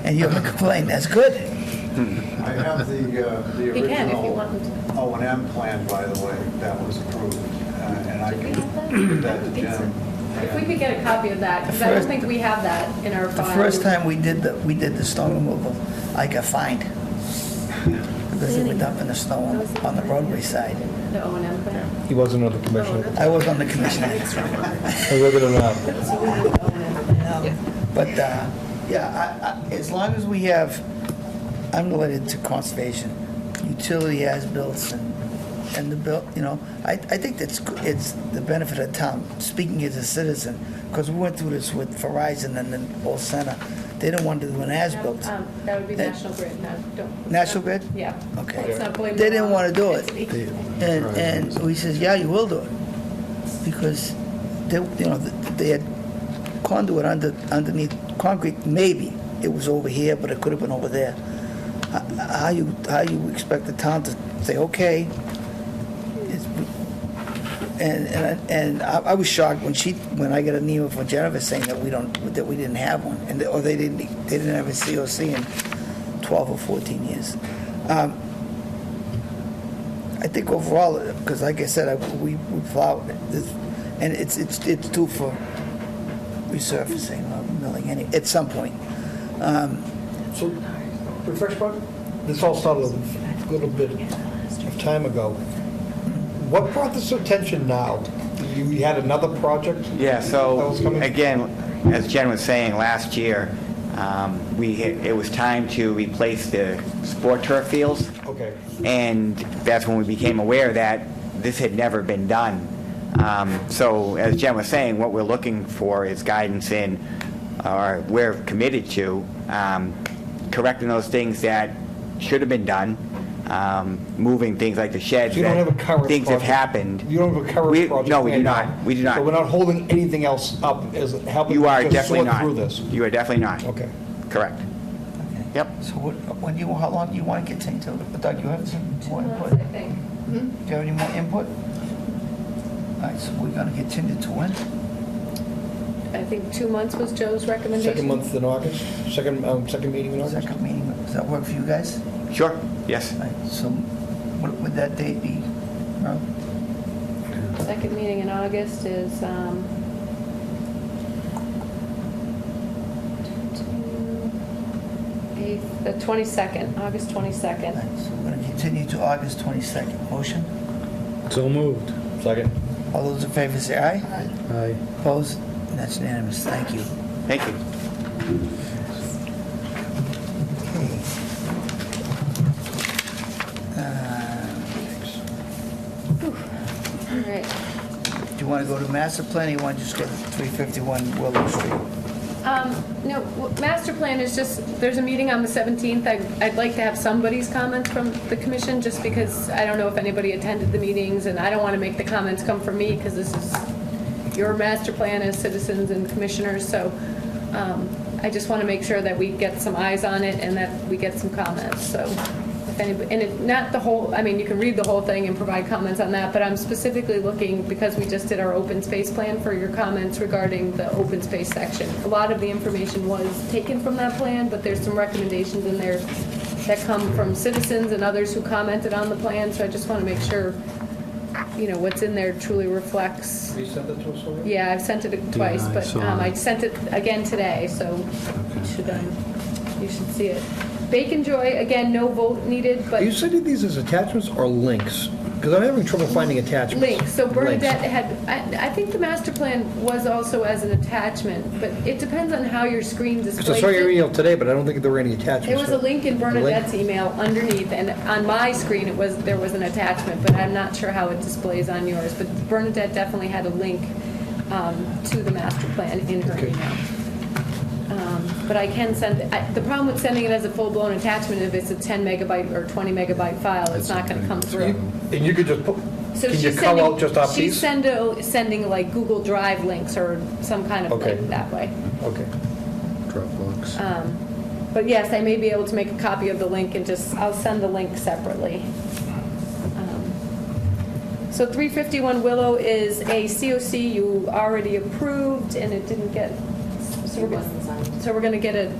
And you haven't complained, that's good. I have the You can if you original want. O&M plan, by the way, that was approved, and I can give that to Jim. If we could get a copy of that, because I don't think we have that in our The file. first time we did the snow removal, I got fined. Because they were dumping the snow on the roadway side. The O&M plan. He wasn't on the commission. I was on the commission. Believe it or not. But, yeah, as long as we have, unrelated to conservation, utility as-built and the bill, I think it's the benefit of town, speaking as a citizen, because we went through this with Verizon and then Old Center. They didn't want to do an as-built. That would be National Grid. No, don't. National Grid? Yeah. Okay. Let's not blame They the didn't wrong want to do it. entity. And we says, yeah, you will do it. Because they had conduit underneath concrete, maybe. It was over here, but it could have been over there. How you expect the town to say, okay? And I was shocked when I got an email from Jennifer saying that we didn't have one, or they didn't have a COC in 12 or 14 years. I think overall, because like I said, we plowed it, and it's due for resurfacing or milling at some point. So, refresh button? This all started a little bit of time ago. What brought this to attention now? You had another project? Yeah, that so, was coming? again, as Jen was saying, last year, it was time to replace the sport turf fields. Okay. And that's when we became aware that this had never been done. So as Jen was saying, what we're looking for is guidance in, or we're committed to, correcting those things that should have been done, moving things like the sheds. So you don't that have a current things have project? happened. You don't have a current project? No, we do planned not. now? We do not. So we're not holding anything else up as helping You are just definitely sort not. through this? You are definitely not. Okay. Correct. Yep. So when you, how long do you want to continue to, Doug, you have some more input? I think. Do you have any more input? All right, so we're going to continue to when? I think 2 months was Joe's recommendation. Second month in August? Second meeting in August? Second meeting, does that work for you guys? Sure, yes. All right, so what would that date be? Rob? Second meeting in August is, the 22nd, August 22nd. So we're going to continue to August 22nd. Motion? So moved. Second. All those in favor say aye. Aye. Opposed? And that's unanimous. Thank you. Thank you. All right. Do you want to go to master plan, or you want to just go to 351 Willow Street? No, master plan is just, there's a meeting on the 17th. I'd like to have somebody's comments from the commission, just because I don't know if anybody attended the meetings, and I don't want to make the comments come from me, because this is your master plan as citizens and commissioners, so I just want to make sure that we get some eyes on it and that we get some comments, so if anybody, and not the whole, I mean, you can read the whole thing and provide comments on that, but I'm specifically looking, because we just did our open space plan, for your comments regarding the open space section. A lot of the information was taken from that plan, but there's some recommendations in there that come from citizens and others who commented on the plan, so I just want to make sure, you know, what's in there truly reflects. You sent it to us already? Yeah, I've sent it twice, I but saw I sent it again today, so you should see it. Bacon Joy, again, no vote needed, Are but you sending these as attachments or links? Because I'm having trouble finding attachments. links. So Bernadette Links. had, I think the master plan was also as an attachment, but it depends on how your screen Because displays I saw your it. email today, but I don't think there were any attachments. There was a link in Bernadette's email underneath, and on my screen, there was an attachment, but I'm not sure how it displays on yours. But Bernadette definitely had a link to the master plan in her email. But I can send, the problem with sending it as a full-blown attachment, if it's a 10 megabyte or 20 megabyte file, it's not going to come through. And you could just put, So can you she's call out just our sending, she's piece? sending like Google Drive links or some kind of Okay. link that way. Okay. Dropbox. But yes, I may be able to make a copy of the link and I'll send the link separately. So 351 Willow is a COC you already approved, and it didn't get, so we're going to get a,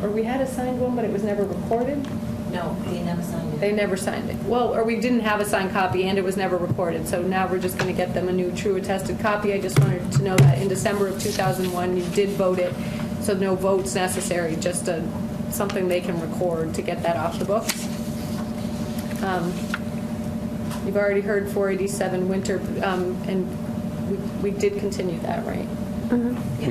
or we had a signed one, but it was never recorded? No, they never signed it. They never signed it. Well, or we didn't have a signed copy, and it was never recorded, so now we're just going to get them a new true attested copy. I just wanted to know that in December of 2001, you did vote it, so no votes necessary, just something they can record to get that off the books. You've already heard 487 Winter, and we did continue that, right?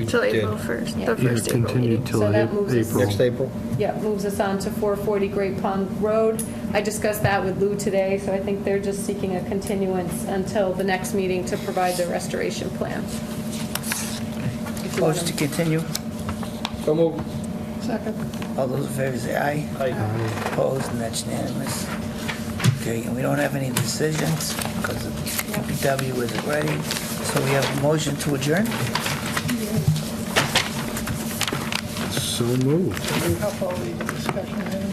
Till April 1st, the first April Continued meeting. till So that moves us- April. Next April? Yeah, moves us on to 440 Great Pond Road. I discussed that with Lou today, so I think they're just seeking a continuance until the next meeting to provide the restoration plan. If you want Motion to continue. So moved. Second. All those in favor say aye. Aye. Opposed, and that's unanimous. Okay, and we don't have any decisions because the DPW isn't ready. So we have a motion to adjourn. So moved.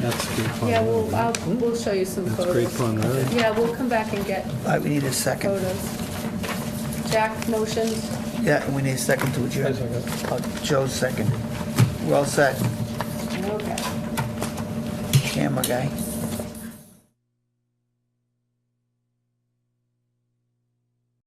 That's Great Pond Yeah, Road. we'll show you some That's photos. Great Pond Road. Yeah, we'll come back and get All right, we need a second. photos. Jack, motions? Yeah, and we need a second to adjourn. Joe's second. We're all set. Okay. Camera guy.